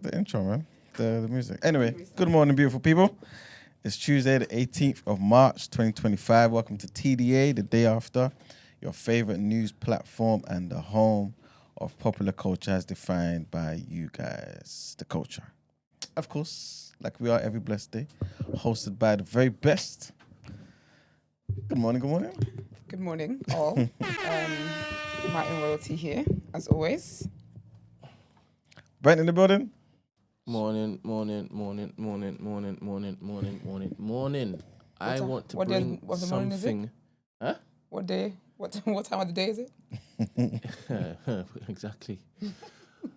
the intro, man. The music. Anyway, good morning, beautiful people. It's Tuesday, the 18th of March, 2025. Welcome to TDA, the day after, your favorite news platform and the home of popular culture as defined by you guys, the culture. Of course, like we are every blessed day, hosted by the very best. Good morning, good morning. Good morning, all. Martin Royalty here, as always. Brent in the building. Morning. I want to bring something. Huh? What day? What time of the day is it? Exactly.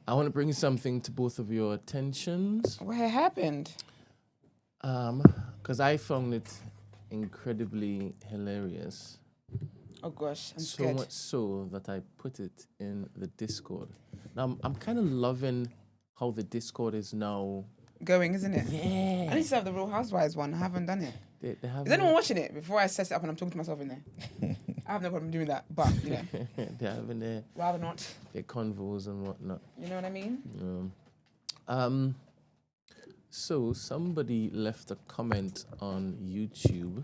I want to bring something to both of your attentions. What happened? Because I found it incredibly hilarious. Oh gosh, I'm so scared. Much so that I put it in the Discord. Now I'm kind of loving how the Discord is now going, isn't it? Yeah. I need to have the Real Housewives one. I haven't done it. They have Is anyone watching it before I set it up and I'm talking to myself in there? I have no problem doing that, but you know, they're having their rather not. Their convos and whatnot. You know what I mean? So somebody left a comment on YouTube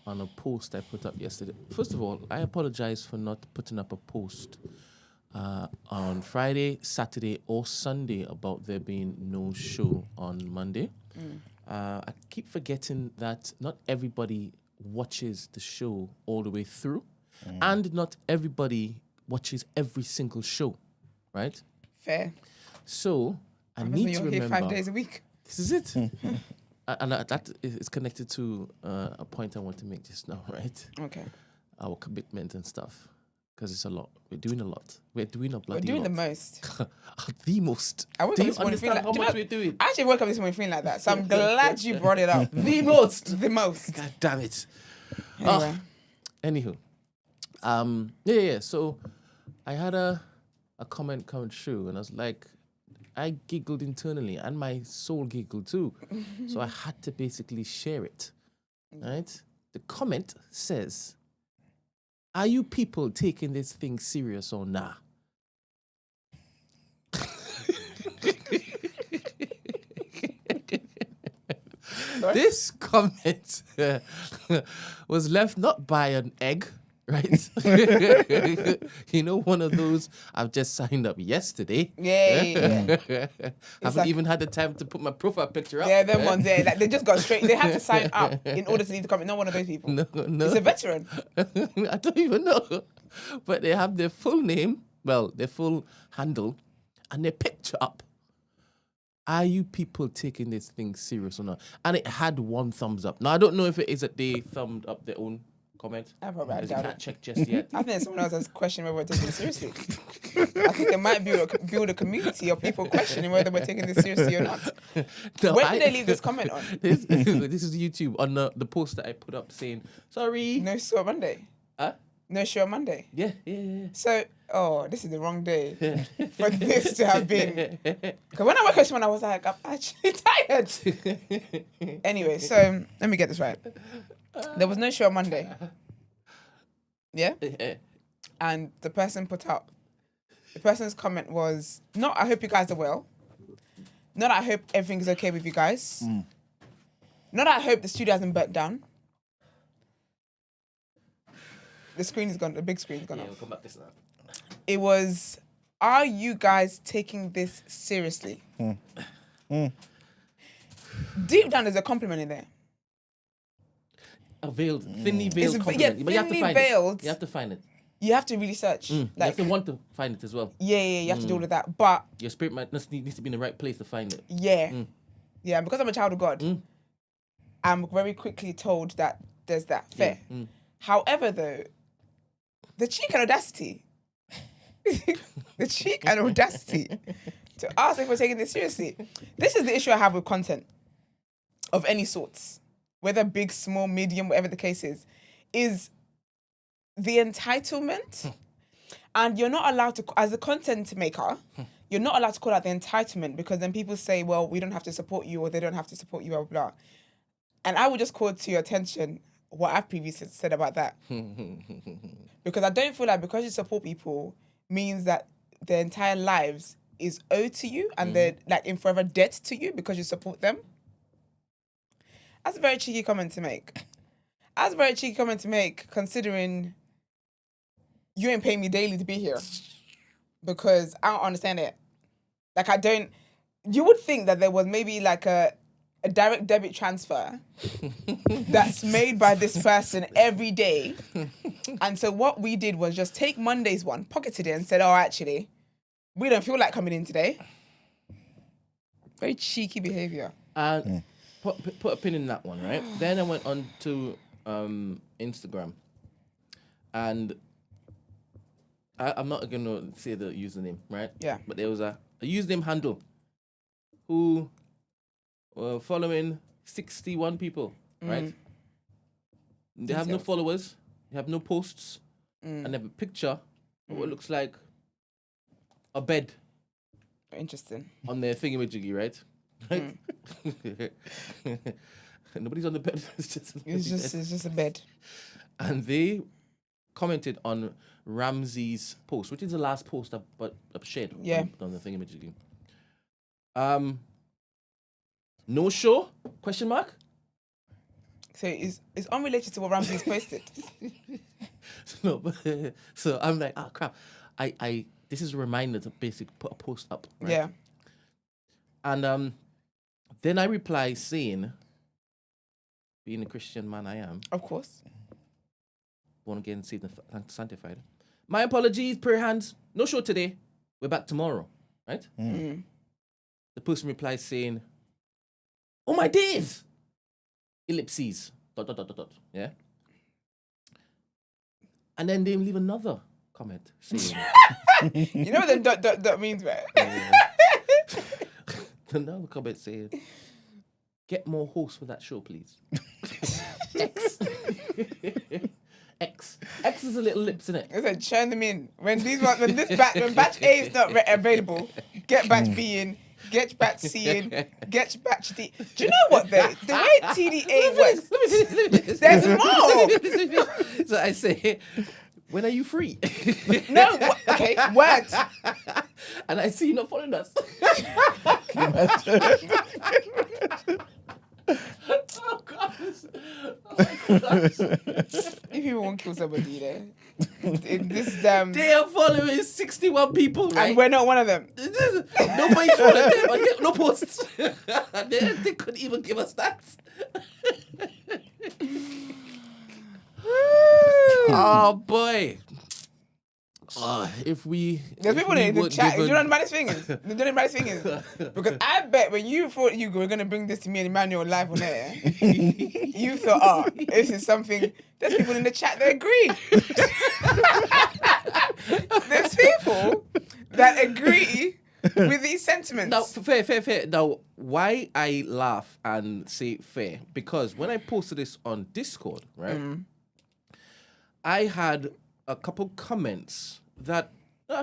on a post I put up yesterday. First of all, I apologize for not putting up a post on Friday, Saturday, or Sunday about there being no show on Monday. I keep forgetting that not everybody watches the show all the way through, and not everybody watches every single show, right? Fair. So I need to remember. Here 5 days a week. This is it. And that is connected to a point I want to make just now, right? Okay. Our commitment and stuff. Because it's a lot. We're doing a lot. We're doing a bloody lot. We're doing the most. The most. I woke Do up you this morning feeling understand like, how much we're doing? I actually woke up this morning feeling like that, so I'm glad you brought it up. The most. The most. God damn it. Anyway. Anywho. Yeah. So I had a comment come through and I was like, I giggled internally and my soul giggled too. So I had to basically share it. Right? The comment says, are you people taking this thing serious or nah? This comment was left not by an egg, right? You know, one of those, I've just signed up yesterday. Yeah. Haven't like, even had the time to put my profile picture up. Yeah, them ones there. Like, they just got straight. They had to sign up in order to leave the comment. Not one of those people. No. It's a veteran. I don't even know. But they have their full name, their full handle, and their picture up. Are you people taking this thing serious or not? And it had one thumbs up. Now, I don't know if it is that they thumbed up their own comment. I probably Because you doubt can't it. check just yet. I think someone else has questioned whether we're taking this seriously. I think there might build a community of people questioning whether we're taking this seriously or not. No, When did they leave this comment on? This is YouTube on the post that I put up saying, sorry. No show on Monday. Huh? No show on Monday. Yeah. So, this is the wrong day for this to have been. Because when I woke up this morning, I was like, I'm actually tired. Anyway, so let me get this right. There was no show on Monday. Yeah? And the person's comment was, not, I hope you guys are well. Not, I hope everything is okay with you guys. Not, I hope the studio hasn't burnt down. The screen is gone, the big screen is gone off. We'll come back this now. It was, are you guys taking this seriously? Deep down, there's a compliment in there. A veiled, thinly veiled compliment. But you have to find veiled. it. You have to find it. You have to really search. You have to want to find it as well. Yeah, you have to do all of that. But your spirit needs to be in the right place to find it. Yeah, because I'm a child of God, I'm very quickly told that there's that. Fair. However, though, the cheek and audacity to ask if we're taking this seriously. This is the issue I have with content of any sorts, whether big, small, medium, whatever the case is the entitlement. And you're not allowed to, as a content maker, you're not allowed to call out the entitlement, because then people say, well, we don't have to support you, or they don't have to support you, blah, blah, blah. And I would just call to your attention what I've previously said about that. Because I don't feel like because you support people means that their entire lives is owed to you and they're like in forever debt to you because you support them. That's a very cheeky comment to make. That's a very cheeky comment to make, considering you ain't paying me daily to be here. Because I don't understand it. Like, I don't... You would think that there was maybe like a direct debit transfer that's made by this person every day. And so what we did was just take Monday's one, pocketed it and said, oh, actually, we don't feel like coming in today. Very cheeky behavior. Put a pin in that one, right? Then I went on to Instagram, and I'm not going to say the username, right? Yeah. But there was a username handle who were following 61 people, right? They have no followers, they have no posts, and they have a picture of what looks like a bed. Interesting. On their thingamajiggy, right? Right? Nobody's on the bed. It's just a bed. And they commented on Ramsey's post, which is the last post I've shared on the thingamajiggy. No show? Question mark? So it's unrelated to what Ramsey's posted. No, but so I'm like, oh crap. I this is a reminder to basically put a post up. Right? Yeah. And then I reply saying, being the Christian man I am, of course, born again, saved and sanctified. My apologies, prayer hands. No show today. We're back tomorrow, right? The person replies saying, "Oh my days!" Ellipses. ... Yeah. And then they leave another comment saying, "You know what the dot means, right?" Another comment saying, "Get more hosts for that show, please." X is a little lips in it. I said, churn them in. When batch A is not available, get batch B in, get batch C in, get batch D. Do you know what the way TDA works? There's more. So I say, when are you free? No, okay, word. And I see you not following us. Oh God! Oh God! If people won't kill somebody there, this damn. They are following 61 people, right? And we're not one of them. Nobody's following them. I get no posts. They couldn't even give us that. Oh boy! If we there's people in the chat. Do you know what the maddest thing is? Because I bet when you thought you were gonna bring this to me and Emmanuel live on air, you thought, this is something. There's people in the chat that agree. There's people that agree with these sentiments. Now, fair. Now, why I laugh and say fair? Because when I posted this on Discord, right, I had a couple comments that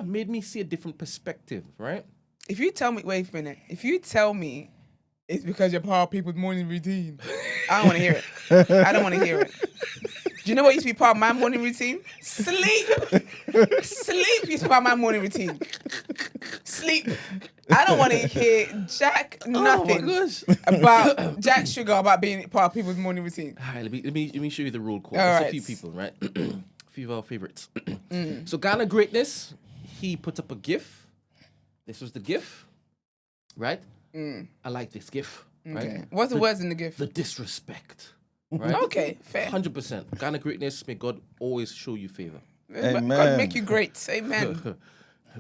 made me see a different perspective, right? If you tell me, wait a minute. If you tell me it's because you're part of people's morning routine, I don't want to hear it. I don't want to hear it. Do you know what used to be part of my morning routine? Sleep. Sleep used to be part of my morning routine. Sleep. I don't want to hear nothing about Jack Sugar about being part of people's morning routine. All right, let me show you the roll call. All There's right. a few people, right? A few of our favorites. So Ghana Greatness, he put up a GIF. This was the GIF, right? I like this GIF. Right? Okay. What's the words in the gift? The disrespect. Right? Okay, fair. 100%. Ghana Greatness, may God always show you favor. Amen. God make you great. Amen.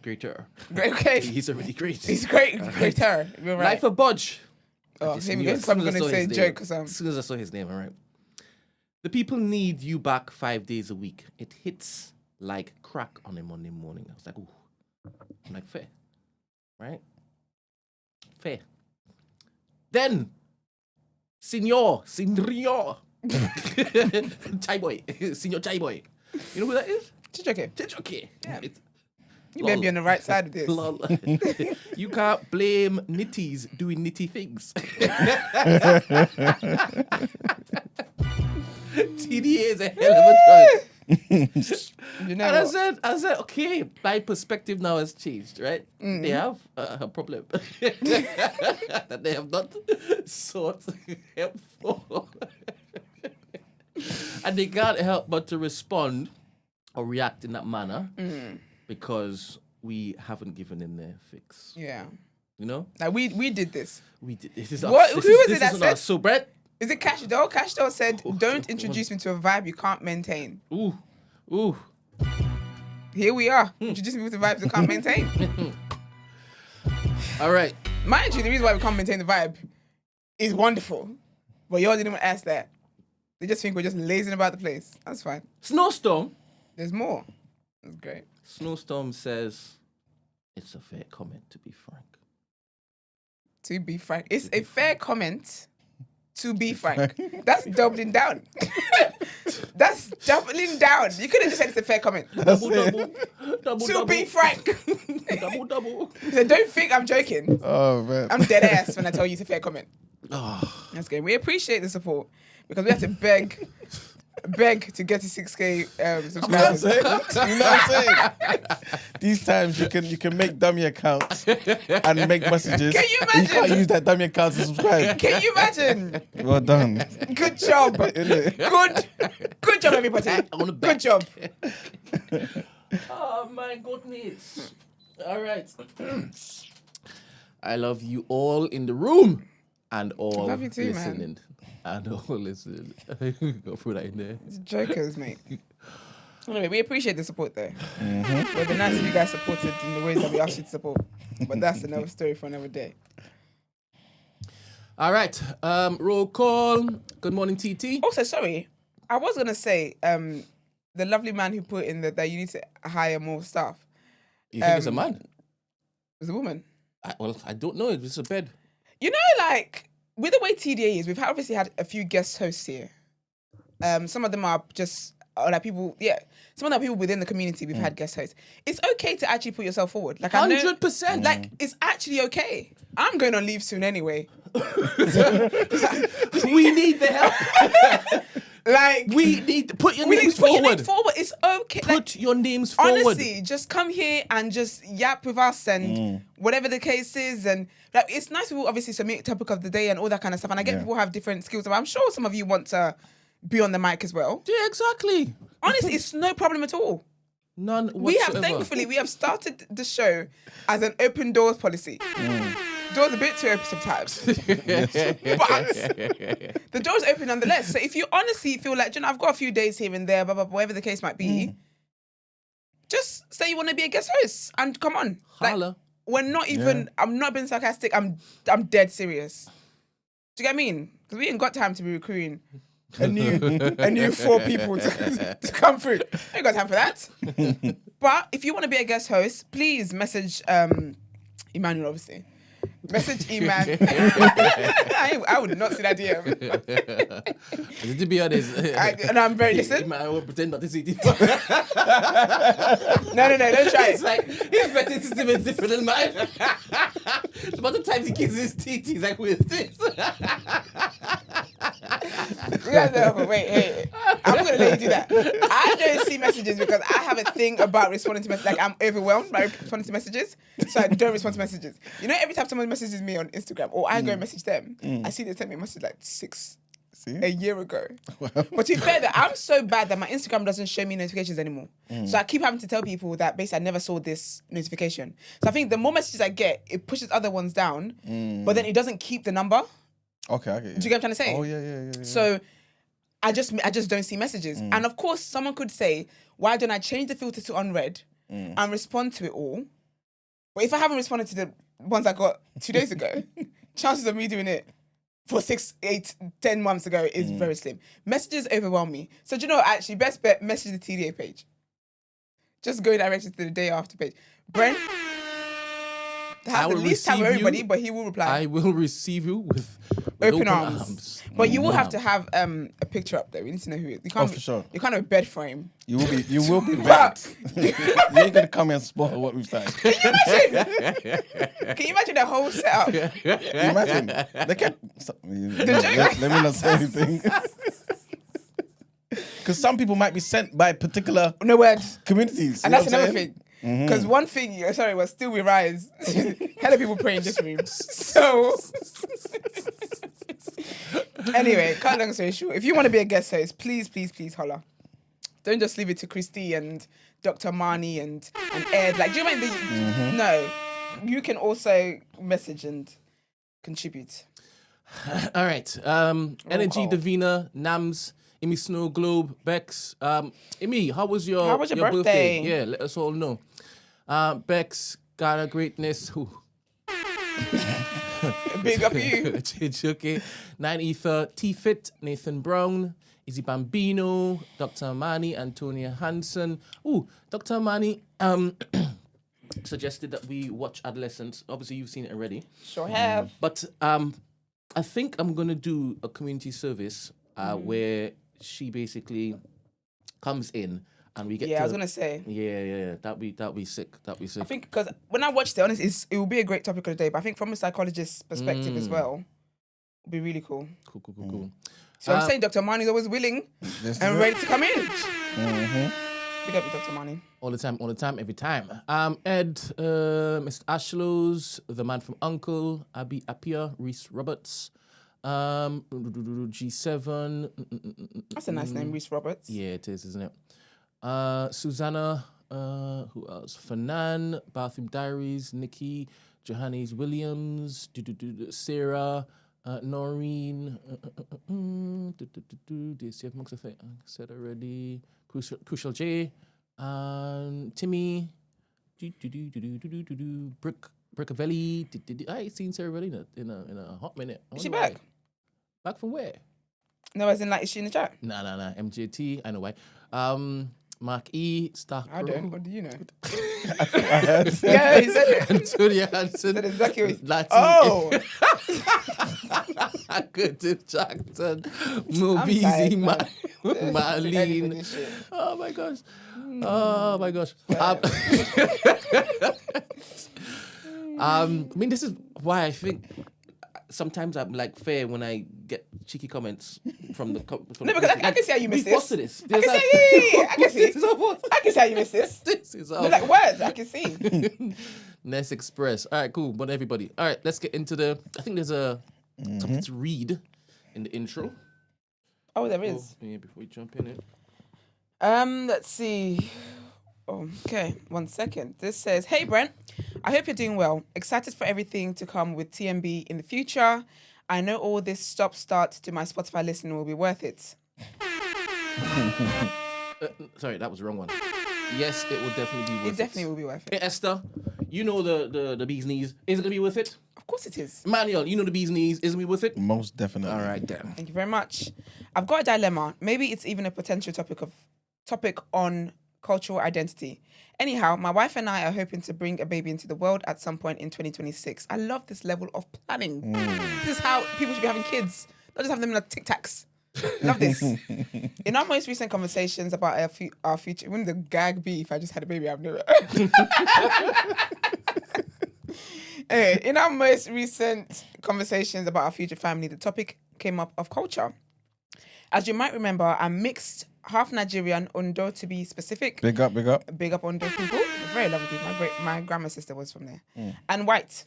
Greater. Great, okay. He's already great. He's great. Greater. You're right. Life of Budge. Oh, I just here we knew go. as I'm soon as going I to saw say his joke name. because As soon as I saw his name, all right. The people need you back 5 days a week. It hits like crack on a Monday morning. I was like, ooh. I'm like, fair. Right? Fair. Then, Senor. Chai boy. Senor Chai boy. You know who that is? Chichoke. Chichoke. Yeah. It's, You better be on the right side of this. lol. You can't blame nitties doing nitty things. TDA is a hell of a You know And what? I said, okay, my perspective now has changed, right? They have a problem that they have not sought help for. And they can't help but to respond or react in that manner because we haven't given them their fix. Yeah. You know? Like we did this. We did. This is What- us. who was it This that isn't said- us. So, Brent. Is it Cash Doll? Cash Doll said, "Don't introduce me to a vibe you can't maintain." Ooh. Here we are, introducing people to vibes you can't maintain. All right. Mind you, the reason why we can't maintain the vibe is wonderful, but y'all didn't even ask that. They just think we're just lazing about the place. That's fine. Snowstorm. There's more. That's great. Snowstorm says, it's a fair comment, to be frank. To be frank, it's a fair comment. To be frank, that's doubling down. That's doubling down. You could have just said it's a fair comment. Double. To be frank, Double. so don't think I'm joking. Oh man. I'm dead ass when I tell you it's a fair comment. Oh, That's good. We appreciate the support because we have to beg to get to 6K subscribers. You know what I'm saying? These times you can make dummy accounts and make messages. Can you You imagine? can't use that dummy account to subscribe. Can you imagine? Well done. Good job. Good job, everybody. Good job. oh my goodness. All right. I love you all in the room and all Love you too, man. listening. And all listening. Go through that in there. Jokers, mate. Anyway, we appreciate the support though. It would be nice if you guys supported in the ways that we asked you to support. But that's another story for another day. All right. Roll call. Good morning, TT. Also, sorry, I was gonna say, the lovely man who put in that you need to hire more staff You think it's a man? was a woman. I don't know. It's a bed. You know, like with the way TDA is, we've obviously had a few guest hosts here. Some of them are just like people. Yeah, some of them are people within the community. We've had guest hosts. It's okay to actually put yourself forward. Like 100%. Like it's actually okay. I'm going on leave soon anyway. We need the help. Like We need to put your we need names to put your forward. name forward. It's okay. Put your names forward. Honestly, just come here and just yap with us and whatever the case is. And like, it's nice people obviously submit topic of the day and all that kind of stuff. And I get people have different skills. But I'm sure some of you want to be on the mic as well. Yeah, exactly. Honestly, it's no problem at all. None We have, whatsoever. thankfully, we have started the show as an open doors policy. Doors a bit too open sometimes. But the door's open nonetheless. So if you honestly feel like, you know, I've got a few days here and there, blah, blah, blah, whatever the case might be, just say you want to be a guest host and come on. Like, Holla. we're not even, I'm not being sarcastic, I'm dead serious. Do you get what I mean? Because we ain't got time to be recruiting a new 4 people to come through. I ain't got time for that. But if you want to be a guest host, please message Emmanuel, obviously. Message Eman. I would not see that DM. To be honest, And I'm very listen. I will pretend not to see it. No, don't try It's it. like his betting system is different than mine. The amount of times he kisses his teeth, he's like, with this. Wait. I'm gonna let you do that. I don't see messages because I have a thing about responding to messages. Like I'm overwhelmed by responding to messages, so I don't respond to messages. You know, every time someone messages me on Instagram or I go and message them, I see they sent me a message like a year ago. But to be fair, that I'm so bad that my Instagram doesn't show me notifications anymore. So I keep having to tell people that basically I never saw this notification. So I think the more messages I get, it pushes other ones down, but then it doesn't keep the number. Okay, I get you. Do you get what I'm trying to say? Oh yeah. So I just don't see messages. And of course, someone could say, why don't I change the filter to unread and respond to it all? But if I haven't responded to the ones I got 2 days ago, chances of me doing it for 6, 8, 10 months ago is very slim. Messages overwhelm me. So do you know what, actually, best bet, message the TDA page. Just go directly to the day after page. Brent has the least time with everybody, but he will reply. I will receive you with Open arms. But you will have to have a picture up there. We need to know who it is. You can't for sure. You can't have a bed frame. You will be But back. You ain't gonna come and spoil what we've done. can you imagine the whole setup? Imagine. They kept. Let me not say anything. Because because some people might be sent by particular No word. communities. And you that's know what I'm another saying? thing. Because one thing, was still we rise. Hella people pray in this room. So, anyway, cut long story short. If you want to be a guest host, please, please, please holler. Don't just leave it to Christy and Dr. Marnie and Ed. Like, do you mind the... No. You can also message and contribute. All right. Energy call. Davina, Nams, Imi Snow Globe, Bex. Imi, how was your birthday? Yeah, let us all know. Bex, Ghana Greatness. Who? Big up you. Okay. 9 Ether, T-Fit, Nathan Brown, Izzy Bambino, Dr. Mani, Antonia Hansen. Ooh, Dr. Mani suggested that we watch Adolescence. Obviously, you've seen it already. Sure have. But I think I'm going to do a community service where she basically comes in and we get Yeah, to... I was going to say. Yeah. That'd be sick. That'd be sick. I think because when I watched it, honestly, it will be a great topic of the day. But I think from a psychologist's perspective as well, it'll be really cool. Cool. So I'm saying Dr. Mani's always willing and ready to come in. Big up you, Dr. Mani. All the time, every time. Ed, Mr. Ashlows, The Man from Uncle, Abby Appiah, Reese Roberts, G7. That's a nice name, Reese Roberts. Yeah, it is, isn't it? Susanna, who else? Fanan, Bathroom Diaries, Nikki, Johannes Williams, Sarah, Noreen, DCF Monks, I think I said already. Crucial J, Timmy, Brickavelli. I ain't seen Sarah really in a hot minute. Is she back? Back from where? No, as in like, is she in the chat? Nah. MJT, I know why. Mark E, Star. I don't. What do you know? I heard. Yeah, he said it. Antonia Hansen. Said exactly what he... Latin. Oh! Curtis Jackson, Mobizi, Marlene. This shit. Oh my gosh. I mean, this is why I think sometimes I'm like fair when I get cheeky comments from the. No, because I can see how you missed What's this. this? I can see. I can see. I can see how you missed this. This is They're like words. I can see. Ness Express. All right, cool. But everybody. All right, let's get into the. I think there's a something to read in the intro. Oh, there is. Yeah, before we jump in it. Let's see. Okay, 1 second. This says, "Hey Brent, I hope you're doing well. Excited for everything to come with TMB in the future. I know all this stop-start to my Spotify listening will be worth it." Sorry, that was the wrong one. Yes, it will definitely be worth it. It definitely will be worth it. Hey, Esther, you know the bee's knees. Is it going to be worth it? Of course it is. Manuel, you know the bee's knees. Is it going to be worth it? Most definitely. All right, then. Thank you very much. I've got a dilemma. Maybe it's even a potential topic on cultural identity. Anyhow, my wife and I are hoping to bring a baby into the world at some point in 2026. I love this level of planning. This is how people should be having kids. Not just have them in like tic-tacs. Love this. In our most recent conversations about our future, wouldn't the gag be if I just had a baby? I've never. Anyway, in our most recent conversations about our future family, the topic came up of culture. As you might remember, I'm mixed, half Nigerian, Ondo to be specific. Big up. Big up Ondo people. Very lovely people. My grandma's sister was from there. And white.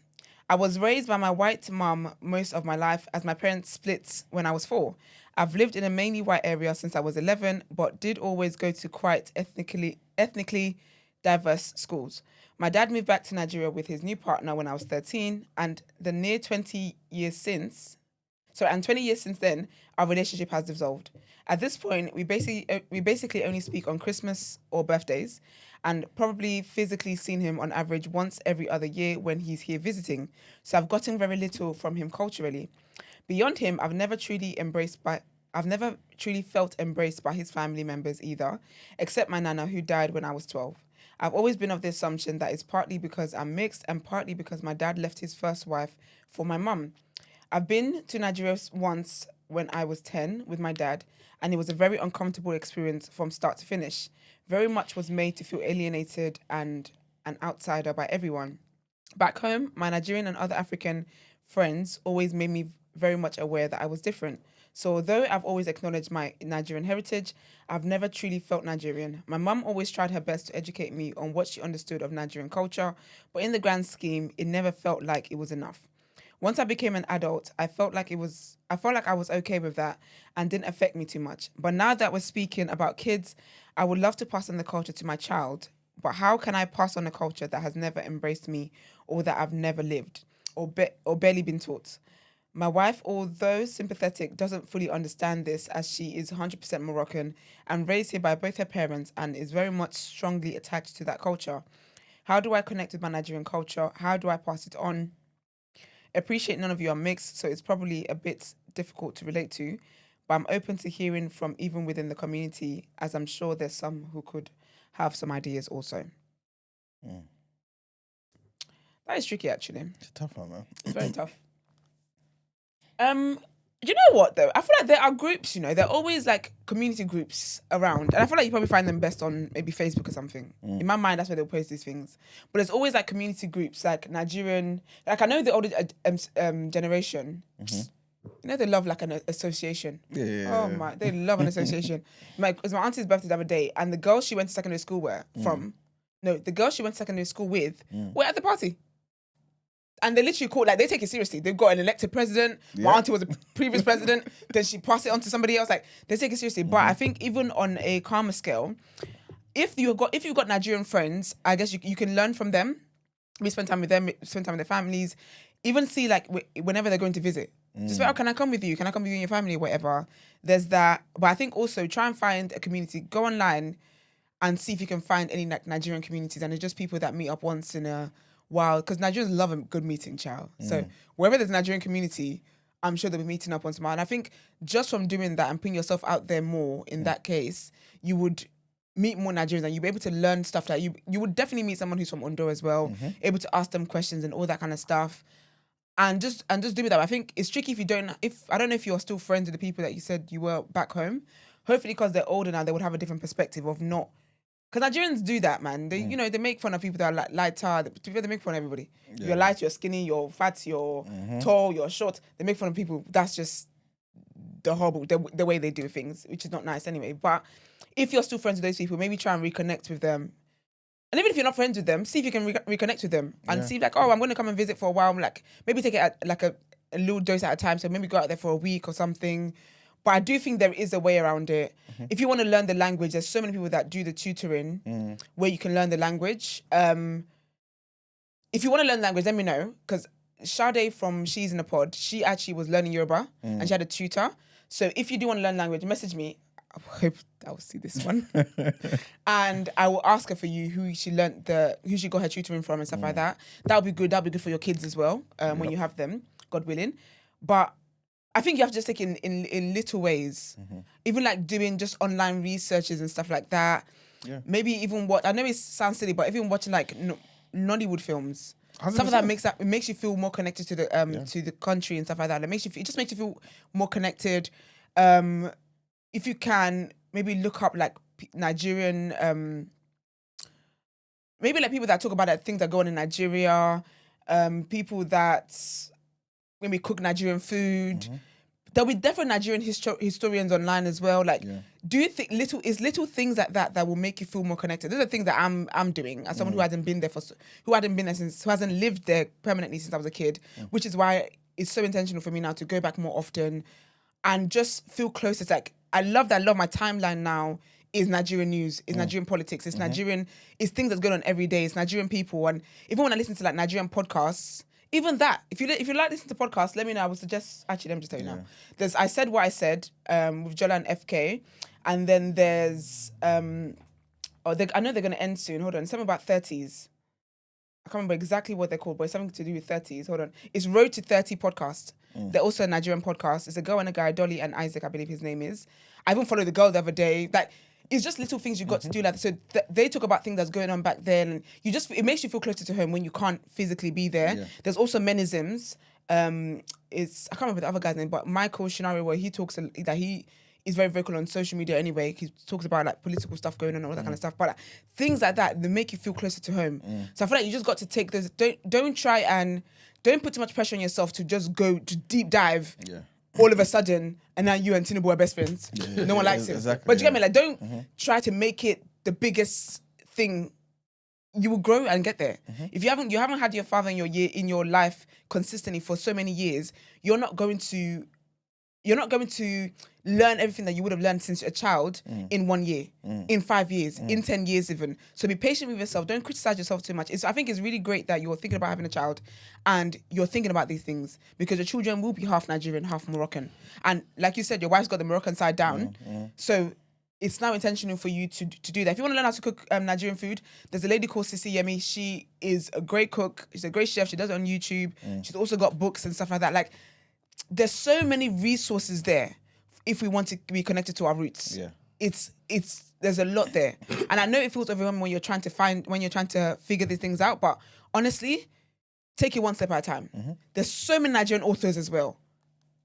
I was raised by my white mum most of my life as my parents split when I was 4. I've lived in a mainly white area since I was 11, but did always go to quite ethnically diverse schools. My dad moved back to Nigeria with his new partner when I was 13, and the near 20 years since then, our relationship has dissolved. At this point, we basically only speak on Christmas or birthdays, and probably physically seen him on average once every other year when he's here visiting. So I've gotten very little from him culturally. Beyond him, I've never truly felt embraced by his family members either, except my nana who died when I was 12. I've always been of the assumption that it's partly because I'm mixed and partly because my dad left his first wife for my mum. I've been to Nigeria once when I was 10 with my dad, and it was a very uncomfortable experience from start to finish. Very much was made to feel alienated and an outsider by everyone. Back home, my Nigerian and other African friends always made me very much aware that I was different. So although I've always acknowledged my Nigerian heritage, I've never truly felt Nigerian. My mum always tried her best to educate me on what she understood of Nigerian culture, but in the grand scheme, it never felt like it was enough. Once I became an adult, I felt like I was okay with that and didn't affect me too much. But now that we're speaking about kids, I would love to pass on the culture to my child. But how can I pass on a culture that has never embraced me or that I've never lived or barely been taught? My wife, although sympathetic, doesn't fully understand this as she is 100% Moroccan and raised here by both her parents and is very much strongly attached to that culture. How do I connect with my Nigerian culture? How do I pass it on? Appreciate none of you are mixed, so it's probably a bit difficult to relate to, but I'm open to hearing from even within the community, as I'm sure there's some who could have some ideas also. That is tricky, actually. It's a tough one, man. It's very tough. Do you know what though? I feel like there are groups, there are always like community groups around. And I feel like you probably find them best on maybe Facebook or something. In my mind, that's where they'll post these things. But there's always like community groups, like Nigerian, like I know the older generation, they love like an association. Yeah. Oh my, they love an association. It was my auntie's birthday the other day, and the girls she went to secondary school the girls she went to secondary school with were at the party. And they literally call, like, they take it seriously. They've got an elected president. Yeah. My auntie was a previous president. Then she passed it on to somebody else. Like, they take it seriously. But I think even on a calmer scale, if you've got Nigerian friends, I guess you can learn from them. We spend time with them, spend time with their families. Even see, like, whenever they're going to visit. Just like, oh, can I come with you? Can I come with you and your family? Whatever. There's that. But I think also try and find a community. Go online and see if you can find any Nigerian communities. And it's just people that meet up once in a while, because Nigerians love a good meeting, child. So wherever there's a Nigerian community, I'm sure they'll be meeting up once in a while. And I think just from doing that and putting yourself out there more in that case, you would meet more Nigerians and you'll be able to learn stuff that you would definitely meet someone who's from Ondo as well, able to ask them questions and all that kind of stuff. And just do that. I think it's tricky if I don't know if you're still friends with the people that you said you were back home. Hopefully, because they're older now, they would have a different perspective of not. Because Nigerians do that, man. They, they make fun of people that are lighter. They make fun of everybody. Yeah. You're light, you're skinny, you're fat, you're tall, you're short. They make fun of people. That's just the way they do things, which is not nice anyway. But if you're still friends with those people, maybe try and reconnect with them. And even if you're not friends with them, see if you can reconnect with them and see like, oh, I'm going to come and visit for a while. Like maybe take it at like a little dose at a time. So maybe go out there for a week or something. But I do think there is a way around it. If you want to learn the language, there's so many people that do the tutoring where you can learn the language. If you want to learn language, let me know. Because Sade from She's in a Pod, she actually was learning Yoruba and she had a tutor. So if you do want to learn language, message me. I hope I will see this one. And I will ask her for you who she got her tutoring from and stuff like that. That'll be good. That'll be good for your kids as well when you have them, God willing. But I think you have to just take it in little ways. Even like doing just online researches and stuff like that. Yeah. Maybe even I know it sounds silly, but even watching like Nollywood films. 100%. Stuff like that makes you feel more connected to the country and stuff like that. It just makes you feel more connected. If you can, maybe look up like Nigerian, maybe like people that talk about things that go on in Nigeria, people that maybe cook Nigerian food. There'll be definitely Nigerian historians online as well. Like, do you think little things like that will make you feel more connected? Those are things that I'm doing as someone who hasn't been there who hasn't lived there permanently since I was a kid, which is why it's so intentional for me now to go back more often and just feel close. It's like, I love my timeline now is Nigerian news, is Nigerian politics, it's Nigerian, it's things that's going on every day, it's Nigerian people. And even when I listen to like Nigerian podcasts, even that, if you like listening to podcasts, let me know. I would suggest, actually, let me just tell you now. There's I Said What I Said with Jola and FK. And then there's, I know they're going to end soon. Hold on, something about 30s. I can't remember exactly what they're called, but it's something to do with 30s. Hold on. It's Road to 30 podcast. They're also a Nigerian podcast. It's a girl and a guy, Dolly and Isaac, I believe his name is. I even followed the girl the other day. Like, it's just little things you got to do. Like, so they talk about things that's going on back then. And it makes you feel closer to home when you can't physically be there. Yeah. There's also Menisms. I can't remember the other guy's name, but Michael Shinari, where he talks that he is very vocal on social media anyway. He talks about like political stuff going on and all that kind of stuff. But like, things like that make you feel closer to home. So I feel like you just got to take those. Don't try and don't put too much pressure on yourself to just go to deep dive. Yeah. All of a sudden, and now you and Tinubu are best friends. No one likes him. Exactly, But you get me? Like, don't try to make it the biggest thing. You will grow and get there. If you haven't had your father in your life consistently for so many years, you're not going to learn everything that you would have learned since you're a child in 1 year, in 5 years, in 10 years even. So be patient with yourself. Don't criticize yourself too much. I think it's really great that you're thinking about having a child and you're thinking about these things because your children will be half Nigerian, half Moroccan. And like you said, your wife's got the Moroccan side down. So it's now intentional for you to do that. If you want to learn how to cook Nigerian food, there's a lady called Sisi Yemi. She is a great cook. She's a great chef. She does it on YouTube. She's also got books and stuff like that. Like, there's so many resources there if we want to be connected to our roots. Yeah. There's a lot there. And I know it feels overwhelming when you're trying to figure these things out, but honestly, take it one step at a time. There's so many Nigerian authors as well.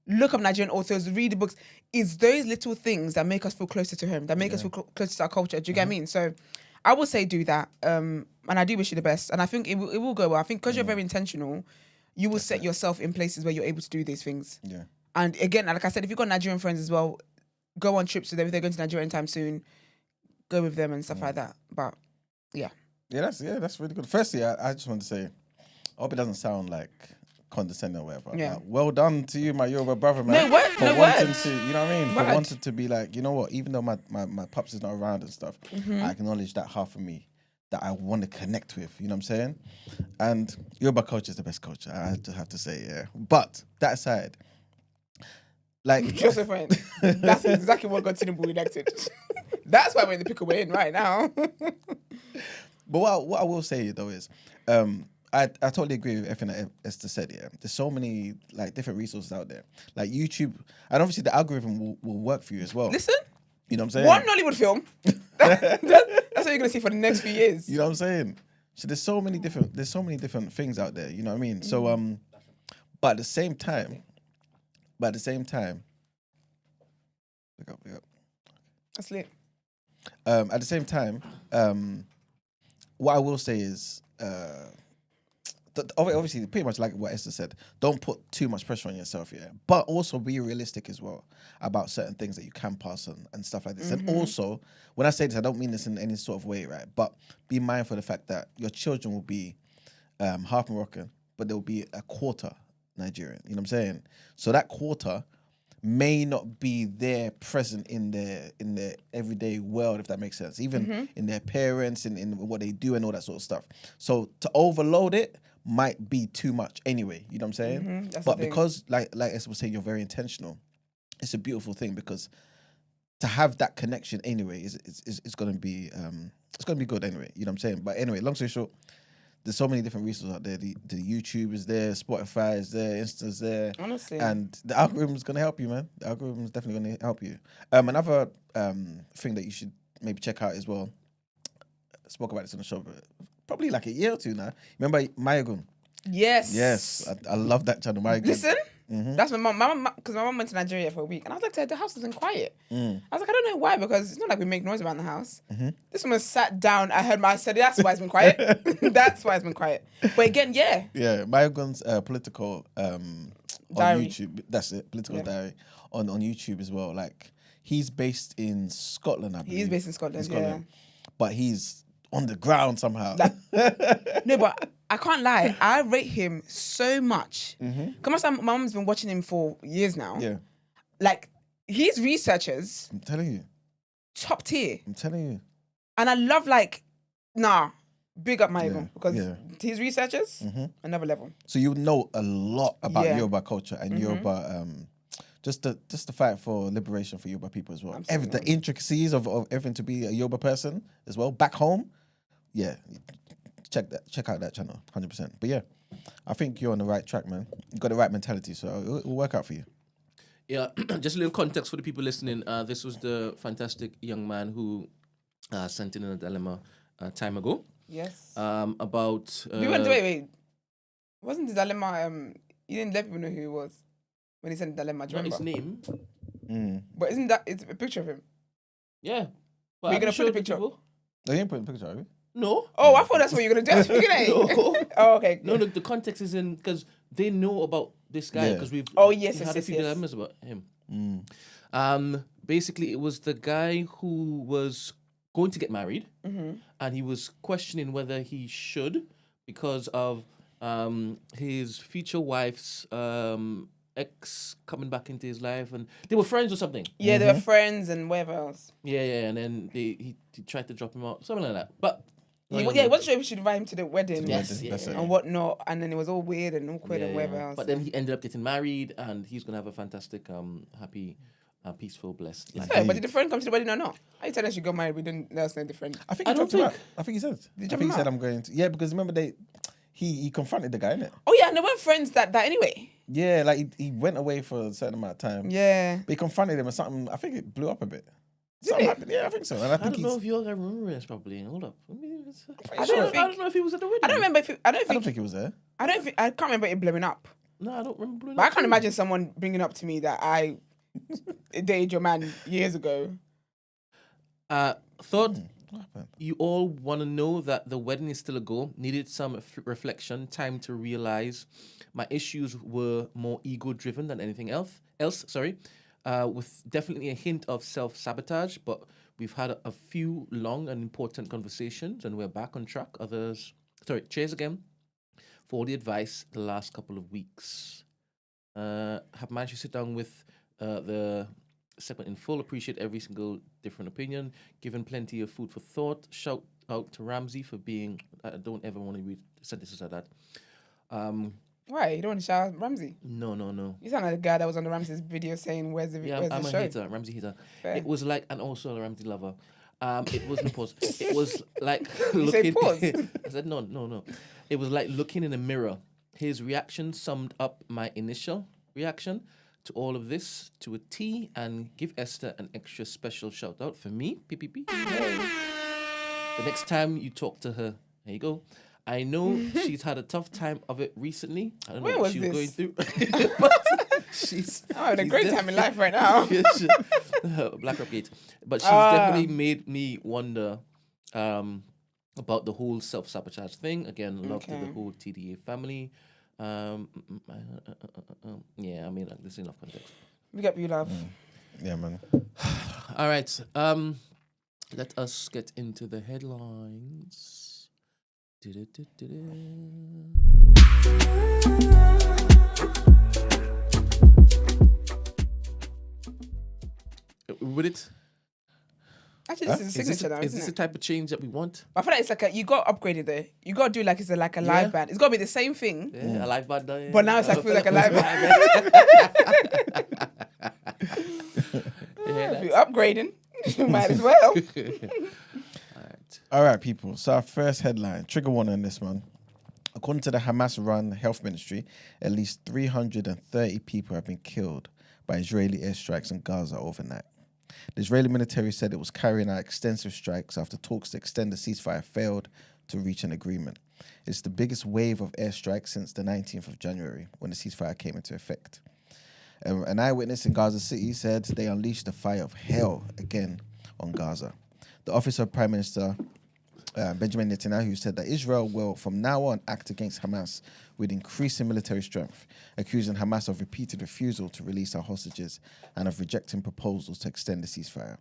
Look up Nigerian authors, read the books. It's those little things that make us feel closer to home, that make us feel closer to our culture. Do you get what I mean? So I would say do that. And I do wish you the best. And I think it will go well. I think because you're very intentional, you will set yourself in places where you're able to do these things. Yeah. And again, like I said, if you've got Nigerian friends as well, go on trips with them. If they're going to Nigeria anytime soon, go with them and stuff like that. But yeah. That's really good. Firstly, I just want to say, I hope it doesn't sound like condescending or whatever. Yeah. Like, well done to you, my Yoruba brother, man. For wanting to, you know what I mean? For wanting to be like, you know what, even though my pups is not around and stuff, I acknowledge that half of me that I want to connect with, you know what I'm saying? And Yoruba culture is the best culture, I just have to say, yeah. But that aside, like... Just a friend. That's exactly what got Tinubu elected. That's why we're in the pickle we're in right now. But what I will say, though, is... I totally agree with everything that Esther said, yeah. There's so many like different resources out there. Like YouTube, and obviously the algorithm will work for you as well. Listen. You know what I'm saying? One Nollywood film. That's what you're gonna see for the next few years. You know what I'm saying? So there's so many different things out there, you know what I mean? So but at the same time, pick up. That's lit. At the same time, what I will say is obviously, pretty much like what Esther said, don't put too much pressure on yourself, yeah. But also be realistic as well about certain things that you can pass on and stuff like this. And also, when I say this, I don't mean this in any sort of way, right? But be mindful of the fact that your children will be half Moroccan, but they'll be a quarter Nigerian. You know what I'm saying? So that quarter may not be there present in their everyday world, if that makes sense. Even in their parents, in what they do and all that sort of stuff. So to overload it might be too much anyway. You know what I'm saying? But because, like Esther was saying, you're very intentional. It's a beautiful thing because to have that connection anyway is going to be good anyway. You know what I'm saying? But anyway, long story short, there's so many different resources out there. The YouTube is there, Spotify is there, Insta's there. Honestly. And the algorithm is going to help you, man. The algorithm is definitely going to help you. Another thing that you should maybe check out as well, I spoke about this on the show, but probably like a year or two now. Remember Mayagun? Yes. I love that channel, Mayagun. Listen, that's my mom, because my mom went to Nigeria for a week, and I was like, the house isn't quiet. I was like, I don't know why, because it's not like we make noise around the house. This woman sat down, I said, that's why it's been quiet. That's why it's been quiet. But again, yeah. Yeah, Mayagun's political diary. on YouTube. That's it, political diary on YouTube as well. Like, he's based in Scotland, I believe. He is based in Scotland, yeah. But he's on the ground somehow. No, but I can't lie. I rate him so much. Come on, my mom's been watching him for years now. Yeah. Like, his researchers, I'm telling you. top tier. I'm telling you. And I love, big up Mayagun, because his researchers, another level. So you know a lot about Yoruba culture and Yoruba, just the fight for liberation for Yoruba people as well. The intricacies of everything to be a Yoruba person as well, back home. Yeah, check out that channel, 100%. But yeah, I think you're on the right track, man. You got the right mentality, so it'll work out for you. Yeah, just a little context for the people listening. This was the fantastic young man who sent in a dilemma time ago. Yes. About... wait. Wasn't the dilemma... you didn't let people know who he was when he sent the dilemma, do you remember? His name. But isn't that... It's a picture of him? Yeah. But you're going to put the picture? No, you ain't putting a picture, are you? No. Oh, I thought that's what you were going to do. No. Oh, okay. No, look, the context is in because they know about this guy Yeah. because we've Yes, had a few yes. dilemmas about him. Basically, it was the guy who was going to get married, and he was questioning whether he should because of his future wife's ex coming back into his life, and they were friends or something. Yeah, they were friends and whatever else. Yeah, and then he tried to drop him out, something like that. But He wasn't sure if we should invite him to the wedding Yes, yeah. and whatnot, and then it was all weird and awkward and whatever else. But then he ended up getting married, and he's gonna have a fantastic, happy, peaceful, blessed life. Yeah, but did the friend come to the wedding or not? Are you telling us you got married? We didn't let us know the friend. I think I he don't dropped him out. think- I think he said. Did you I drop think him he said out? I'm going to. Yeah, because remember he confronted the guy, innit? Oh yeah, and they weren't friends that anyway. Yeah, like he went away for a certain amount of time. Yeah. But he confronted him and something. I think it blew up a bit. Did Something it? happened. Yeah, I think so. And I I think don't know if you all remember this properly. Hold up. I don't I don't know if he was at the wedding. I don't remember if I don't think he was there. I can't remember it blowing up. No, I don't remember. But I can't imagine someone bringing up to me that I dated your man years ago. Thought What happened? you all want to know that the wedding is still a go. Needed some reflection, time to realize my issues were more ego-driven than anything else. With definitely a hint of self-sabotage, but we've had a few long and important conversations, and we're back on track. Cheers again for all the advice the last couple of weeks. Have managed to sit down with the segment in full. Appreciate every single different opinion. Given plenty of food for thought. Shout out to Ramsey for being. I don't ever want to read sentences like that. Why? You don't want to shout out Ramsey? No. You sound like the guy that was on the Ramsey's video saying, "Where's the Yeah, where's I'm the a show?" hater, Ramsey hater. Fair. It was like, and also a Ramsey lover. It wasn't pause. It was like You say looking. pause? I said no. It was like looking in a mirror. His reaction summed up my initial reaction to all of this to a T, and give Esther an extra special shout out for me. PPP. The next time you talk to her, there you go. I know she's had a tough time of it recently. I don't know Where what was she was this? going through. But she's I'm having a she's great def- time in life right now. Black Rock Gate. But she's definitely made me wonder about the whole self-sabotage thing. Again, love to the Okay. whole TDA family. Yeah, I mean, like, this is enough context. Big up you, love. Yeah, man. All right. Let us get into the headlines. Would it? Actually, this is a Is signature now, this isn't the it? type of change that we want? I feel like it's like you got upgraded there. You got to do like it's like a live band. It's got to be the same thing. Yeah, a live band. But now it's like feels like a live band. If you're upgrading, you might as well. All right, people. So our first headline, trigger warning on this one. According to the Hamas-run health ministry, at least 330 people have been killed by Israeli airstrikes in Gaza overnight. The Israeli military said it was carrying out extensive strikes after talks to extend the ceasefire failed to reach an agreement. It's the biggest wave of airstrikes since the 19th of January, when the ceasefire came into effect. An eyewitness in Gaza City said they unleashed a fire of hell again on Gaza. The office of Prime Minister Benjamin Netanyahu said that Israel will, from now on, act against Hamas with increasing military strength, accusing Hamas of repeated refusal to release our hostages and of rejecting proposals to extend the ceasefire.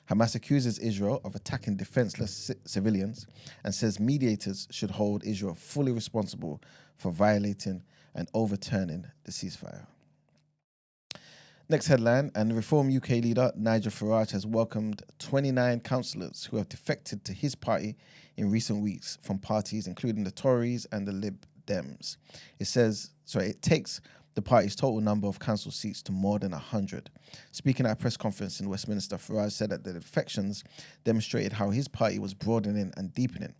Hamas accuses Israel of attacking defenseless civilians and says mediators should hold Israel fully responsible for violating and overturning the ceasefire. Next headline, and the Reform UK leader, Nigel Farage, has welcomed 29 councillors who have defected to his party in recent weeks from parties including the Tories and the Lib Dems. It takes the party's total number of council seats to more than 100. Speaking at a press conference in Westminster, Farage said that the defections demonstrated how his party was broadening and deepening.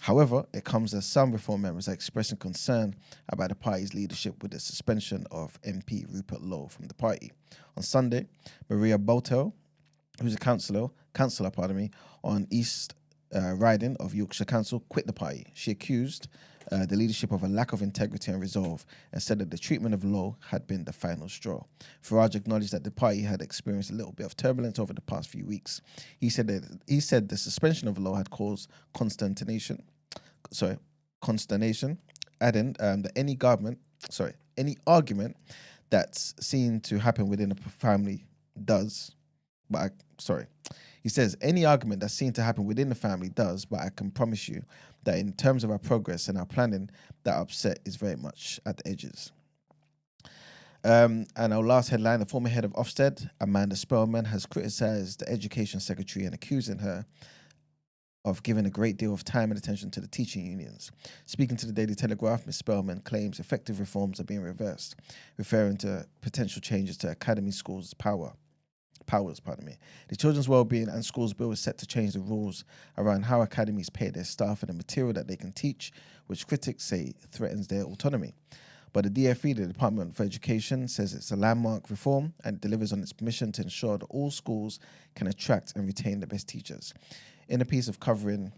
However, it comes as some Reform members are expressing concern about the party's leadership with the suspension of MP Rupert Lowe from the party. On Sunday, Maria Botel, who's a councillor, on East riding of Yorkshire Council quit the party. She accused the leadership of a lack of integrity and resolve and said that the treatment of Lowe had been the final straw. Farage acknowledged that the party had experienced a little bit of turbulence over the past few weeks. He said the suspension of Lowe had caused consternation, adding that any argument that's seen to happen within a family does, he says, any argument that's seen to happen within the family does, but I can promise you that in terms of our progress and our planning, that upset is very much at the edges. And our last headline, the former head of Ofsted, Amanda Spellman, has criticised the education secretary and accusing her of giving a great deal of time and attention to the teaching unions. Speaking to the Daily Telegraph, Ms. Spellman claims effective reforms are being reversed, referring to potential changes to academy schools' powers. The Children's Wellbeing and Schools Bill is set to change the rules around how academies pay their staff and the material that they can teach, which critics say threatens their autonomy. But the DFE, the Department for Education, says it's a landmark reform and delivers on its mission to ensure that all schools can attract and retain the best teachers. In a piece covering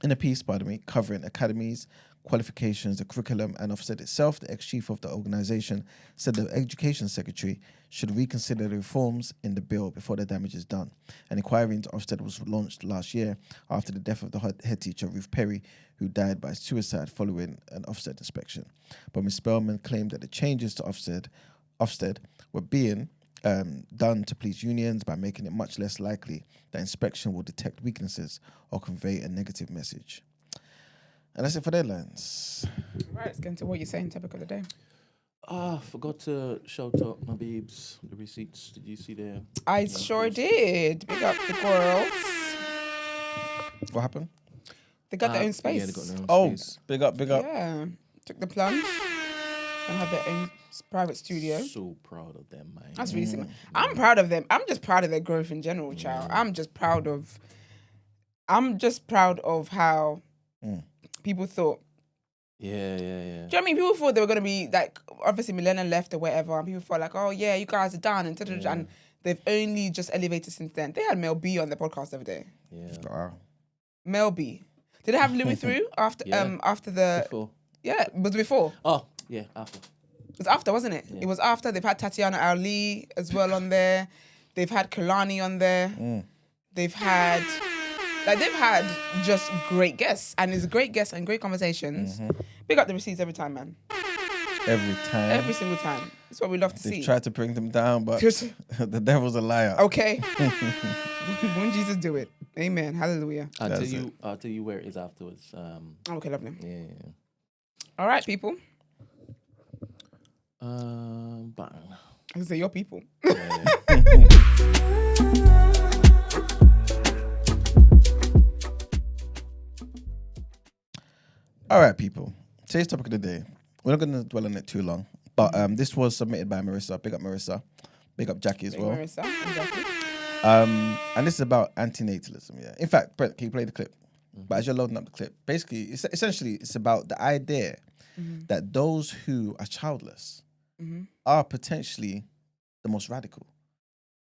academies, qualifications, the curriculum, and Ofsted itself, the ex-chief of the organisation said the Education Secretary should reconsider the reforms in the bill before the damage is done. An inquiry into Ofsted was launched last year after the death of the head teacher, Ruth Perry, who died by suicide following an Ofsted inspection. But Ms. Spellman claimed that the changes to Ofsted were being done to please unions by making it much less likely that inspection will detect weaknesses or convey a negative message. And that's it for the headlines. Right, let's get into what you're saying, topic of the day. Forgot to shout out my babes, the receipts. Did you see them? I sure did. Big up the girls. What happened? They got their own space. Yeah, they got their own space. Big up. Yeah, took the plunge and have their own private studio. So proud of them, man. That's really simple. I'm proud of them. I'm just proud of their growth in general, child. I'm just proud of how people thought. Yeah. Do you know what I mean? People thought they were going to be like, obviously Millennium left or whatever, and people thought like, oh yeah, you guys are done, and they've only just elevated since then. They had Mel B on the podcast the other day. Yeah. Wow. Mel B. Did they have Louis through after after the before? Yeah, was it before? Oh yeah, after. It was after, wasn't it? Yeah. It was after. They've had Tatiana Ali as well on there. They've had Kalani on there. They've had just great guests, and it's great guests and great conversations. Big up the receipts every time, man. Every time. Every single time. That's what we love to see. They've tried to bring them down, but the devil's a liar. Okay. Won't Jesus do it? Amen. Hallelujah. I'll tell you where it is afterwards. Okay, lovely. Yeah. All right, people. Bang. I can say your people. All right, people. Today's topic of the day. We're not going to dwell on it too long, but this was submitted by Marissa. Big up Marissa. Big up Jackie as well. Marissa and Jackie. And this is about anti-natalism. Yeah. In fact, Brent, can you play the clip? But as you're loading up the clip, basically, it's about the idea that those who are childless are potentially the most radical,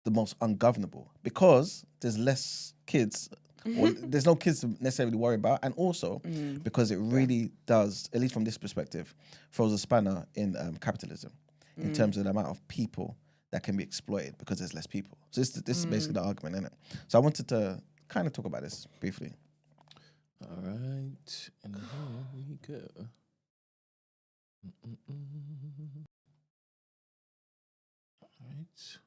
the most ungovernable, because there's less kids. Or there's no kids to necessarily worry about, and also because it really does, at least from this perspective, throws a spanner in capitalism in terms of the amount of people that can be exploited because there's less people. So this is basically the argument, isn't it? So I wanted to kind of talk about this briefly. All right, and here we go. All right.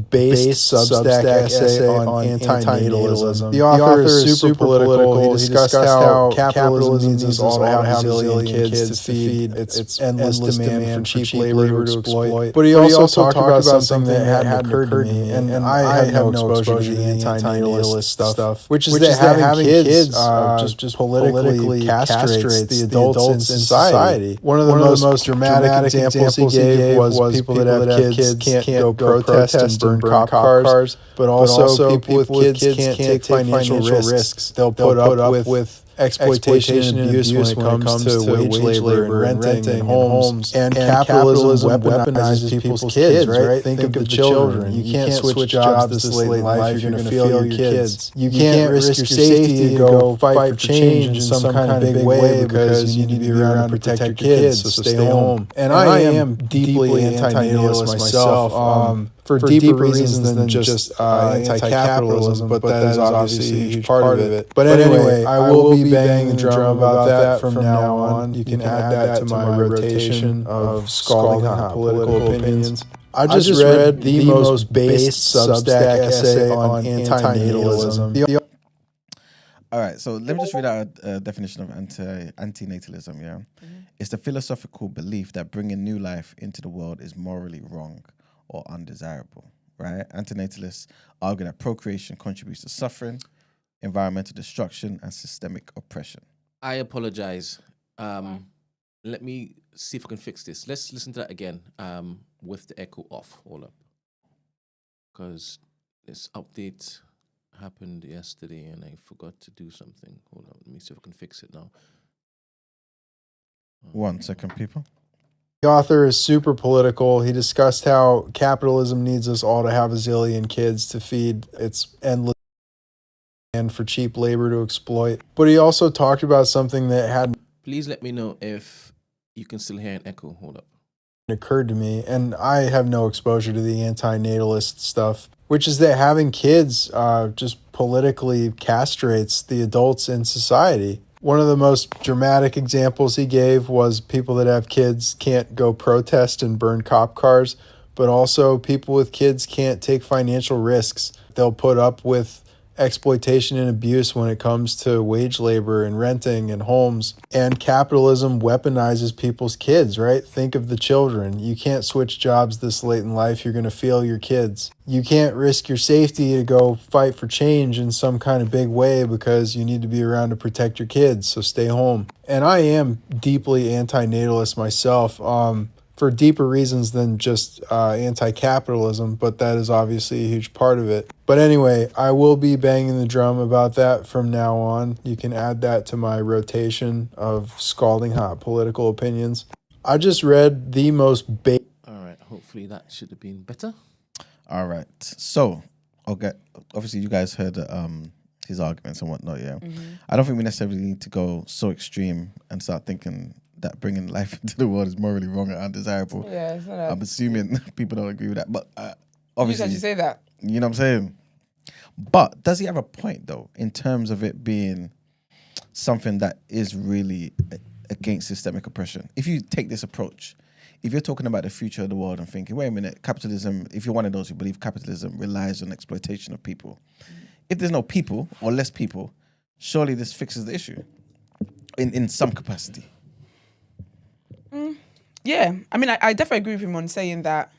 Based Substack essay on anti-natalism. The author is super political. He discussed how capitalism needs all to have zillion kids to feed its endless demand for cheap labor to exploit. But he also talked about something that hadn't occurred to me, and I had no exposure to the anti-natalist stuff, which is that having kids just politically castrates the adults in society. One of the most dramatic examples he gave was people that have kids can't go protest and burn cop cars, but also people with kids can't take financial risks. They'll put up with exploitation and abuse when it comes to wage labor and renting homes. And capitalism weaponizes people's kids, right? Think of the children. You can't switch jobs this late in life. You're going to fail your kids. You can't risk your safety to go fight for change in some kind of big way because you need to be around to protect your kids, so stay home. And I am deeply anti-natalist myself. For deeper reasons than just anti-capitalism, but that is obviously a huge part of it. But anyway, I will be banging the drum about that from now on. You can add that to my rotation of scalding hot political opinions. I just read the most based Substack essay on anti-natalism. All right, so let me just read out a definition of anti-natalism, yeah? It's the philosophical belief that bringing new life into the world is morally wrong or undesirable, right? Anti-natalists argue that procreation contributes to suffering, environmental destruction, and systemic oppression. I apologize. Let me see if I can fix this. Let's listen to that again with the echo off. Hold up. Because this update happened yesterday and I forgot to do something. Hold on. Let me see if I can fix it now. 1 second, people. The author is super political. He discussed how capitalism needs us all to have a zillion kids to feed its endless and for cheap labor to exploit. But he also talked about something that hadn't Please let me know if you can still hear an echo. Hold up. occurred to me, and I have no exposure to the anti-natalist stuff, which is that having kids just politically castrates the adults in society. One of the most dramatic examples he gave was people that have kids can't go protest and burn cop cars, but also people with kids can't take financial risks. They'll put up with exploitation and abuse when it comes to wage labor and renting and homes. And capitalism weaponizes people's kids, right? Think of the children. You can't switch jobs this late in life. You're going to fail your kids. You can't risk your safety to go fight for change in some kind of big way because you need to be around to protect your kids, so stay home. And I am deeply anti-natalist myself. For deeper reasons than just anti-capitalism, but that is obviously a huge part of it. But anyway, I will be banging the drum about that from now on. You can add that to my rotation of scalding hot political opinions. I just read the most All right, hopefully that should have been better. All right, so okay, obviously you guys heard his arguments and whatnot, yeah? I don't think we necessarily need to go so extreme and start thinking that bringing life into the world is morally wrong and undesirable. Yeah, it's not I'm assuming people don't agree with that, but obviously, you say that. You know what I'm saying? But does he have a point though, in terms of it being something that is really against systemic oppression? If you take this approach, if you're talking about the future of the world and thinking, wait a minute, capitalism, if you're one of those who believe capitalism relies on exploitation of people, if there's no people or less people, surely this fixes the issue in some capacity. Yeah, I mean, I definitely agree with him on saying that.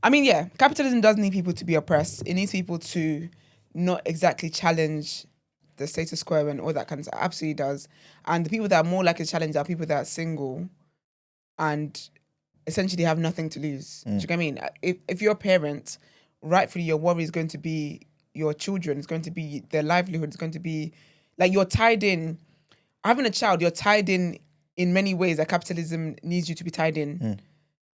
I mean, yeah, capitalism does need people to be oppressed. It needs people to not exactly challenge the status quo and all that kind of stuff. Absolutely does. And the people that are more likely to challenge are people that are single and essentially have nothing to lose. Do you get what I mean? If you're a parent, rightfully your worry is going to be your children. It's going to be their livelihood. It's going to be like you're tied in. Having a child, you're tied in many ways that capitalism needs you to be tied in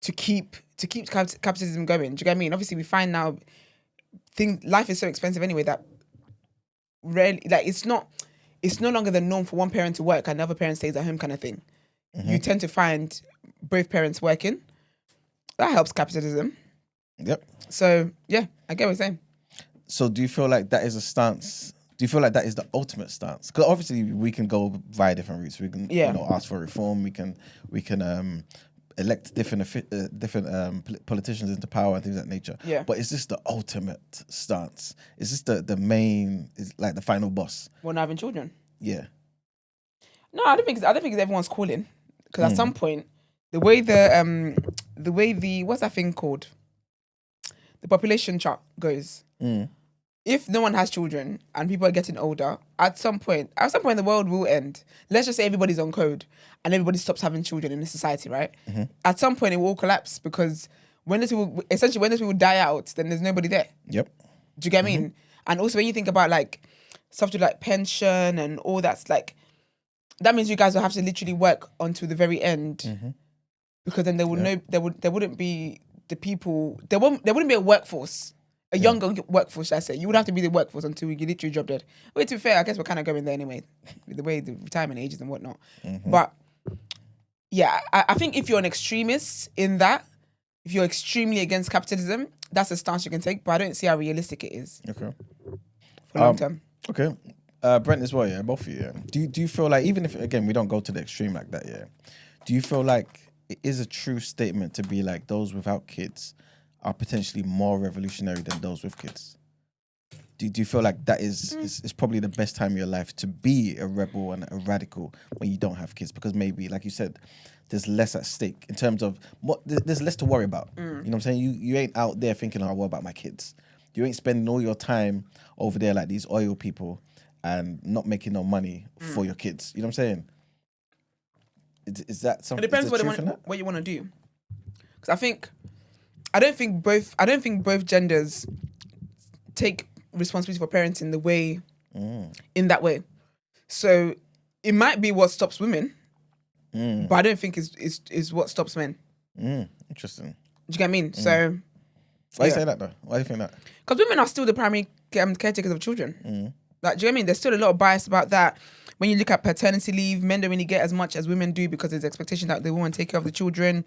to keep capitalism going. Do you get what I mean? Obviously, we find now life is so expensive anyway that rarely, like it's no longer the norm for one parent to work and the other parent stays at home kind of thing. You tend to find both parents working. That helps capitalism. Yep. So yeah, I get what you're saying. So do you feel like that is a stance? Do you feel like that is the ultimate stance? Because obviously we can go via different routes. We can ask for reform. We can elect different politicians into power and things of that nature. Yeah. But is this the ultimate stance? Is this the main? Is like the final boss? Well, not having children. Yeah. No, I don't think it's everyone's calling. Because at some point, the way the what's that thing called? The population chart goes. If no one has children and people are getting older, at some point the world will end. Let's just say everybody's on code and everybody stops having children in the society, right? At some point it will collapse because when those people die out, then there's nobody there. Yep. Do you get what I mean? And also when you think about like stuff to like pension and all that's like that means you guys will have to literally work until the very end, because then they would know there wouldn't be the people. There wouldn't be a workforce, a younger workforce. I say you would have to be the workforce until you literally drop dead. Well, to be fair, I guess we're kind of going there anyway, with the way the retirement ages and whatnot. But yeah, I think if you're an extremist in that, if you're extremely against capitalism, that's a stance you can take. But I don't see how realistic it is. Okay. For long term. Okay. Brent as well, yeah, both of you. Yeah. Do you feel like, even if again we don't go to the extreme like that, yeah, do you feel like it is a true statement to be like those without kids are potentially more revolutionary than those with kids? Do you feel like that is probably the best time of your life to be a rebel and a radical when you don't have kids? Because maybe, like you said, there's less at stake in terms of there's less to worry about. You know what I'm saying? You ain't out there thinking, oh, what about my kids? You ain't spending all your time over there like these oil people and not making no money for your kids. You know what I'm saying? Is that something? It depends what you want to do. Because I don't think both genders take responsibility for parenting the way in that way. So it might be what stops women, but I don't think is what stops men. Interesting. Do you get what I mean? So why do you say that though? Why do you think that? Because women are still the primary caretakers of children. Like, do you know what I mean? There's still a lot of bias about that. When you look at paternity leave, men don't really get as much as women do because there's expectation that the woman take care of the children.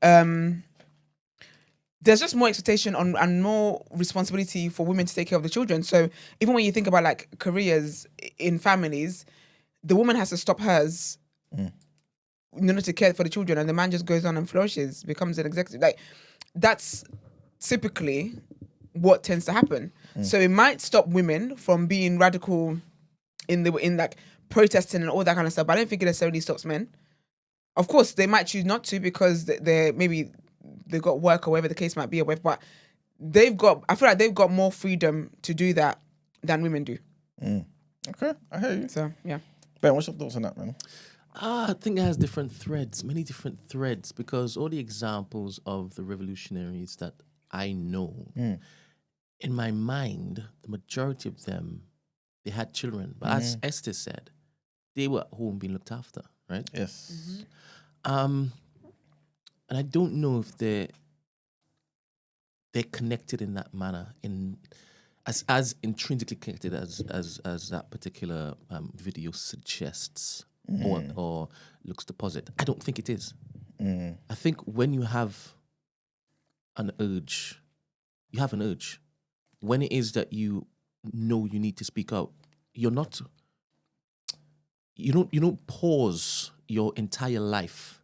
There's just more expectation and more responsibility for women to take care of the children. So even when you think about like careers in families, the woman has to stop hers in order to care for the children, and the man just goes on and flourishes, becomes an executive. Like, that's typically what tends to happen. So it might stop women from being radical in like protesting and all that kind of stuff, but I don't think it necessarily stops men. Of course, they might choose not to because they've got work or whatever the case might be, but I feel like they've got more freedom to do that than women do. Okay, I hear you. So yeah. Ben, what's your thoughts on that, man? I think it has different threads, many different threads, because all the examples of the revolutionaries that I know, in my mind, the majority of them, they had children. But as Esther said, they were at home being looked after, right? Yes. And I don't know if they're connected in that manner, as intrinsically connected as that particular video suggests or looks to posit. I don't think it is. I think when you have an urge, you have an urge. When it is that you know you need to speak out, you don't pause your entire life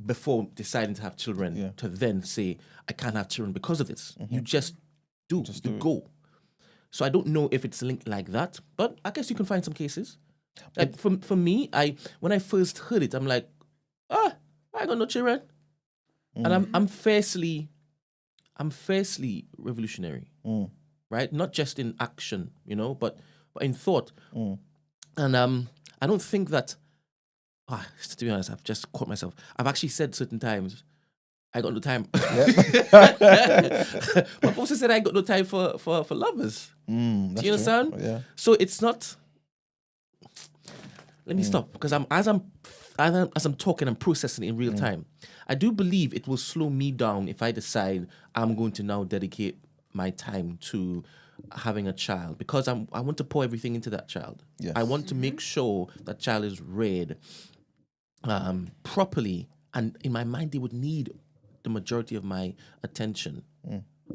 before deciding to have children to then say, I can't have children because of this. You just do. Go. So I don't know if it's linked like that, but I guess you can find some cases. Like for me, when I first heard it, I'm like, I got no children. And I'm fiercely revolutionary, right? Not just in action, but in thought. And I don't think that. To be honest, I've just caught myself. I've actually said certain times, I got no time. But I've also said I got no time for lovers. Do you understand? Yeah. So it's not. Let me stop, because as I'm talking, I'm processing it in real time. I do believe it will slow me down if I decide I'm going to now dedicate my time to having a child, because I want to pour everything into that child. Yes. I want to make sure that child is reared properly, and in my mind they would need the majority of my attention.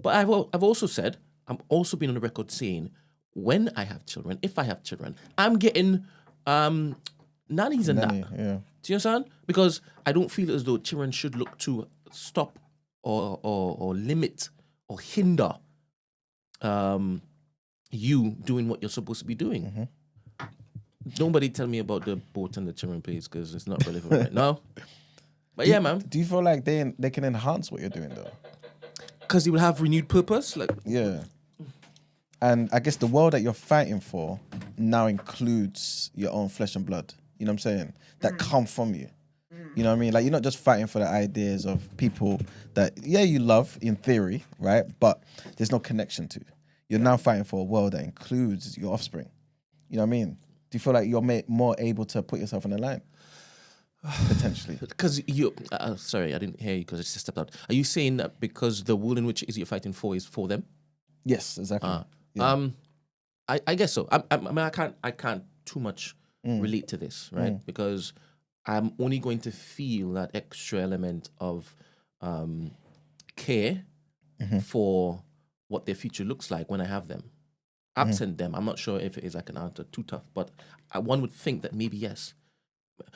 But I've also said, I'm also been on the record saying, when I have children, if I have children, I'm getting nannies and that. Yeah. Do you understand? Because I don't feel as though children should look to stop or limit or hinder you doing what you're supposed to be doing. Nobody tell me about the boat and the children, please, because it's not relevant right now. But yeah, man. Do you feel like they can enhance what you're doing though? Because you will have renewed purpose, like and I guess the world that you're fighting for now includes your own flesh and blood. You know what I'm saying? That come from you. You know what I mean? Like, you're not just fighting for the ideas of people that, you love in theory, right? But there's no connection to. You're now fighting for a world that includes your offspring. You know what I mean? Do you feel like you're more able to put yourself in a line? Potentially. Because you, sorry, I didn't hear you because I just stepped out. Are you saying that because the world in which you're fighting for is for them? Yes, exactly. I guess so. I mean, I can't too much relate to this, right? Because I'm only going to feel that extra element of care for what their future looks like when I have them. Absent them, I'm not sure if it is like an answer too tough, but one would think that maybe yes.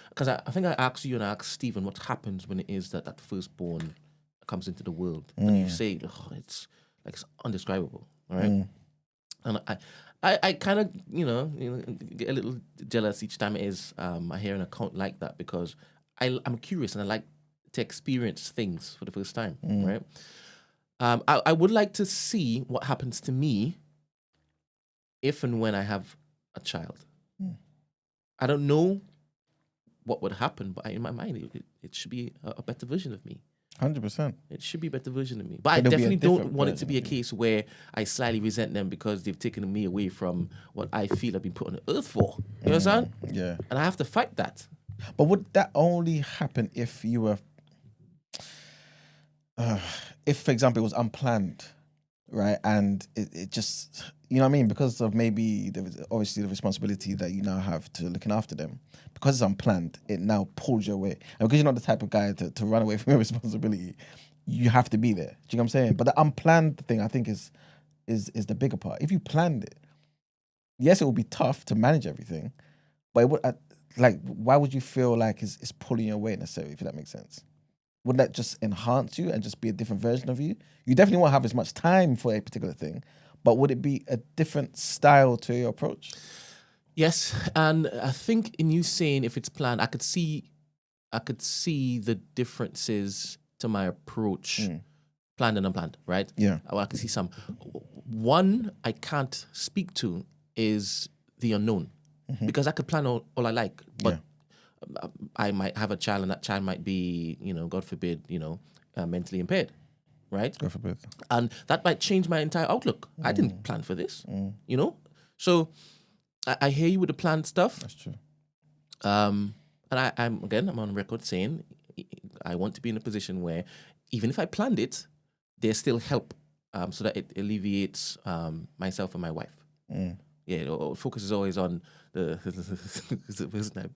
Because I think I asked you and I asked Stephen what happens when it is that firstborn comes into the world. And you say, it's undescribable, all right? And I kind of, get a little jealous each time it is I hear an account like that because I'm curious and I like to experience things for the first time, right? I would like to see what happens to me if and when I have a child. I don't know what would happen, but in my mind, it should be a better version of me. 100%. It should be a better version of me. But I definitely don't want it to be a case where I slightly resent them because they've taken me away from what I feel I've been put on the earth for. You understand? Yeah. And I have to fight that. But would that only happen if you were, if, for example, it was unplanned, right? And it just, you know what I mean? Because of maybe, obviously, the responsibility that you now have to looking after them. Because it's unplanned, it now pulls you away. And because you're not the type of guy to run away from your responsibility, you have to be there. Do you know what I'm saying? But the unplanned thing, I think, is the bigger part. If you planned it, yes, it will be tough to manage everything, but it would, why would you feel like it's pulling you away necessarily, if that makes sense? Would that just enhance you and just be a different version of you? You definitely won't have as much time for a particular thing, but would it be a different style to your approach? Yes, and I think in you saying if it's planned, I could see the differences to my approach, planned and unplanned, right? Yeah. I could see some. One I can't speak to is the unknown, because I could plan all I like, but I might have a child and that child might be, God forbid, mentally impaired, right? God forbid. And that might change my entire outlook. I didn't plan for this, So I hear you with the planned stuff. That's true. And I'm on record saying I want to be in a position where even if I planned it, there's still help so that it alleviates myself and my wife. Yeah, focus is always on the person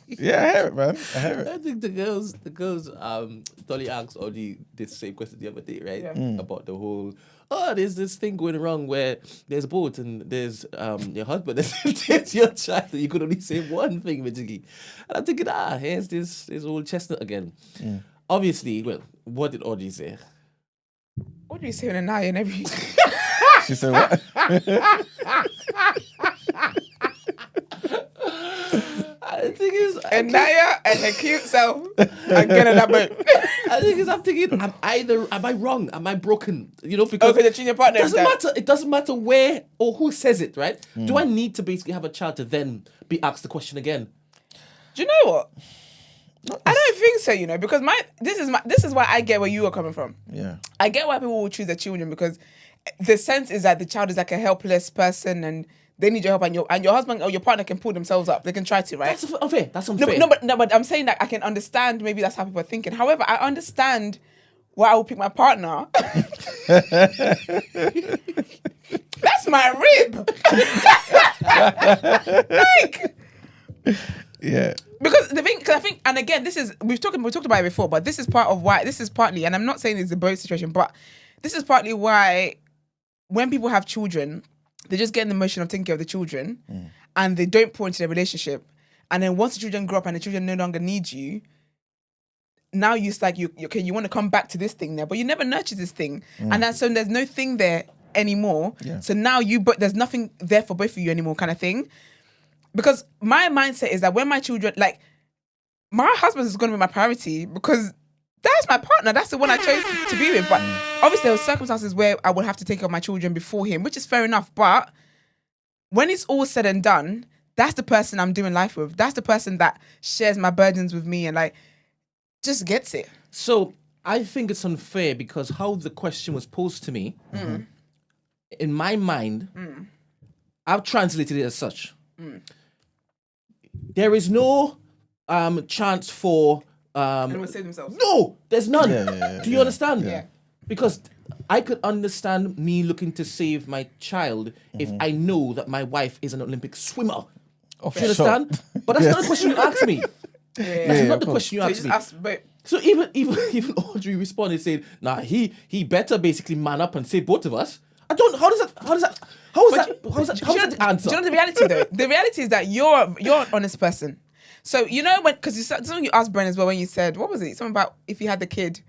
Yeah, I hear it, man. I hear it. I think the girls, Dolly asked Audie this same question the other day, right? Yeah. About the whole, there's this thing going wrong where there's both and there's your husband, there's your child, and you could only say one thing, Majiggy. And I'm thinking, here's this old chestnut again. Obviously, well, what did Audie say? What do you say in an eye and everything? She said what? The thing is, Naya and her cute self are getting that boat. I'm thinking, am I wrong? Am I broken? Because You're cheating your partner. It doesn't matter where or who says it, right? Do I need to basically have a child to then be asked the question again? Do you know what? I don't think so, because this is why I get where you are coming from. Yeah. I get why people will choose their children, because the sense is that the child is like a helpless person and they need your help, and your husband or your partner can pull themselves up. They can try to, right? That's unfair. That's unfair. No, but I'm saying that I can understand maybe that's how people are thinking. However, I understand why I would pick my partner. That's my rib. Yeah. Because the thing, because I think, and again, we talked about it before, but this is partly, and I'm not saying it's the both situation, but this is partly why when people have children, they just get in the motion of taking care of the children, and they don't pour into their relationship. And then once the children grow up and the children no longer need you, now you want to come back to this thing there, but you never nurtured this thing, and so there's no thing there anymore. Yeah. So now there's nothing there for both of you anymore, kind of thing. Because my mindset is that when my children, my husband is going to be my priority because that's my partner. That's the one I chose to be with. But obviously there were circumstances where I would have to take care of my children before him, which is fair enough. But when it's all said and done, that's the person I'm doing life with. That's the person that shares my burdens with me and just gets it. So I think it's unfair because how the question was posed to me, in my mind, I've translated it as such. There is no chance for Anyone save themselves? no, there's none. Yeah, Do you understand? Yeah. Because I could understand me looking to save my child if I know that my wife is an Olympic swimmer. Oh, Do you understand? But that's not the question you asked me. That's not the question you So you asked just me. ask, but So even Audrey responded saying, "Nah, he better basically man up and save both of us." I don't. How is that the answer? do you know the reality though? The reality is that you're an honest person. So you know when, because something you asked Brent as well when you said, what was it? Something about if he had the kid,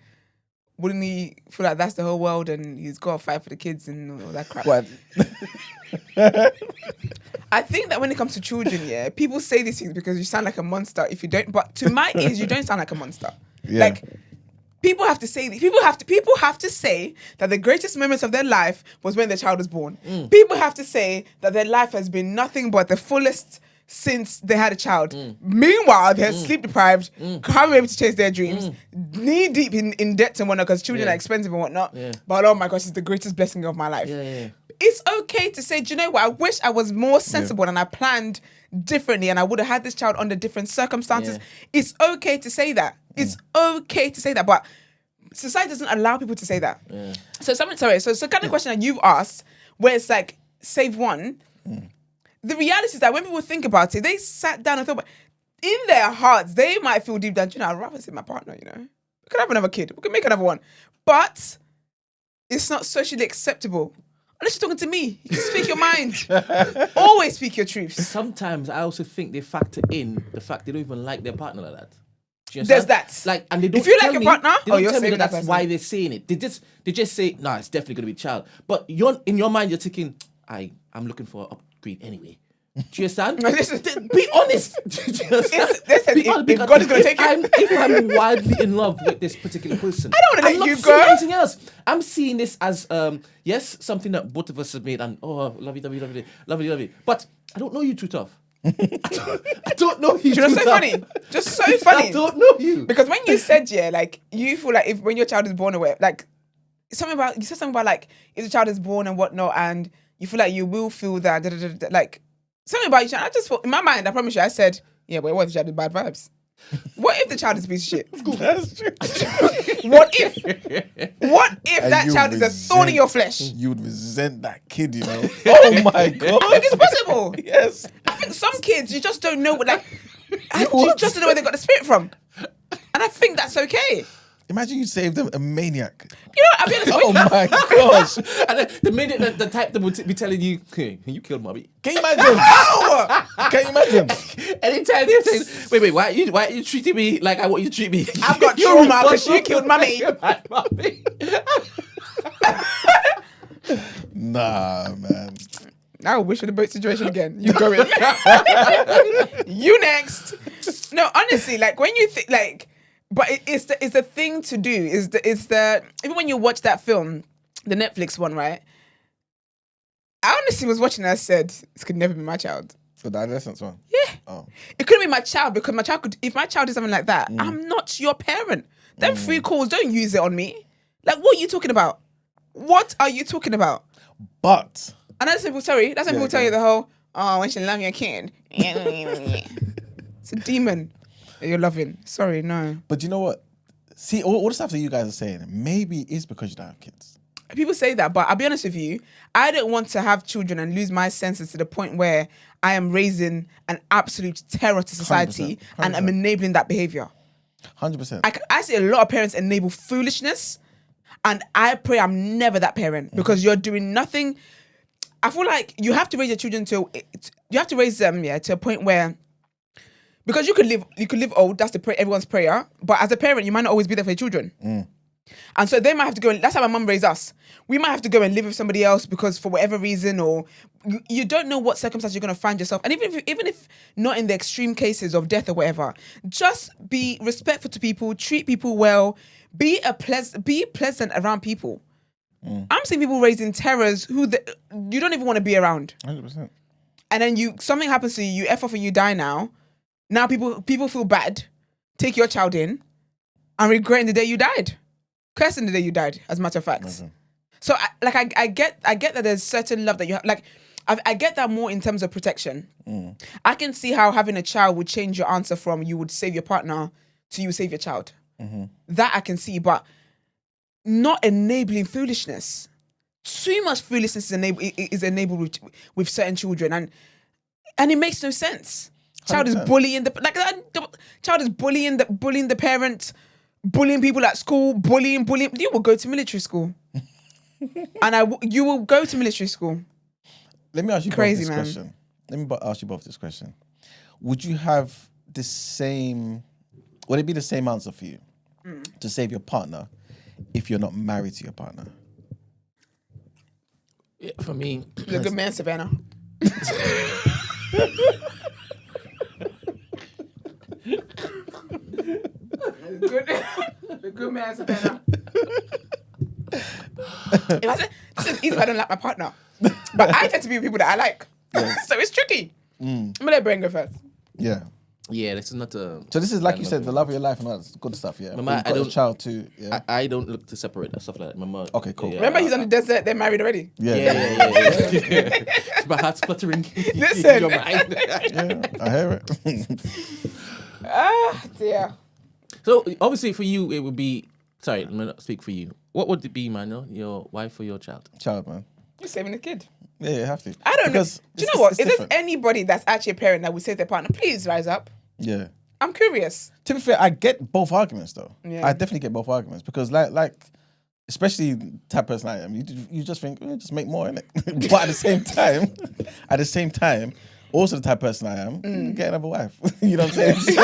wouldn't he feel like that's the whole world and he's got to fight for the kids and all that crap? What? I think that when it comes to children, yeah, people say these things because you sound like a monster if you don't. But to my ears, you don't sound like a monster. Yeah. Like people have to say people have to say that the greatest moments of their life was when their child was born. People have to say that their life has been nothing but the fullest since they had a child. Meanwhile, they're sleep deprived, can't be able to chase their dreams, knee deep in debt and whatnot because children are expensive and whatnot. Yeah. But oh my gosh, it's the greatest blessing of my life. Yeah. It's okay to say, do you know what? I wish I was more sensible and I planned differently and I would have had this child under different circumstances. Yeah. It's okay to say that. It's okay to say that. But society doesn't allow people to say that. Yeah. So kind of question that you've asked, where it's like, save one. The reality is that when people think about it, they sat down and thought about in their hearts, they might feel deep down, you know, I'd rather save my partner, you know. We could have another kid. We could make another one. But it's not socially acceptable. Unless you're talking to me. You can speak your mind. Always speak your truths. Sometimes I also think they factor in the fact they don't even like their partner like that. Do you There's understand? that. Like, and they don't If you like tell your me- partner, they don't you're tell me saving that that that's person. why they're saying it. They just say, nah, it's definitely gonna be child. But in your mind, you're thinking, I'm looking for an upgrade anyway. Do you understand? Listen. Be honest. Do you understand? Listen, Be if honest, because God is gonna take it- if I'm wildly in love with this particular person, I don't wanna I'm let not you seeing go. anything else. I'm seeing this as yes, something that both of us have made, and love you. But I don't know you too tough. I don't know you. Do you know too so tough. funny? Just so funny. I don't know you. Because when you said, yeah, like, you feel like when your child is born away, like, you said something about like, if the child is born and whatnot, and you feel like you will feel that, like, something about your child. I just thought, in my mind, I promise you, I said, yeah, but what if the child is bad vibes? What if the child is a piece of shit? That's true. What if And that you child is a thorn in your flesh? You would resent that kid, you know. Oh my god. I think it's possible. Yes. I think some kids, you just don't know what, like, you just don't know where they got the spirit from. And I think that's okay. Imagine you saved a maniac. You know, I'll be honest with Oh you. my gosh. And then the minute that the type that would be telling you, hey, you killed mommy. Can you imagine? Can you imagine? Anytime they're saying, wait, why are you treating me like I want you to treat me? I've got You're trauma because you killed mummy. mommy. Nah, man. I wish for the boat situation again. You go in. You next. No, honestly, like when you think like, but it's the thing to do. Is the even when you watch that film, the Netflix one, right? I honestly was watching and I said, this could never be my child. The adolescence one. Yeah. Oh. It couldn't be my child because my child could, if my child did something like that, I'm not your parent. Them free calls, don't use it on me. Like, what are you talking about? What are you talking about? But And that's when people tell you the whole, oh, when she love your kid. It's a demon that you're loving. Sorry, no. you know what? See, all the stuff that you guys are saying, maybe it's because you don't have kids. People say that, but I'll be honest with you, I don't want to have children and lose my senses to the point where I am raising an absolute terror to society 100%. and I'm enabling that behavior. 100%. I see a lot of parents enable foolishness, and I pray I'm never that parent because you're doing nothing. I feel like you have to raise your children to a point where, because you could live old. That's everyone's prayer. But as a parent, you might not always be there for your children. And so they might have to go, and that's how my mum raised us. We might have to go and live with somebody else because for whatever reason, or you don't know what circumstance you're going to find yourself. And even if not in the extreme cases of death or whatever, just be respectful to people, treat people well, be pleasant around people. I'm seeing people raising terrors who you don't even want to be around. 100%. And then something happens to you, F off and you die now. Now people feel bad, take your child in, and regretting the day you died. Cursing the day you died, as a matter of fact. So I get that there's certain love that you have. Like, I get that more in terms of protection. I can see how having a child would change your answer from you would save your partner to you would save your child. That I can see, but not enabling foolishness. Too much foolishness is enabled with certain children, and it makes no sense. Child 100%. Is bullying child is bullying the parent, bullying people at school, bullying. You will go to military school, and you will go to military school. Let me ask you both this question. Let me ask you both this question. Would you have the same? Would it be the same answer for you to save your partner if you're not married to your partner? Yeah, for me, you're a good man, Savannah. Good man, Savannah. Even I don't like my partner, but I tend to be with people that I like, so it's tricky. I'm gonna let Brent go first. Yeah. Yeah, this is not a. So this is like you said, the love of your life and all that good stuff. Yeah, Mama, I don't. A child too. Yeah. I don't look to separate that stuff like that. Mama. Okay, cool. Yeah, remember, he's on the desert. They're married already. Yeah. My heart's fluttering. Listen. Your mind. Yeah, I hear it. Dear. So obviously for you, it would be. Sorry, let me not speak for you. What would it be, man? Your wife or your child? Child, man. You're saving the kid. Yeah, you have to. I don't know. Do you know what? If different. there's anybody that's actually a parent that would save their partner, please rise up. Yeah. I'm curious. To be fair, I get both arguments though. Yeah. I definitely get both arguments because like especially type of person I am, you just think, just make more, innit? But at the same time, also the type of person I am, get another wife. You know what I'm saying?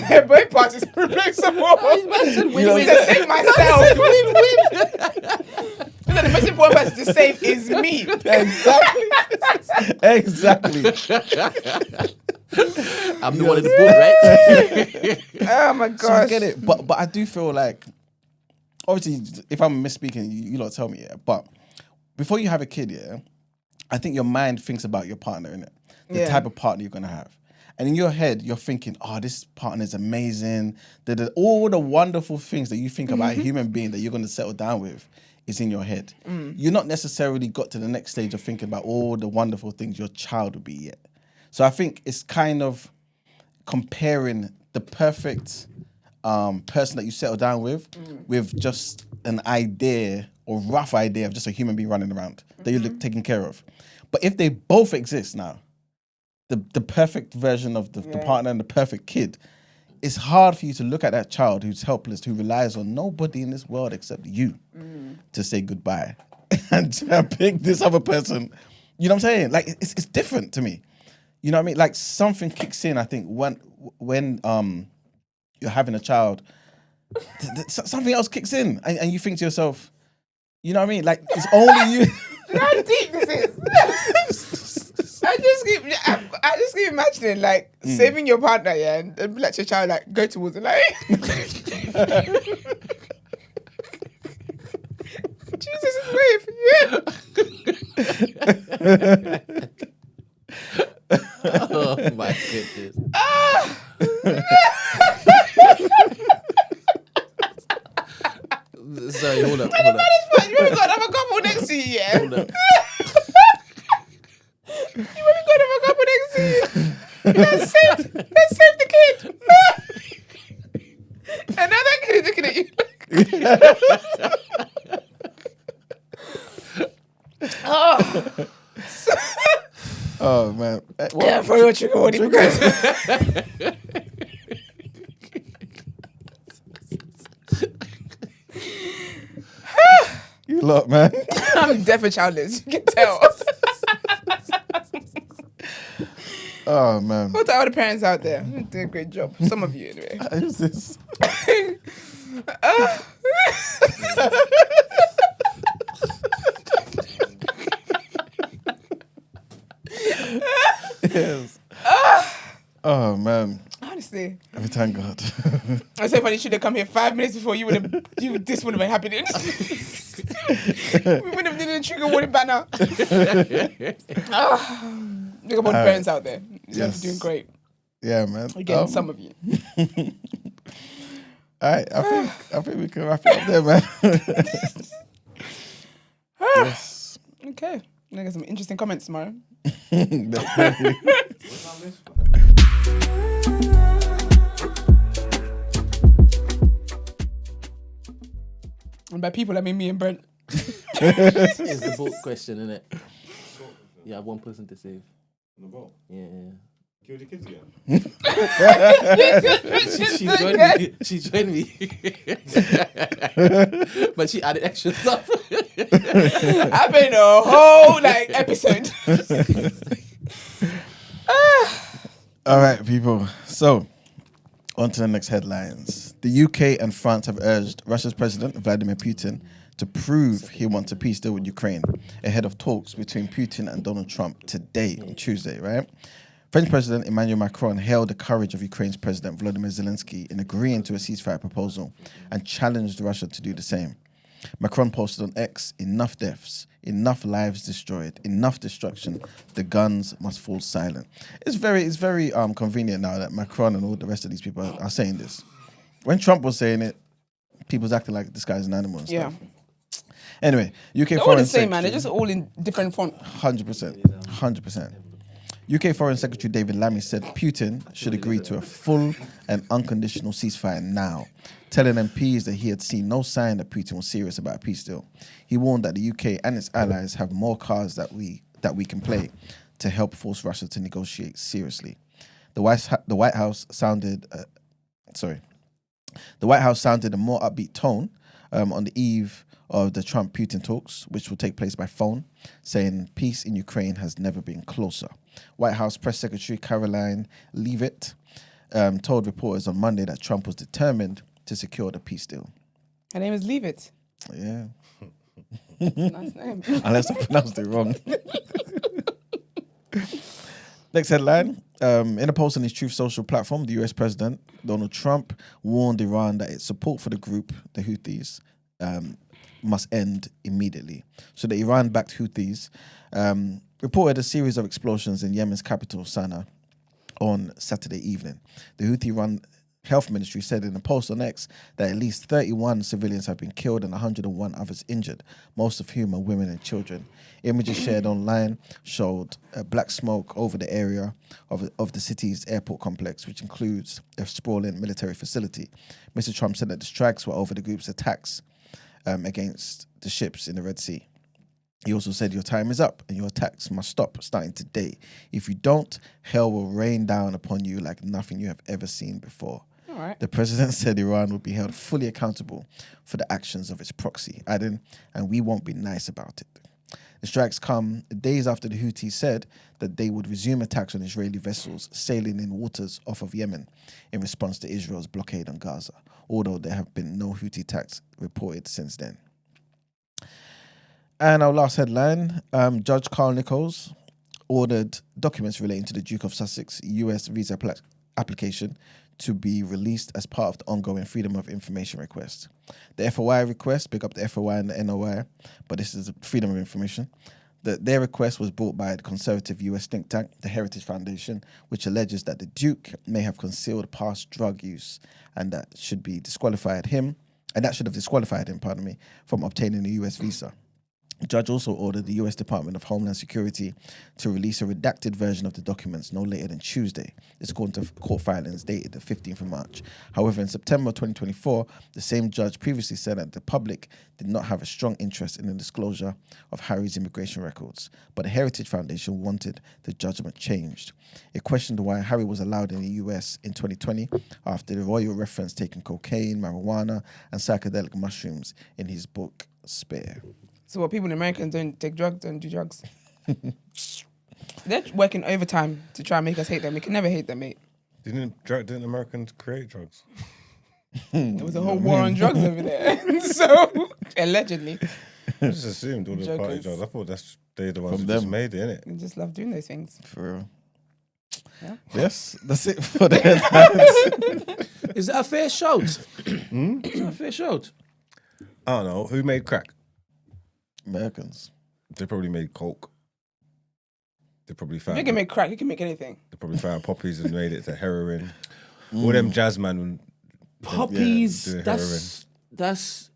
They're both parties replaceable. To save myself. The most important person to save is me. Exactly. I'm the one in the book, right? Oh my gosh. So I get it, but I do feel like, obviously, if I'm misspeaking, you lot tell me, yeah. But before you have a kid, yeah, I think your mind thinks about your partner, innit? The type of partner you're gonna have. And in your head, you're thinking, oh, this partner is amazing. All the wonderful things that you think about a human being that you're gonna settle down with is in your head. You're not necessarily got to the next stage of thinking about all the wonderful things your child will be yet. So I think it's kind of comparing the perfect person that you settle down with just an idea or rough idea of just a human being running around that you're taking care of. But if they both exist now, the perfect version of the partner and the perfect kid, it's hard for you to look at that child who's helpless, who relies on nobody in this world except you to say goodbye and to pick this other person. You know what I'm saying? Like, it's different to me. You know what I mean? Like, something kicks in, I think, when you're having a child, something else kicks in and you think to yourself, you know what I mean? Like, it's only you. You know how deep this is? I just keep imagining, like, saving your partner, and let your child, like, go towards it, like... Jesus is waiting for you. Oh my goodness. Sorry, hold up. You haven't got another couple next to you, yeah? Hold up. You haven't got another couple next to you. Let's save the kid. And now that kid is looking at you. Oh man. Yeah, for your trigger warning because You lot, man. I'm definitely childless. You can tell. Oh man. What are all the parents out there? You're doing a great job. Some of you, anyway. Who's this? Yes. Oh man. Honestly. Every time, God. I say funny, you should have come here 5 minutes before this would have been happening. We would have did a trigger warning banner. Look at all the parents out there. You're doing great. Yeah, man. Again, some of you. All right, I think we can wrap it up there, man. Yes. Okay. I'm gonna get some interesting comments tomorrow. And by people, I mean me and Brent. It's the vote question, isn't it? You have one person to save. The vote. Yeah. Kill the kids again. She joined me. But she added extra stuff. I made a whole episode. All right, people. So, on to the next headlines. The UK and France have urged Russia's President Vladimir Putin to prove he wants a peace deal with Ukraine ahead of talks between Putin and Donald Trump today, on Tuesday, right? French President Emmanuel Macron hailed the courage of Ukraine's President Volodymyr Zelensky in agreeing to a ceasefire proposal and challenged Russia to do the same. Macron posted on X, "Enough deaths, enough lives destroyed, enough destruction. The guns must fall silent." It's very convenient now that Macron and all the rest of these people are saying this. When Trump was saying it, people was acting like this guy's an animal and stuff. Anyway, UK They're all Foreign the same, Secretary, man. They're just all in different font. 100%. UK Foreign Secretary David Lammy said Putin should agree to a full and unconditional ceasefire now, telling MPs that he had seen no sign that Putin was serious about a peace deal. He warned that the UK and its allies have more cards that we can play to help force Russia to negotiate seriously. The White House sounded a more upbeat tone on the eve of the Trump-Putin talks, which will take place by phone, saying peace in Ukraine has never been closer. White House Press Secretary Caroline Leavitt told reporters on Monday that Trump was determined to secure the peace deal. Her name is Leavitt. Yeah. Nice name. Unless I pronounced it wrong. Next headline. In a post on his Truth Social platform, the US President Donald Trump warned Iran that its support for the group, the Houthis, must end immediately. So the Iran-backed Houthis reported a series of explosions in Yemen's capital, Sana'a, on Saturday evening. The Houthi-run health ministry said in a post on X that at least 31 civilians have been killed and 101 others injured, most of whom are women and children. Images shared online showed black smoke over the area of the city's airport complex, which includes a sprawling military facility. Mr. Trump said that the strikes were over the group's attacks against the ships in the Red Sea. He also said, "Your time is up and your attacks must stop starting today. If you don't, hell will rain down upon you like nothing you have ever seen before." All right. The president said Iran would be held fully accountable for the actions of its proxy, adding, "And we won't be nice about it." The strikes come days after the Houthis said that they would resume attacks on Israeli vessels sailing in waters off of Yemen in response to Israel's blockade on Gaza, although there have been no Houthi attacks reported since then. And our last headline, Judge Carl Nichols ordered documents relating to the Duke of Sussex US visa application to be released as part of the ongoing Freedom of Information request. The FOI request, pick up the FOI and the NOI, but this is Freedom of Information. Their request was brought by the conservative US think tank, the Heritage Foundation, which alleges that the Duke may have concealed past drug use and that should have disqualified him, from obtaining a US visa. The judge also ordered the US Department of Homeland Security to release a redacted version of the documents no later than Tuesday. This according to court filings dated the 15th of March. However, in September 2024, the same judge previously said that the public did not have a strong interest in the disclosure of Harry's immigration records, but the Heritage Foundation wanted the judgment changed. It questioned why Harry was allowed in the US in 2020 after the royal referenced taking cocaine, marijuana, and psychedelic mushrooms in his book, Spare. So what, people in America don't take drugs, don't do drugs? They're working overtime to try and make us hate them. We can never hate them, mate. Didn't Americans create drugs? There was a whole war on drugs over there. So, allegedly. I just assumed all the party Jokers. drugs. I thought they're the ones From who just them. made it, innit? We just love doing those things. For real. Yeah. Yes, that's it for the headlines. Is that a fair shout? Is that a fair shout? I don't know. Who made crack? Americans. They probably made coke. They probably found. You can make crack, you can make anything. They probably found poppies and made it to heroin. All them jazz man. Poppies, doing that's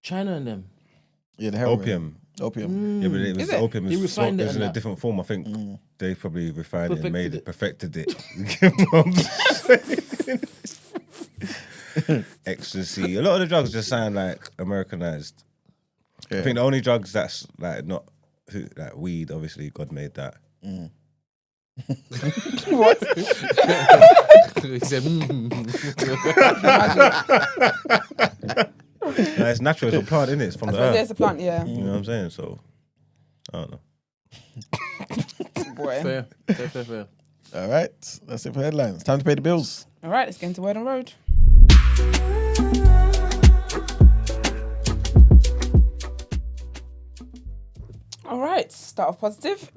China and them. Yeah, the heroin. Opium. Opium. Yeah, but it was Is it? opium. He It refined it was and in a that. different form. I think they probably refined it and made it, perfected it. Ecstasy. A lot of the drugs just sound like Americanized. Yeah. I think the only drugs that's like not like weed. Obviously, God made that. What? He said, No, it's natural. It's a plant, innit? It's from the There's earth. a plant, yeah. You know what I'm saying? So, I don't know. Boy. fair. All right, that's it for headlines. Time to pay the bills. All right, let's get into Word on Road. All right, start off positive.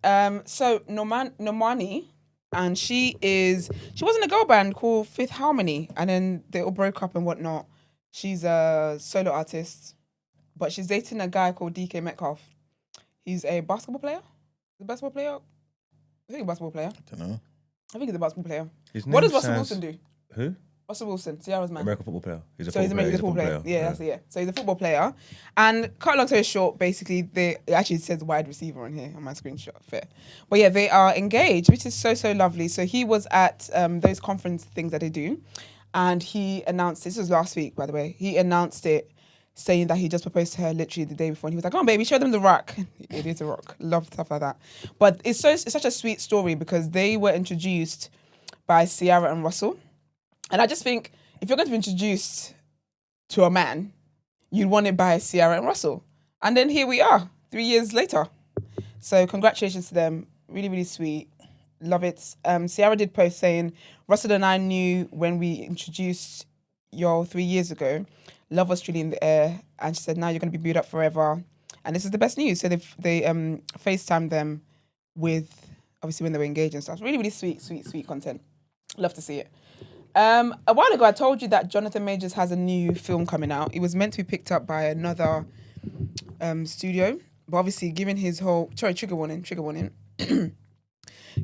So Normani, and she was in a girl band called Fifth Harmony, and then they all broke up and whatnot. She's a solo artist, but she's dating a guy called DK Metcalf. He's a basketball player. I think a basketball player. I don't know. I think he's a basketball player. His What name does Russell sounds- Wilson do? Who? Russell Wilson, Ciara's man. American football player. He's a So he's football a player. football player. Yeah, that's it. Yeah. So he's a football player. And cut a long story short, basically, it actually says wide receiver on here on my screenshot. Fair. But yeah, they are engaged, which is so lovely. So he was at those conference things that they do. And he announced, this was last week, by the way. He announced it saying that he just proposed to her literally the day before. And he was like, "Come on, baby, show them the rock." It is a rock. Love stuff like that. But it's such a sweet story because they were introduced by Ciara and Russell. And I just think, if you're going to be introduced to a man, you'd want it by Ciara and Russell. And then here we are, 3 years later. So congratulations to them. Really sweet. Love it. Ciara did post saying, "Russell and I knew when we introduced y'all 3 years ago, love was truly in the air." And she said, "Now you're going to be built up forever." And this is the best news. So they FaceTimed them with, obviously, when they were engaged and stuff. Really sweet content. Love to see it. A while ago, I told you that Jonathan Majors has a new film coming out. It was meant to be picked up by another studio, but obviously, given his whole trigger warning,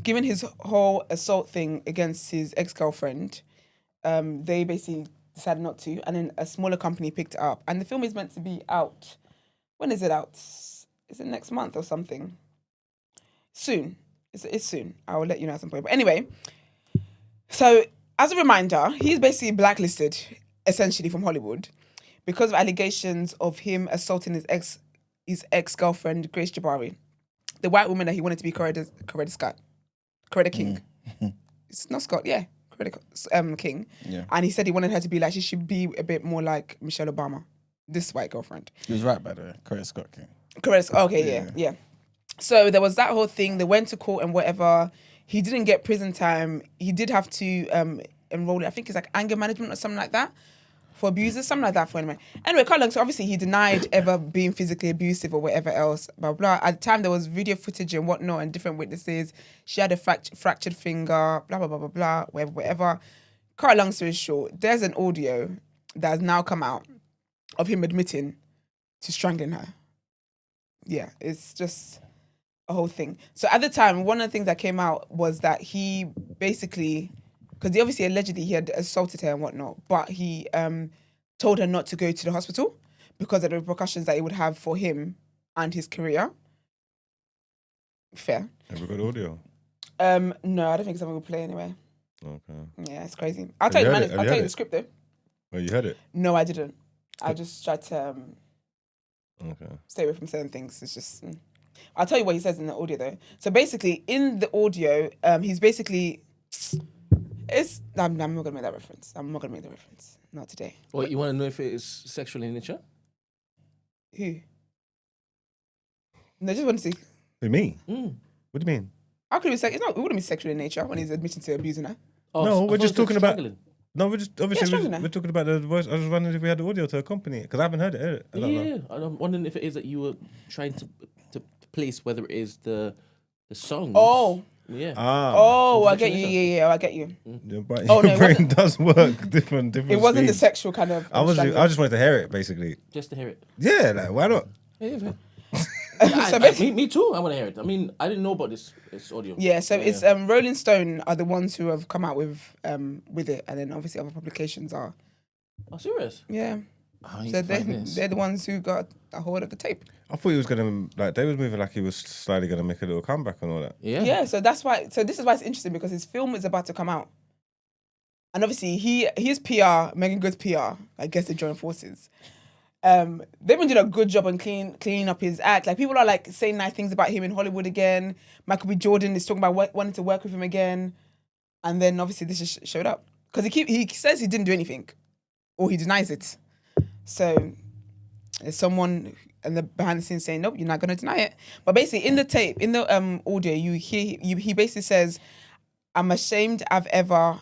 given his whole assault thing against his ex-girlfriend, they basically decided not to, and then a smaller company picked it up. And the film is meant to be out. When is it out? Is it next month or something? Soon. It's soon. I will let you know at some point. But anyway, so as a reminder, he's basically blacklisted, essentially, from Hollywood because of allegations of him assaulting his ex-girlfriend, Grace Jabari, the white woman that he wanted to be Coretta King. It's not Scott, yeah. Coretta King. Yeah. And he said he wanted her to be like, she should be a bit more like Michelle Obama, this white girlfriend. He was right, by the way. Correct, Scott King. Correct. Okay, yeah. So there was that whole thing. They went to court and whatever. He didn't get prison time. He did have to enroll it. I think it's like anger management or something like that for abusers, something like that for anyway. Anyway, Carl, so obviously he denied ever being physically abusive or whatever else, blah, blah. At the time, there was video footage and whatnot and different witnesses. She had a fractured finger, blah, blah, blah, blah, blah, whatever. Carl, long story short, there's an audio that has now come out of him admitting to strangling her. Yeah, it's just a whole thing. So at the time, one of the things that came out was that he basically, because he obviously allegedly he had assaulted her and whatnot, but he told her not to go to the hospital because of the repercussions that it would have for him and his career. Fair. Have we got audio? No, I don't think someone will play anyway. Okay. Yeah, it's crazy. I'll tell you the script though. Oh, you heard it? No, I didn't. I just tried to Okay. stay away from certain things. It's just. I'll tell you what he says in the audio though. So basically, in the audio, he's basically. I'm not gonna make that reference. Not today. Well, you want to know if it is sexual in nature? Who? No, I just want to see. Who, me? What do you mean? How could it be it wouldn't be sexual in nature when he's admitting to abusing her. Oh, No, I we're thought just it was talking about- strangling. No, we're just obviously strangling her. we're talking about the voice. I was wondering if we had the audio to accompany it because I haven't heard it. I don't know. Yeah, I'm wondering if it is that you were trying to place whether it is the song. Oh. Yeah. Oh, I get sexual you. nature. Yeah, I get you. Yeah, but Oh, no, your it brain does work different. It wasn't the speeds. sexual kind of. I just wanted to hear it basically. Just to hear it. Yeah, like why not? Yeah, fair. So basically, me too. I want to hear it. I mean, I didn't know about this audio. yeah. So it's Rolling Stone are the ones who have come out with it, and then obviously other publications are. Oh, serious? Yeah. I need So to find this. they're the ones who got a hold of the tape. I thought he was gonna they was moving like he was slightly gonna make a little comeback and all that. Yeah. So that's why. So this is why it's interesting because his film is about to come out, and obviously his PR, Megan Good's PR, I guess they joined forces. They've been doing a good job on cleaning up his act. Like people are like saying nice things about him in Hollywood again. Michael B. Jordan is talking about wanting to work with him again, and then obviously this just showed up because he says he didn't do anything, or he denies it. So there's someone in the behind the scenes saying, nope, you're not going to deny it. But basically in the tape, in the audio, you hear he basically says, I'm ashamed I've ever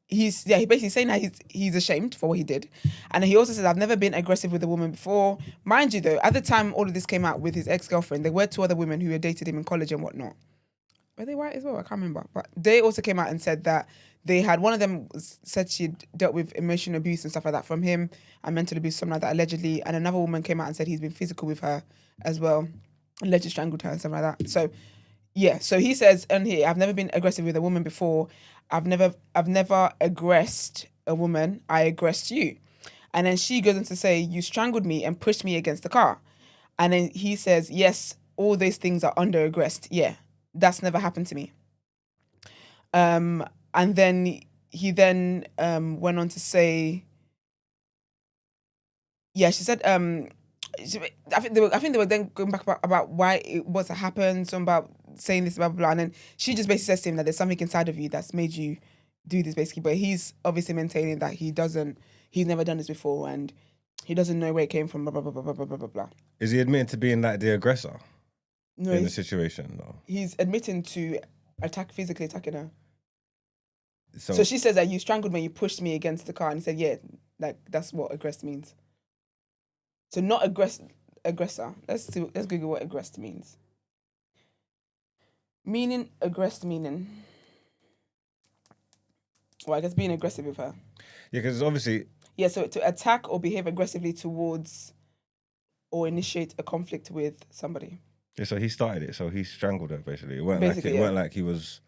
he's basically saying that he's ashamed for what he did. And he also says, I've never been aggressive with a woman before. Mind you though, at the time all of this came out with his ex-girlfriend, there were 2 other women who had dated him in college and whatnot. Were they white as well? I can't remember. But they also came out and said that they had, one of them said she'd dealt with emotional abuse and stuff like that from him and mental abuse, something like that, allegedly. And another woman came out and said he's been physical with her as well, allegedly strangled her and stuff like that. So, yeah. So he says, and here, I've never been aggressive with a woman before. I've never aggressed a woman. I aggressed you. And then she goes on to say, you strangled me and pushed me against the car. And then he says, yes, all those things are under aggressed. Yeah, that's never happened to me. And then he went on to say, yeah, she said, I think they were then going back about why it was to happen, something about saying this, blah, blah, blah. And then she just basically says to him that there's something inside of you that's made you do this, basically. But he's obviously maintaining that he's never done this before and he doesn't know where it came from, blah, blah, blah, blah, blah, blah, blah, blah. Is he admitting to being like the aggressor No, in the situation though? he's admitting to physically attacking her. So she says that you strangled me, you pushed me against the car. And he said, yeah, like that's what aggressed means. So not aggressor. Let's Google what aggressed means. Aggressed meaning. Well, I guess being aggressive with her. yeah, because obviously Yeah, so to attack or behave aggressively towards or initiate a conflict with somebody. yeah, so he started it, so he strangled her basically. It weren't like he was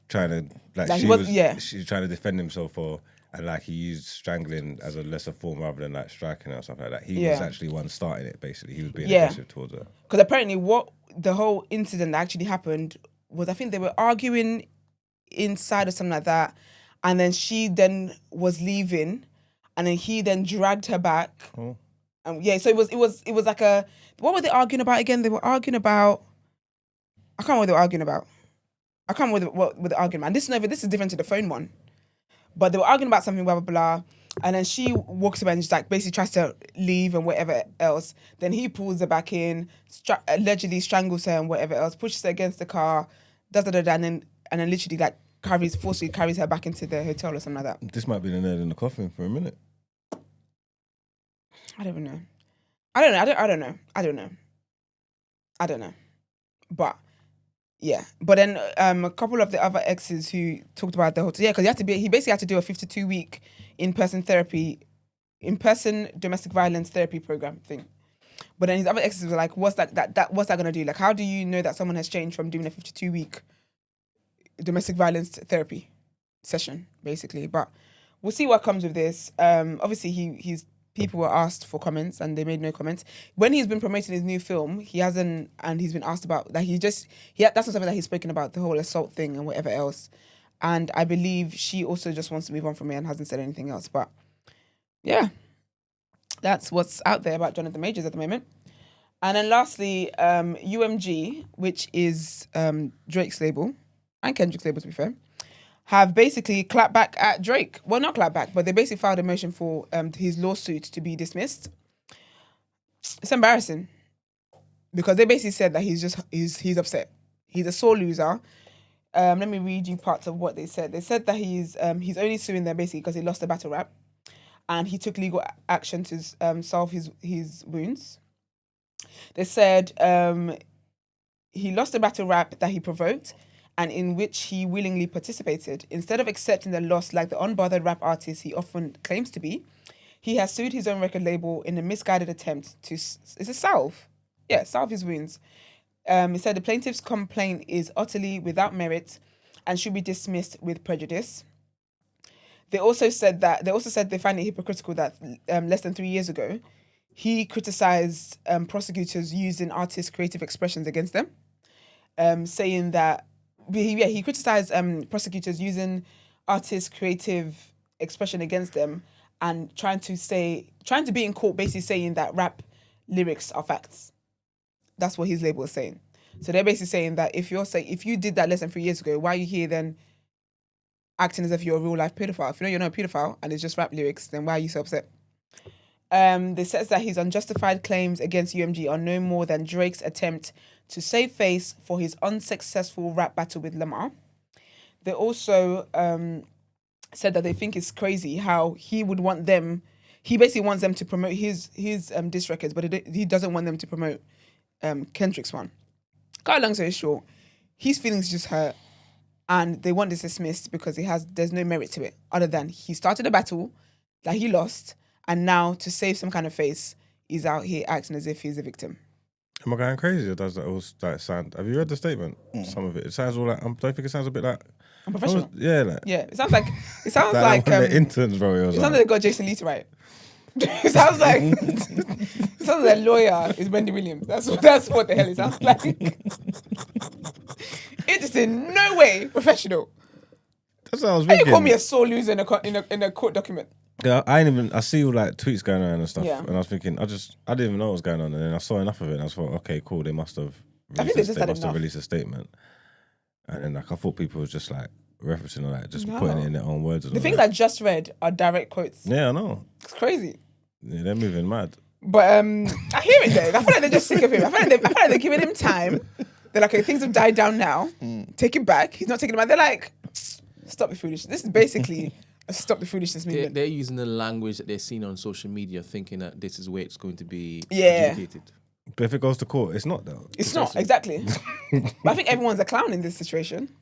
trying to she's trying to defend himself and like he used strangling as a lesser form rather than like striking her or something like that. He was actually one starting it basically. He was being aggressive towards her. Because apparently what the whole incident that actually happened was, I think they were arguing inside or something like that, and then she then was leaving, and then he then dragged her back. Oh. So it was like a, what were they arguing about again? They were arguing about, I can't remember what they were arguing about. I can't remember what the argument. And this is different to the phone one. But they were arguing about something, blah, blah, blah. And then she walks away and just like basically tries to leave and whatever else. Then he pulls her back in, allegedly strangles her and whatever else, pushes her against the car, and then literally like forcefully carries her back into the hotel or something like that. This might be the nail in the coffin for a minute. I don't know. But yeah. But then a couple of the other exes who talked about the whole, because he basically had to do a 52-week in-person domestic violence therapy program thing. But then his other exes were like, what's that gonna do? Like, how do you know that someone has changed from doing a 52-week domestic violence therapy session, basically? But we'll see what comes with this. Obviously he's people were asked for comments and they made no comments. When he's been promoting his new film, he hasn't, and he's been asked about that. That's not something that he's spoken about, the whole assault thing and whatever else. And I believe she also just wants to move on from it and hasn't said anything else. But yeah, that's what's out there about Jonathan Majors at the moment. And then lastly, UMG, which is Drake's label and Kendrick's label, to be fair, have basically clapped back at Drake. Well, not clapped back, but they basically filed a motion for his lawsuit to be dismissed. It's embarrassing because they basically said that he's upset. He's a sore loser. Let me read you parts of what they said. They said that he's only suing them basically because he lost a battle rap, and he took legal action to solve his wounds. They said he lost a battle rap that he provoked and in which he willingly participated. Instead of accepting the loss like the unbothered rap artist he often claims to be, he has sued his own record label in a misguided attempt to salve his wounds. He said the plaintiff's complaint is utterly without merit and should be dismissed with prejudice. They also said they find it hypocritical that less than 3 years ago, he criticized prosecutors using artists' creative expressions against them, saying that he criticized prosecutors using artists' creative expression against them and trying to be in court, basically saying that rap lyrics are facts. That's what his label is saying. So they're basically saying that if you did that less than 3 years ago, why are you here then acting as if you're a real life pedophile? If you know you're not a pedophile and it's just rap lyrics, then why are you so upset? They says that his unjustified claims against UMG are no more than Drake's attempt to save face for his unsuccessful rap battle with Lamar. They also said that they think it's crazy how he basically wants them to promote his diss records, but he doesn't want them to promote Kendrick's one. Cut a long story short, his feelings just hurt, and they want this dismissed because there's no merit to it other than he started a battle that he lost, and now to save some kind of face, he's out here acting as if he's a victim. Am I going crazy, or does that all sound? Have you read the statement? Some of it. It sounds all like. Don't you think it sounds a bit like unprofessional? Yeah. It sounds like the interns, bro. It sounds like they got Jason Lee to write. It sounds like their lawyer is Wendy Williams. That's what the hell it sounds like. It is in no way professional. That's what I was thinking. thinking. You call me a sore loser in a court document. Yeah, I see all like tweets going around and stuff, Yeah. and I was thinking, I didn't even know what was going on, and then I saw enough of it, and I thought, okay, cool, they must have released a statement, and then like I thought people were just like referencing or like just putting it in their own words. The things I just read are direct quotes. Yeah, I know. It's crazy. Yeah, they're moving mad. But I hear it though. I feel like they're just sick of him. I feel like they're giving him time. They're like, okay, things have died down now. Take it back. He's not taking it back. They're like, stop the foolishness. This is basically a stop the foolishness movement. They're using the language that they're seeing on social media, thinking that this is where it's going to be adjudicated. But if it goes to court, it's not though. It's not, exactly. But I think everyone's a clown in this situation.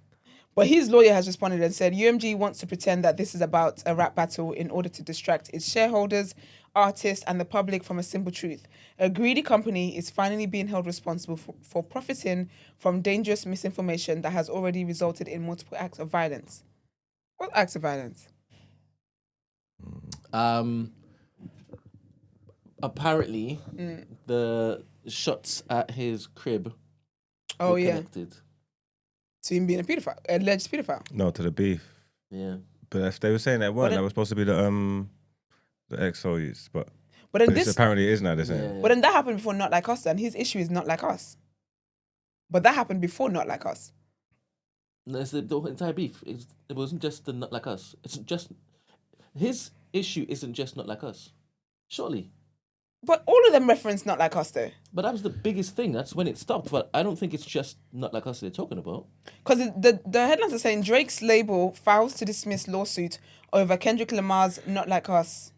But his lawyer has responded and said UMG wants to pretend that this is about a rap battle in order to distract its shareholders, artists, and the public from a simple truth. A greedy company is finally being held responsible for profiting from dangerous misinformation that has already resulted in multiple acts of violence. What acts of violence? Apparently, the shots at his crib were connected. To him being a paedophile, alleged paedophile. No, to the beef. Yeah. But if they were saying that weren't, that was supposed to be the XO youths, but then this apparently it is now. They're saying. But then that happened before Not Like Us, and his issue is Not Like Us. But that happened before Not Like Us. No, it's the entire beef. It wasn't just the Not Like Us. It's just his issue isn't just Not Like Us, surely. But all of them reference Not Like Us, though. But that was the biggest thing. That's when it stopped. But I don't think it's just Not Like Us they're talking about. Because the headlines are saying Drake's label files to dismiss lawsuit over Kendrick Lamar's Not Like Us.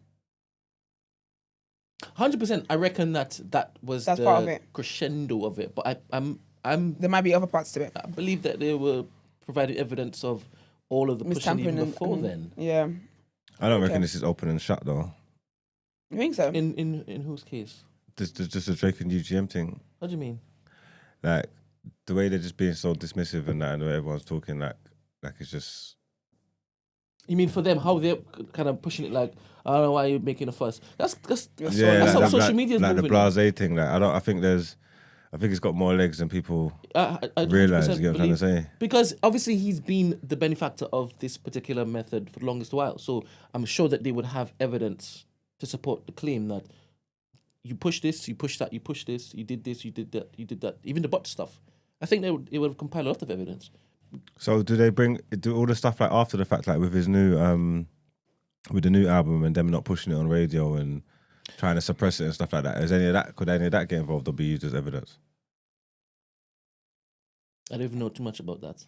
100%. I reckon that's part of it. Crescendo of it. But there might be other parts to it. I believe that they were providing evidence of all of the pushing even before then. Yeah. I don't reckon this is open and shut though. You think so? In whose case? Just a Drake and UGM thing. What do you mean? Like the way they're just being so dismissive and that, and the way everyone's talking like it's just. You mean for them, how they're kind of pushing it like, I don't know why you're making a fuss. That's like, how social media is like moving. The blasé thing. Like I think it's got more legs than people realize. You get what I'm trying to say? Because obviously he's been the benefactor of this particular method for the longest while. So I'm sure that they would have evidence to support the claim that you push this, you push that, you push this, you did this, you did that, you did that. Even the bot stuff. I think it would compile a lot of evidence. So do they do all the stuff like after the fact, like with his new with the new album and them not pushing it on radio and trying to suppress it and stuff like that? Could any of that get involved or be used as evidence? I don't even know too much about that.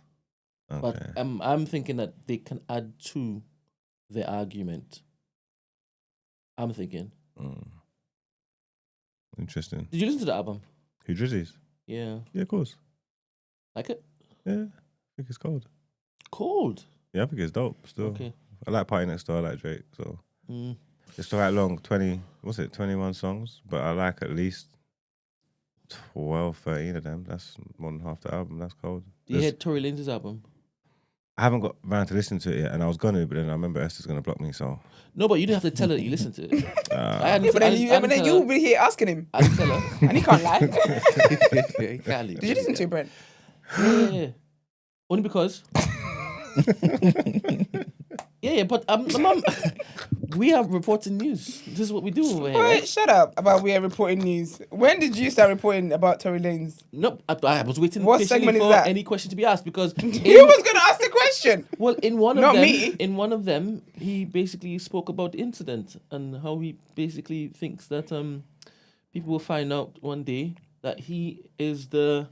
Okay. But I'm thinking that they can add to the argument. I'm thinking. Interesting. Did you listen to the album? Who Drizzy's? Yeah. Yeah, of course. Like it? Yeah, I think it's cold. Cold? Yeah, I think it's dope still. Okay. I like Party Next Door, I like Drake, so. It's not that long, 21 songs, but I like at least 12, 13 of them. That's more than half the album, that's cold. You heard Tory Lanez's album? I haven't got around to listen to it yet, and I was gonna, but then I remember Esther's gonna block me. So No, but you didn't have to tell her that you listened to it. But then you will be here asking him. I didn't tell her. And he can't lie. He can't leave. Did you listen to it, Brent? Yeah. Only because. yeah, but Mum, we are reporting news. This is what we do over here. Wait, shut up about we are reporting news. When did you start reporting about Tory Lanez? No, I was waiting What segment for is that? any question to be asked because Who was going to ask the question? well, in one Not of them, me. in one of them, he basically spoke about the incident and how he basically thinks that people will find out one day that he is the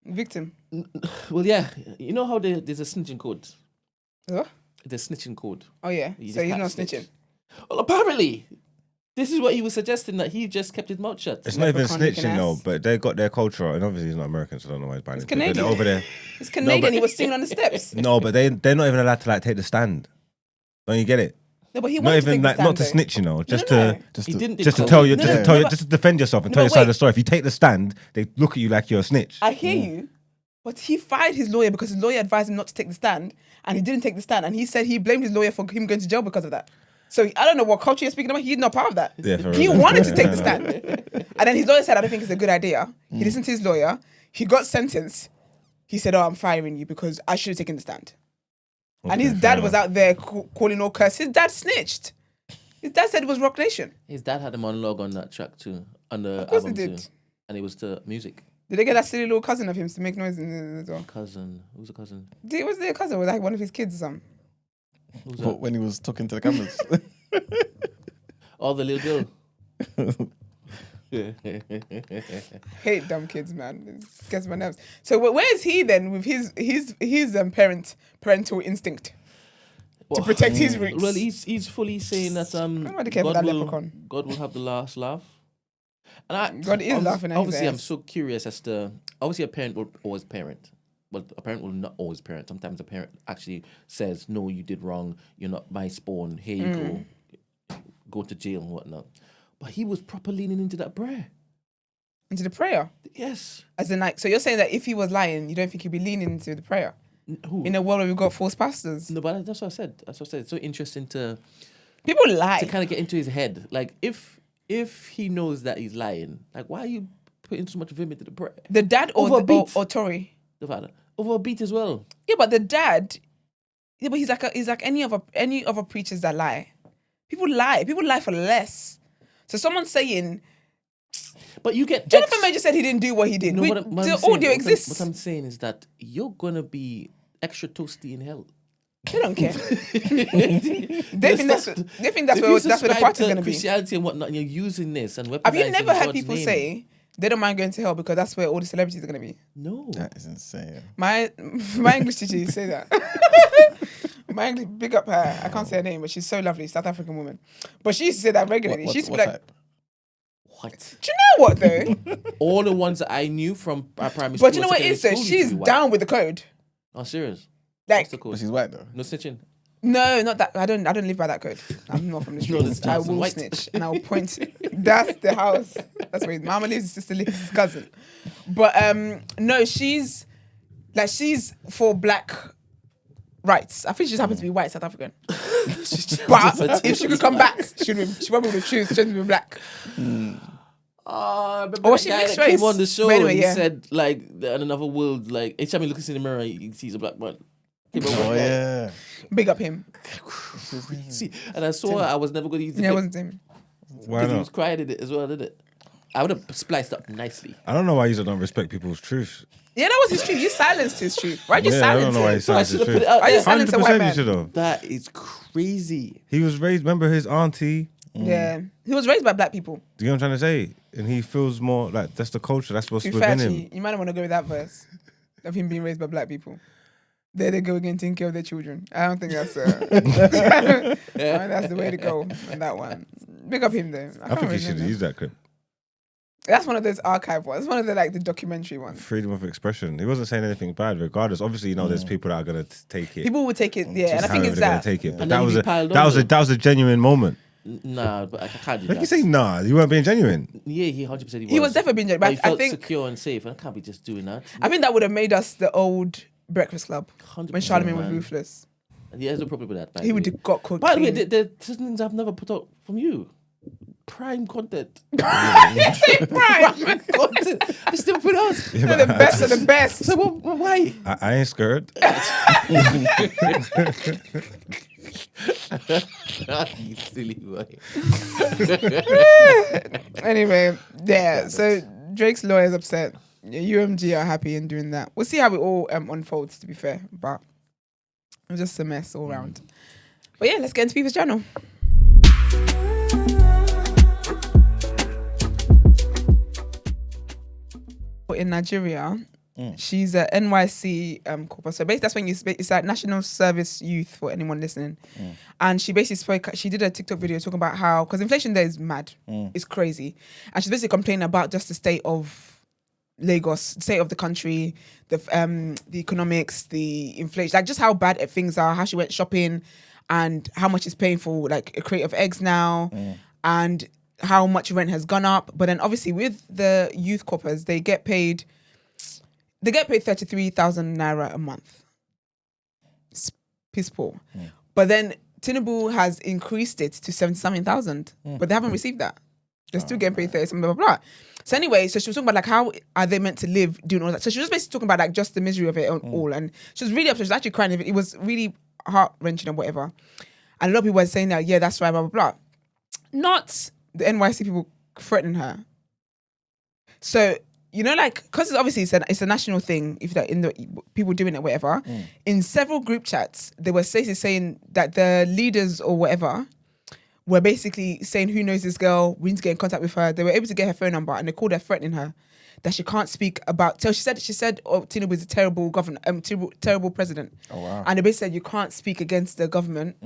Victim. well, yeah. You know how there's a snitching code. What? The snitching code. Oh, yeah. You So just he's can't not snitch. snitching. Well, apparently, this is what he was suggesting, that he just kept his mouth shut. it's not even Leprechaun looking snitching though. ass. But they got their culture, and obviously he's not American, so I don't know why he's buying it. But Canadian. they're over there. It's Canadian. but- He was singing on the steps. No, but they're not even allowed to like take the stand. Don't you get it? No, but he Not wanted to even take the like stand, not to though. snitch, you know, just no. to He didn't just to declare- tell you, No, just no, to tell no, you, but- just to defend yourself and No, tell your but side of wait. the story. If you take the stand, they look at you like you're a snitch. I hear you, but he fired his lawyer because his lawyer advised him not to take the stand, and he didn't take the stand, and he said he blamed his lawyer for him going to jail because of that. So I don't know what culture you're speaking about. He's not part of that. Yeah, for He real. wanted to take the stand, and then his lawyer said, "I don't think it's a good idea." He listened to his lawyer. He got sentenced. He said, "Oh, I'm firing you because I should have taken the stand." And his dad was out there calling all curse. His dad snitched. His dad said it was Rock Nation. His dad had a monologue on that track too, on the Of course he album did. too, and it was the music. Did they get that silly little cousin of him to make noise as well? Cousin, who's the cousin? Was their cousin? Was like one of his kids or something? Who's But that? when he was talking to the cameras. Oh, the little girl. Hate dumb kids, man. It gets my nerves. So where is he then with his parental instinct to protect his roots? Well, he's fully saying that Nobody cares for that leprechaun. God will have the last laugh. And God is laughing at his obviously, I'm ass. so curious as to. Obviously, a parent will always parent. But a parent will not always parent. Sometimes a parent actually says, "No, you did wrong. You're not my spawn. Here you go to jail and whatnot." But he was proper leaning into that prayer. Into the prayer. Yes. As in, like, so you're saying that if he was lying, you don't think he'd be leaning into the prayer? Who? In a world where we've got false pastors. No, but that's what I said. That's what I said. It's so interesting to People lie. kind of get into his head. Like, if he knows that he's lying, like, why are you putting so much vim into the prayer? The dad Over a beat. or Tory. The father. Over a beat as well. Yeah, but the dad. Yeah, but he's like any other preachers that lie. People lie. People lie for less. So someone's saying But you get Jonathan Major said he didn't do what he did. No, We- what I'm the saying- audio exists. What I'm saying is that you're gonna be extra toasty in hell. They don't care. They think that's If where you the subscribe party's to gonna be. Christianity and whatnot, and you're using this and weaponizing Have you never heard God's people name. say they don't mind going to hell because that's where all the celebrities are gonna be? No. That is insane. My English teacher used to say that. My English, big up her. I can't say her name, but she's so lovely, South African woman. But she used to say that regularly. What She used to be what like, type? What? do you know what though? All the ones that I knew from our primary school. But you know what it is though? secondary school used She's to be white. down with the code. Oh, serious? Like, What's the But code? she's white though. No snitching. no, not that. I don't live by that code. I'm not from the No, streets. that's I Johnson will White. snitch and I will point. That's the house. That's where his mama lives. His sister lives. His cousin. But no, she's for black rights. I think she just happens to be white South African. But if she could come back, she probably would have chosen to be black. I remember Or that she guy mixed that came race. on the show But anyway, and he yeah. said, like, in another world, like, each time he looks in the mirror, he sees a black man. Oh yeah. Big up him. See, and I saw I was never going to use the Yeah, it clip wasn't him. Why because he was not? crying in it as well, didn't it? I would have spliced up nicely. I don't know why you don't respect people's truth. Yeah, that was his truth. You silenced his truth. Why did you Yeah, I don't silence know why him? you So I silenced should his have put truth. it out Why you there. silence a white 100% you man? should have. That is crazy. He was raised. Remember his auntie. Yeah, he was raised by black people. Do you know what I'm trying to say? And he feels more like that's the culture. That's what's To be fair, within actually, him. you might not want to go with that verse of him being raised by black people. There they go again, taking care of their children. I don't think that's that's the way to go on that one. Big up him though. I think he should use that clip. That's one of those archive ones. That's one of the the documentary ones. Freedom of expression. He wasn't saying anything bad, regardless. Obviously, you know, there's people that are gonna take it. People would take it, yeah, and I think however it's they're gonna that. take it. But And that then was you a piled that on was a it. that was a genuine moment. Nah, but I can't do Like that. you say, nah, you weren't being genuine. Yeah, he 100% He was definitely being, But but he I felt think secure and safe. I can't be just doing that. that would have made us the old Breakfast Club when Charlemagne was ruthless. And he has no problem with that. He would have got cooked. By the way, the things I've never put out from you. Prime content. Prime content. I still put out. Yeah, they're the best of the best. So why? I ain't scared. You silly boy. Anyway, yeah. So Drake's lawyer is upset. UMG are happy in doing that. We'll see how it all unfolds. To be fair, but it's just a mess all round. But yeah, let's get into people's channel. In Nigeria, she's a NYC corporate. So basically, that's when it's like National Service Youth for anyone listening. And she basically she did a TikTok video talking about how, because inflation there is mad, it's crazy, and she's basically complaining about just the state of Lagos, the state of the country, the economics, the inflation, like just how bad things are. How she went shopping, and how much it's paying for like a crate of eggs now, and how much rent has gone up. But then obviously with the youth corpers, they get paid 33,000 naira a month. It's piss poor. But then Tinubu has increased it to 70,000, but they haven't received that. They're still getting paid 30 something, blah, blah, blah. So anyway, so she was talking about like how are they meant to live doing all that. So she was basically talking about like just the misery of it all. And she was really upset. She was actually crying. It was really heart-wrenching and whatever. And a lot of people were saying that, yeah, that's right, blah, blah, blah. Not the NYC people threatening her. So, you know, like, because obviously it's a national thing, if that in the people doing it, whatever. In several group chats, they were saying that the leaders or whatever were basically saying, who knows this girl? We need to get in contact with her. They were able to get her phone number, and they called her threatening her that she can't speak about. So she said, oh, Tinubu is a terrible governor, terrible president. Oh wow! And they basically said you can't speak against the government.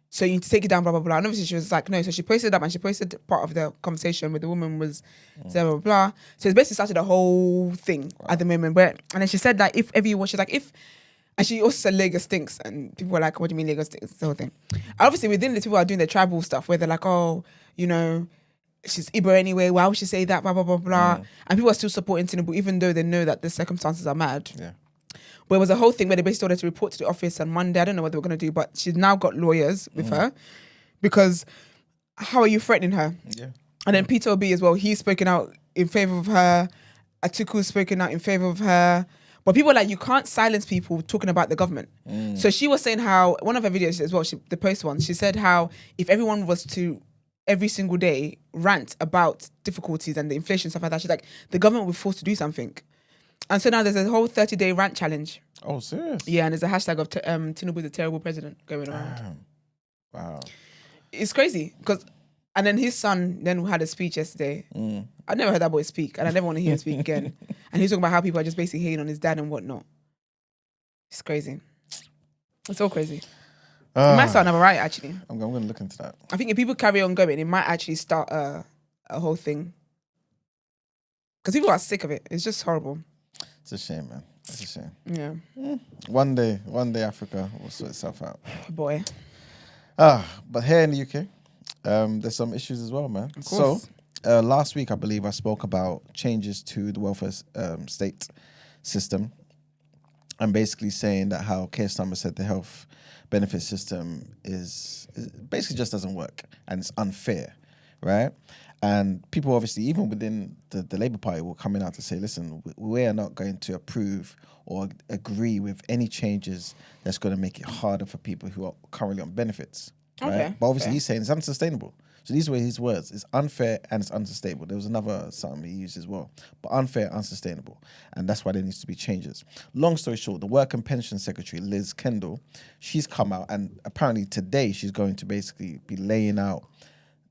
So you need to take it down, blah, blah, blah. And obviously she was like, no. So she posted up, and she posted part of the conversation with the woman was blah, blah, blah. So it's basically started a whole thing at the moment. And then she said that if everyone, she's like, and she also said Lagos stinks. And people were like, what do you mean Lagos stinks? The whole thing. And obviously within the people are doing the tribal stuff where they're like, oh, you know, she's Igbo anyway. Why would she say that? Blah, blah, blah, blah. And people are still supporting Tinubu, even though they know that the circumstances are mad. Yeah. But it was a whole thing where they basically told her to report to the office on Monday. I don't know what they were going to do, but she's now got lawyers with her because how are you threatening her? Yeah. And then Peter Obi as well, he's spoken out in favour of her. Atuku's spoken out in favour of her. But people are like, you can't silence people talking about the government. So she was saying how, one of her videos as well, the post one, she said how if everyone was to every single day rant about difficulties and the inflation stuff like that, she's like, the government will be forced to do something. And so now there's a whole 30-day rant challenge. Oh, serious? Yeah, and there's a hashtag of Tinubu is a terrible president going around. Wow. It's crazy. And then his son then had a speech yesterday. I never heard that boy speak, and I never want to hear him speak again. And he's talking about how people are just basically hating on his dad and whatnot. It's crazy. It's all crazy. It might start another riot, actually. I'm going to look into that. I think if people carry on going, it might actually start a whole thing. Because people are sick of it. It's just horrible. It's a shame, man. It's a shame. Yeah. One day Africa will sort itself out. Boy. But here in the UK, there's some issues as well, man. Of course. So last week, I believe I spoke about changes to the welfare state system. I'm basically saying that how Keir Starmer said the health benefit system is basically just doesn't work and it's unfair, right? And people obviously, even within the Labour Party, will come in out to say, listen, we are not going to approve or agree with any changes that's going to make it harder for people who are currently on benefits. Okay. Right? But obviously he's saying it's unsustainable. So these were his words. It's unfair and it's unsustainable. There was another something he used as well. But unfair, unsustainable. And that's why there needs to be changes. Long story short, the Work and Pension Secretary, Liz Kendall, she's come out and apparently today she's going to basically be laying out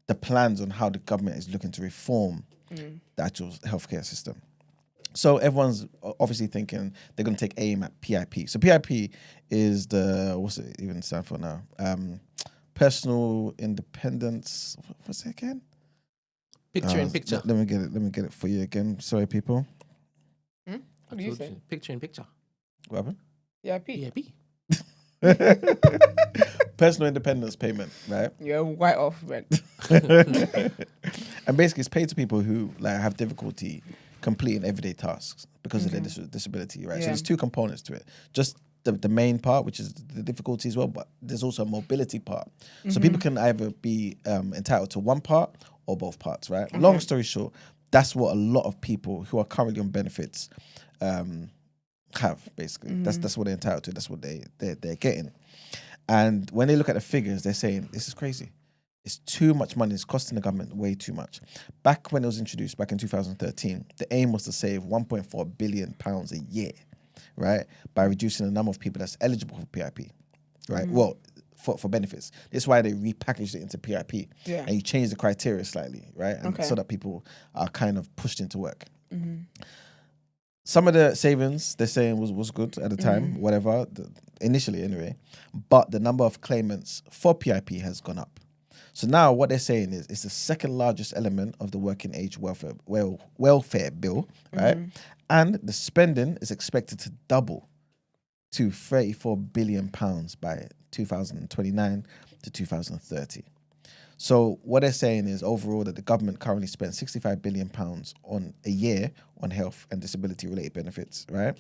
the plans on how the government is looking to reform the actual healthcare system. So everyone's obviously thinking they're going to take aim at PIP. So PIP is what's it even stand for now? Personal independence. What's it again? Picture in picture. Let me get it for you again. Sorry, people. What do you say? Picture in picture. What happened? PIP. Personal independence payment, right? You're white off, Brent. And basically it's paid to people who like have difficulty completing everyday tasks because of their disability, right? So there's two components to it. Just the main part, which is the difficulty as well, but there's also a mobility part. So people can either be entitled to one part or both parts, right? Long story short, that's what a lot of people who are currently on benefits have, basically. That's what they're entitled to. That's what they're getting. And when they look at the figures, they're saying, this is crazy. It's too much money. It's costing the government way too much. Back when it was introduced, back in 2013, the aim was to save £1.4 billion a year, right? By reducing the number of people that's eligible for PIP, right? Well, for benefits. That's why they repackaged it into PIP. Yeah. And you change the criteria slightly, right? And so that people are kind of pushed into work. Some of the savings they're saying was good at the time, whatever, initially anyway. But the number of claimants for PIP has gone up. So now what they're saying is it's the second largest element of the working age welfare bill, right? And the spending is expected to double to £34 billion by 2029 to 2030. So what they're saying is overall that the government currently spends £65 billion on a year on health and disability related benefits, right?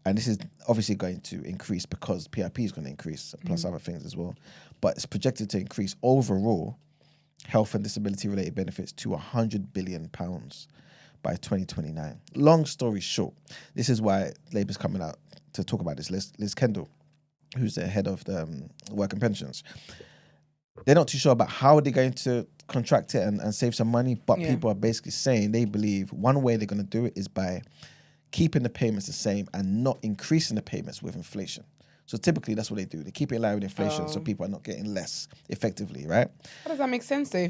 And this is obviously going to increase because PIP is going to increase, plus other things as well. But it's projected to increase overall health and disability related benefits to £100 billion by 2029. Long story short, this is why Labour's coming out to talk about this. Liz Kendall, who's the head of the work and pensions. They're not too sure about how they're going to contract it and save some money, but people are basically saying they believe one way they're going to do it is by keeping the payments the same and not increasing the payments with inflation. So typically that's what they do. They keep it in line with inflation so people are not getting less effectively, right? How does that make sense though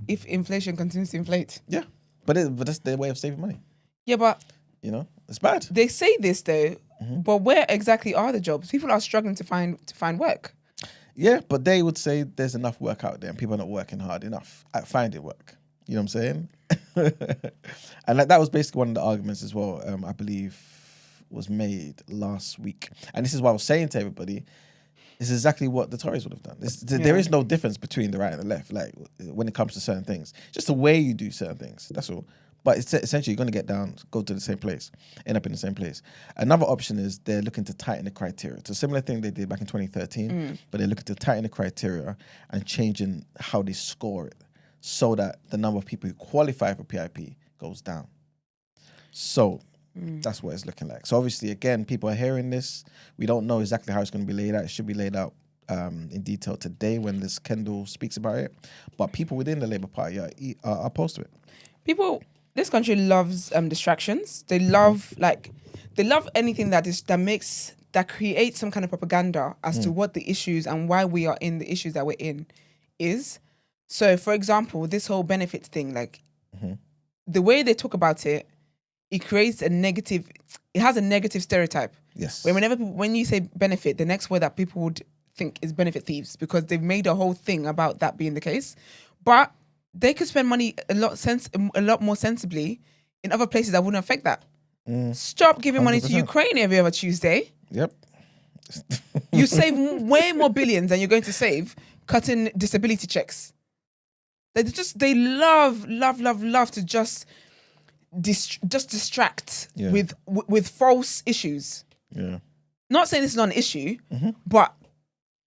if inflation continues to inflate? Yeah, but that's their way of saving money. Yeah, but... You know, it's bad. They say this though, but where exactly are the jobs? People are struggling to find work. Yeah, but they would say there's enough work out there and people are not working hard enough at finding work. You know what I'm saying? And like that was basically one of the arguments as well, I believe was made last week. And this is what I was saying to everybody. This is exactly what the Tories would have done. There is no difference between the right and the left, like when it comes to certain things. Just the way you do certain things, that's all. But it's essentially you're going to go to the same place, end up in the same place. Another option is they're looking to tighten the criteria. It's a similar thing they did back in 2013, but they're looking to tighten the criteria and changing how they score it so that the number of people who qualify for PIP goes down. So that's what it's looking like. So obviously, again, people are hearing this. We don't know exactly how it's going to be laid out. It should be laid out in detail today when Liz Kendall speaks about it. But people within the Labour Party are opposed to it. This country loves distractions. They love anything that creates some kind of propaganda as to what the issues and why we are in the issues that we're in is. So, for example, this whole benefits thing, the way they talk about it, it creates it has a negative stereotype. Yes. When you say benefit, the next word that people would think is benefit thieves because they've made a whole thing about that being the case. But they could spend money a lot more sensibly in other places that wouldn't affect that. Stop giving 100%. Money to Ukraine every other Tuesday. Yep. You save way more billions than you're going to save cutting disability checks. They love to just distract with false issues. Yeah. Not saying this is not an issue, but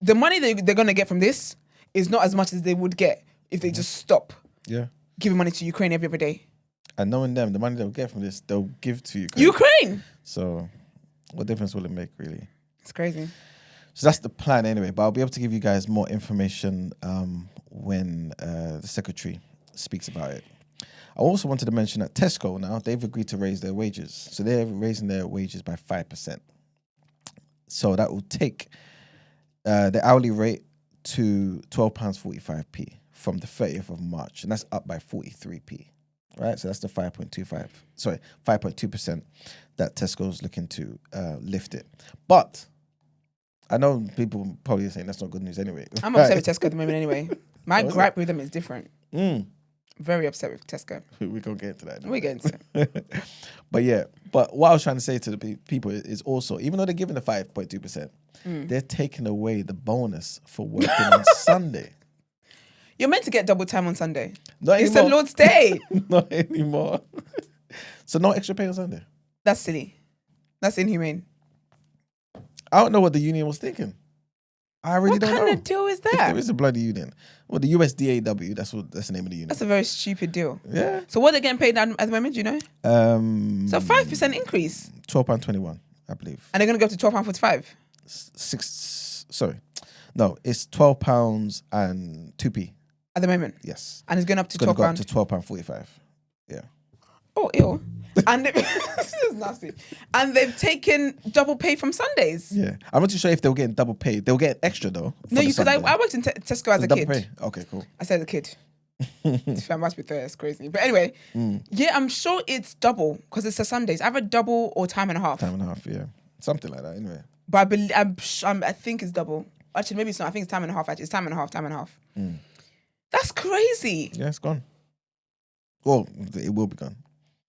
the money they're going to get from this is not as much as they would get if they just stop giving money to Ukraine every other day. And knowing them, the money they'll get from this, they'll give to Ukraine. So what difference will it make, really? It's crazy. So that's the plan anyway, but I'll be able to give you guys more information when the secretary speaks about it. I also wanted to mention that Tesco now, they've agreed to raise their wages. So they're raising their wages by 5%. So that will take the hourly rate to £12.45p from the 30th of March. And that's up by 43p, right? So that's the 5.2% that Tesco's looking to lift it. But I know people probably saying that's not good news anyway. I'm upset with Tesco at the moment anyway. My gripe with them is different. Very upset with Tesco. We're going to get into that. We get into it. But what I was trying to say to the people is also, even though they're giving the 5.2%, they're taking away the bonus for working on Sunday. You're meant to get double time on Sunday. Not it's anymore. the Lord's Day. Not anymore. So no extra pay on Sunday. That's silly. That's inhumane. I don't know what the union was thinking. I really don't know. What kind of deal is If that? there is a bloody union. Well, the USDAW, that's the name of the union. That's a very stupid deal. Yeah. So what are they getting paid at the moment, do you know? So 5% increase. £12.21, I believe. And they're going to go to £12.45? No, it's £12 and 2p. At the moment? Yes. And it's going up to It's going to go up £12. to £12.45. Yeah. Oh, ew. And this is nasty. And they've taken double pay from Sundays. Yeah. I'm not too sure if they were getting double pay. They were getting extra though. No, because I worked in Tesco as a kid. Double pay? Okay, cool. I said as a kid. I must be 30, it's crazy. But anyway, yeah, I'm sure it's double because it's a Sundays. Either double or time and a half. Time and a half, yeah. Something like that, anyway. But I think it's double. Actually, maybe it's not. I think it's time and a half. Actually, it's time and a half. That's crazy. Yeah, it's gone. Well, it will be gone.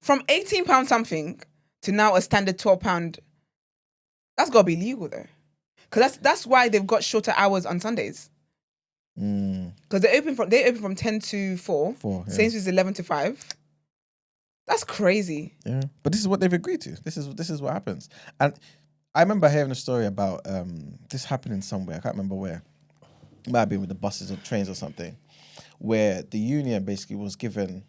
From £18 something to now a standard £12. That's got to be legal though. Because that's why they've got shorter hours on Sundays. Because they open from 10 to 4. Yeah. Sainsbury's 11 to 5. That's crazy. Yeah. But this is what they've agreed to. This is what happens. And I remember hearing a story about this happening somewhere. I can't remember where. It might have been with the buses or trains or something. Where the union basically was given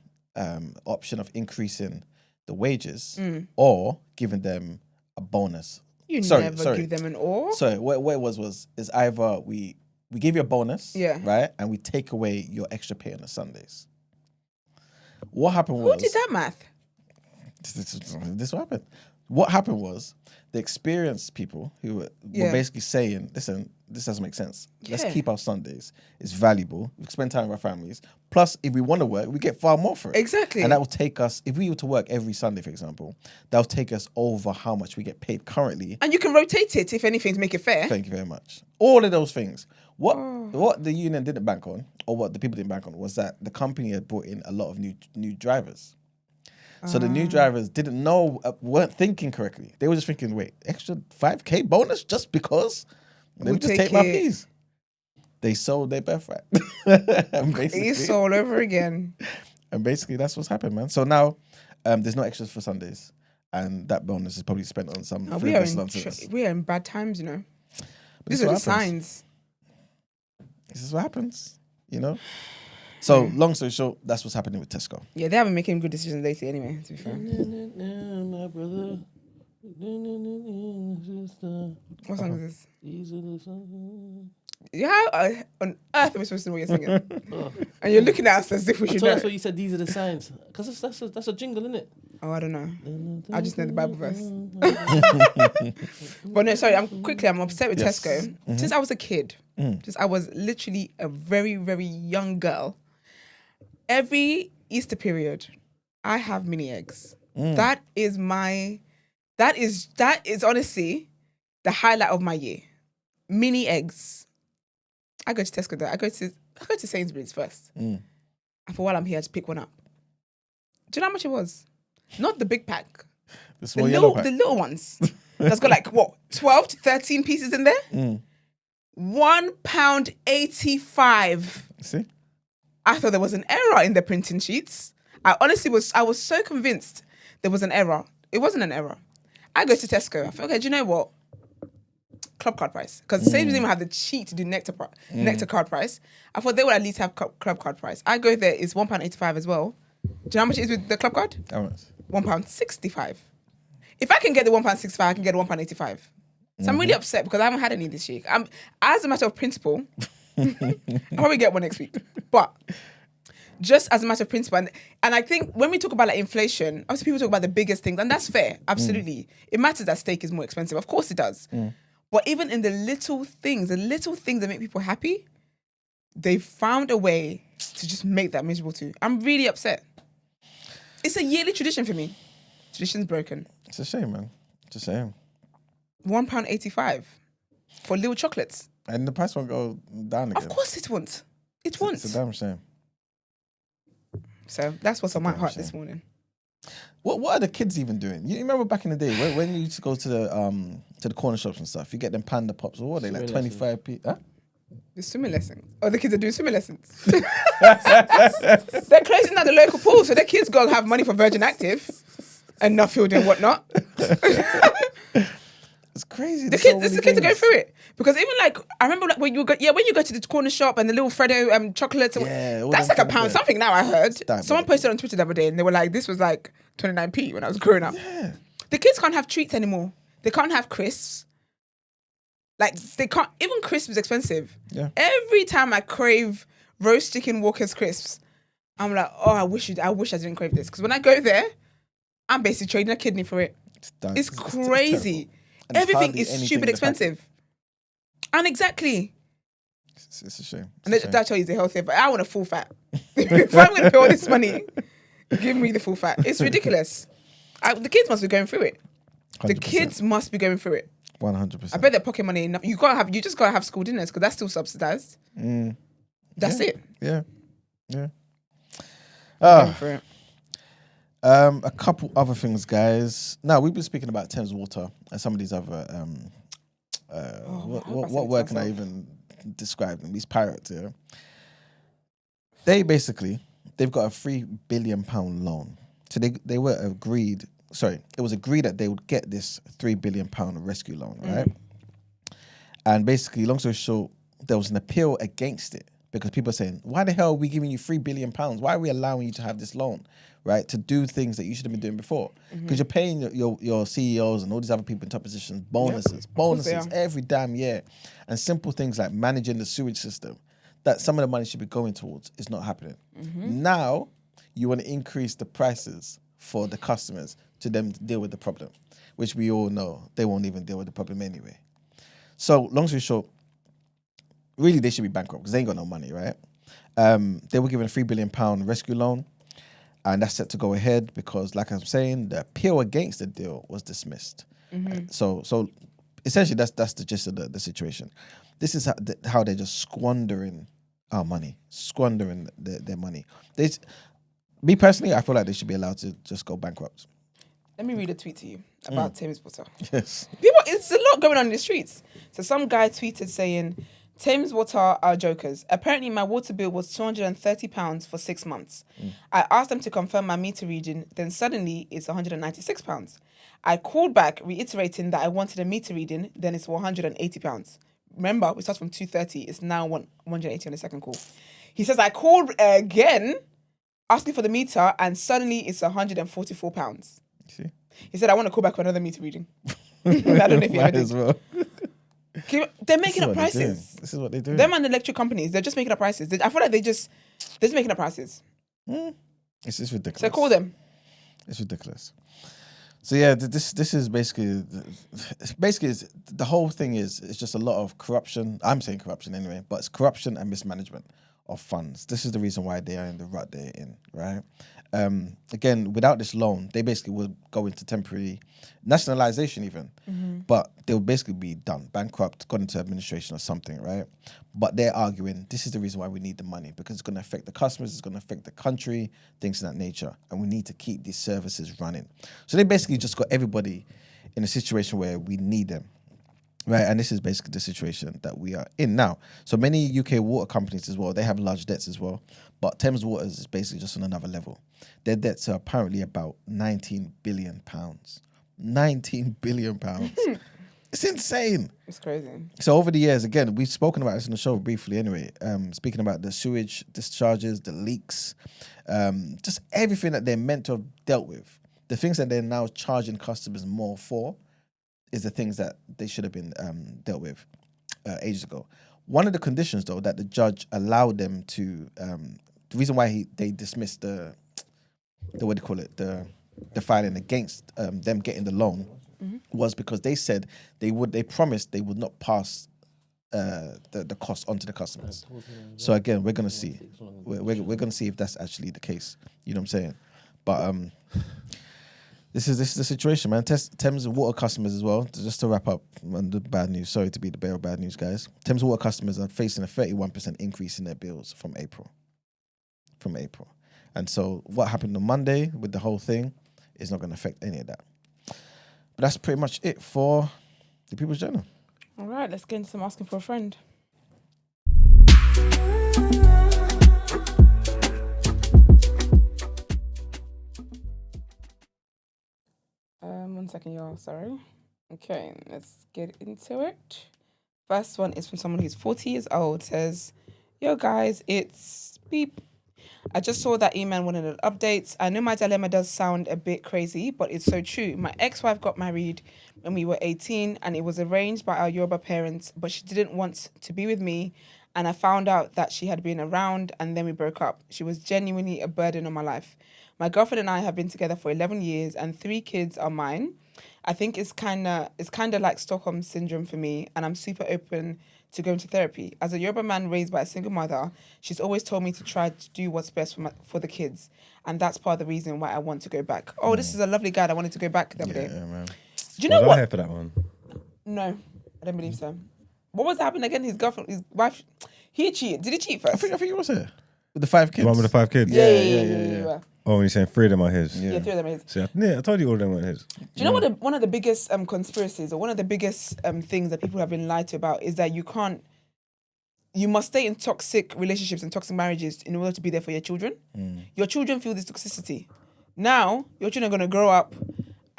option of increasing the wages or giving them a bonus. You never give them an or. Sorry, what it was is either we give you a bonus, right, and we take away your extra pay on the Sundays. What happened was... Who did that math? This what happened. What happened was the experienced people who were basically saying, listen, this doesn't make sense. Let's keep our Sundays. It's valuable. We spend time with our families. Plus, if we want to work, we get far more for it. Exactly. And that will take us, if we were to work every Sunday, for example, that will take us over how much we get paid currently. And you can rotate it, if anything, to make it fair. Thank you very much. All of those things. What the union didn't bank on, or what the people didn't bank on, was that the company had brought in a lot of new drivers. So the new drivers didn't know, weren't thinking correctly. They were just thinking, wait, extra 5K bonus just because? Let me just take my piece. They sold their birthright. It's all over again. And basically that's what's happened, man. So now there's no extras for Sundays. And that bonus is probably spent on some frivolous nonsense. We are in bad times, you know. But These are the signs. This is what happens, you know? So, long story short, that's what's happening with Tesco. Yeah, they haven't been making good decisions lately anyway, to be fair. My brother. What song is this? How on earth are we supposed to know what you're singing? And you're looking at us as if we should know. That's what you said, these are the signs. Because that's a jingle, isn't it? Oh, I don't know. I just know the Bible verse. But no, sorry, I'm upset with Tesco. Since I was a kid, since I was literally a very, very young girl, every Easter period, I have mini eggs. That is honestly the highlight of my year. Mini eggs. I go to Tesco though. I go to Sainsbury's first. And for while I'm here, I just pick one up. Do you know how much it was? Not the big pack. The little ones. That's got like what, 12 to 13 pieces in there? £1.85. See? I thought there was an error in the printing sheets. I was so convinced there was an error. It wasn't an error. I go to Tesco. I thought, okay, do you know what? Club card price. Because Sainsbury's didn't have the cheat to do nectar card price. I thought they would at least have club card price. I go there, it's £1.85 as well. Do you know how much it is with the club card? How much? £1.65. If I can get the £1.65, I can get the £1.85. So I'm really upset because I haven't had any this year. As a matter of principle, I'll probably get one next week. But just as a matter of principle, and I think when we talk about like inflation, obviously people talk about the biggest things, and that's fair, absolutely. It matters that steak is more expensive. Of course it does. But even in the little things that make people happy, they found a way to just make that miserable too. I'm really upset. It's a yearly tradition for me. Tradition's broken. It's a shame, man. It's a shame. £1.85 for little chocolates. And the price won't go down again. Of course it won't. It won't. It's a damn shame. So that's what's on my heart this morning. What are the kids even doing? You remember back in the day when you used to go to the corner shops and stuff, you get them Panda Pops, or what are they, like 25p? Huh? The swimming lessons. Oh, the kids are doing swimming lessons. They're closing down the local pool, so their kids go and have money for Virgin Active. and Nuffield and whatnot. It's crazy. The kids are going through it because even like I remember like when you go to the corner shop and the little Freddo chocolates. That's like £1 something now. I heard someone posted on Twitter the other day and they were like, this was like 29p when I was growing up. Yeah. The kids can't have treats anymore. They can't have crisps. Like they can't. Even crisps is expensive. Yeah. Every time I crave roast chicken Walker's crisps, I'm like, oh, I wish I didn't crave this because when I go there, I'm basically trading a kidney for it. It's crazy. Everything is stupid expensive. And exactly. It's a shame. And that shows you the healthier, but I want a full fat. If I'm going to pay all this money, give me the full fat. It's ridiculous. The kids must be going through it. 100%. The kids must be going through it. 100%. I bet they're pocket money enough. You just gotta have school dinners because that's still subsidized. That's it. Yeah. Going for it. A couple other things, guys. Now we've been speaking about Thames Water and some of these other what word can I even describe them? These pirates, yeah. They've got a £3 billion loan. So they were agreed. Sorry, it was agreed that they would get this £3 billion rescue loan, right? And basically, long story short, there was an appeal against it because people are saying, why the hell are we giving you £3 billion? Why are we allowing you to have this loan, right? To do things that you should have been doing before. Because you're paying your CEOs and all these other people in top positions bonuses every damn year. And simple things like managing the sewage system, that some of the money should be going towards is not happening. Now, you want to increase the prices for the customers to them deal with the problem, which we all know they won't even deal with the problem anyway. So, long story short, really they should be bankrupt because they ain't got no money, right? They were given a £3 billion rescue loan, and that's set to go ahead because, like I'm saying, the appeal against the deal was dismissed. So essentially, that's the gist of the situation. This is how they're just squandering our money, squandering their money. Me personally, I feel like they should be allowed to just go bankrupt. Let me read a tweet to you about Thames Water. Yes. It's a lot going on in the streets. So some guy tweeted saying, Thames Water are jokers. Apparently my water bill was £230 for 6 months. I asked them to confirm my meter reading, then suddenly it's £196. I called back reiterating that I wanted a meter reading, then it's £180. Remember, we started from 230, it's now 180 on the second call. He says, I called again, asking for the meter, and suddenly it's £144. See? He said, I want to call back for another meter reading. I don't know if you ever did. Well. They're making up prices. This is what they do. Them and the electric companies, they're just making up prices. I feel like they're just making up prices. It's ridiculous. So call them. It's ridiculous. So yeah, this is basically the whole thing is just a lot of corruption. I'm saying corruption anyway, but it's corruption and mismanagement of funds. This is the reason why they are in the rut they're in, right? Again, without this loan, they basically would go into temporary nationalization even, but they'll basically be done, bankrupt, gone into administration or something, right? But they're arguing this is the reason why we need the money because it's going to affect the customers, it's going to affect the country, things of that nature, and we need to keep these services running. So they basically just got everybody in a situation where we need them. Right, and this is basically the situation that we are in now. So many UK water companies as well, they have large debts as well. But Thames Water is basically just on another level. Their debts are apparently about £19 billion. £19 billion. It's insane. It's crazy. So over the years, again, we've spoken about this in the show briefly anyway, speaking about the sewage discharges, the leaks, just everything that they're meant to have dealt with. The things that they're now charging customers more for is the things that they should have been dealt with ages ago. One of the conditions, though, that the judge allowed them to, the reason why they dismissed the what do you call it, the filing against them getting the loan was because they said they promised they would not pass the cost onto the customers. So again, we're gonna see, we're gonna see if that's actually the case. You know what I'm saying? But This is the situation, man. Thames Water customers as well, just to wrap up on the bad news. Sorry to be the bearer of bad news, guys. Thames Water customers are facing a 31% increase in their bills from April. And so what happened on Monday with the whole thing is not going to affect any of that. But that's pretty much it for the People's Journal. All right, let's get into some Asking for a Friend. second, y'all. Sorry. Okay, let's get into it. First one is from someone who's 40 years old. Says, yo guys, it's beep. I just saw that email wanted an update. I know my dilemma does sound a bit crazy, but it's so true. My ex-wife got married when we were 18 and it was arranged by our Yoruba parents, but she didn't want to be with me. And I found out that she had been around and then we broke up. She was genuinely a burden on my life. My girlfriend and I have been together for 11 years and 3 kids are mine. I think it's kind of like Stockholm syndrome for me, and I'm super open to going to therapy. As a Yoruba man raised by a single mother, she's always told me to try to do what's best for the kids, and that's part of the reason why I want to go back. Oh, this is a lovely guy that wanted to go back the other day. Yeah, man. Do you know was what? I here for that one? No, I don't believe so. What was happening again? His girlfriend, his wife, he cheated. Did he cheat first? I think he was here with the 5 kids. The one with the 5 kids? Yeah. Oh, and you're saying 3 of them are his? Yeah, 3 of them are his. See, I told you all of them weren't his. Do you know what one of the biggest conspiracies or one of the biggest things that people have been lied to about is that you must stay in toxic relationships and toxic marriages in order to be there for your children. Your children feel this toxicity. Now, your children are going to grow up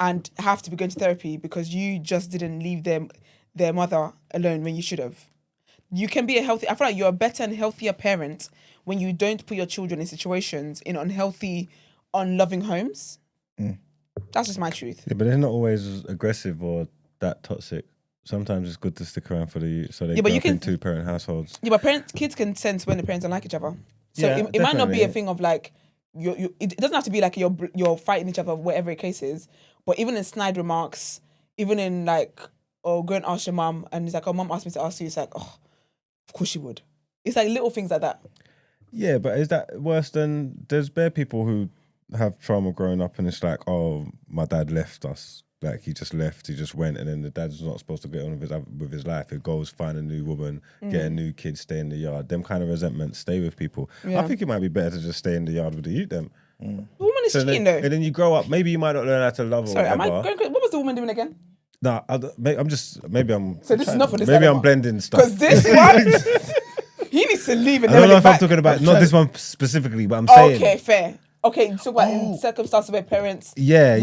and have to be going to therapy because you just didn't leave their mother alone when you should have. You can be I feel like you're a better and healthier parent when you don't put your children in situations in unhealthy, unloving homes. That's just my truth. Yeah, but they're not always aggressive or that toxic. Sometimes it's good to stick around for so they grow up in 2-parent households. Yeah, but kids can sense when the parents don't like each other. So it might not be a thing of like, it doesn't have to be like you're fighting each other, whatever the case is. But even in snide remarks, even in like, oh, go and ask your mum, and it's like, oh, mum asked me to ask you. It's like, oh, of course she would. It's like little things like that. Yeah, but is that worse than there's bare people who have trauma growing up and it's like, oh, my dad left us. Like he just left, he just went, and then the dad's not supposed to get on with his life. He goes find a new woman, get a new kid, stay in the yard. Them kind of resentments stay with people. Yeah. I think it might be better to just stay in the yard with the youth them. The woman is cheating though. And then you grow up, maybe you might not learn how to love Sorry, or whatever. What was the woman doing again? Nah, I'm just, maybe I'm... So this is not for this Maybe I'm blending stuff. Because this one, he needs to leave and I don't know if I'm talking about, not this one specifically, but I'm saying... Okay, fair. Okay, you talk about in circumstances where parents... Yeah.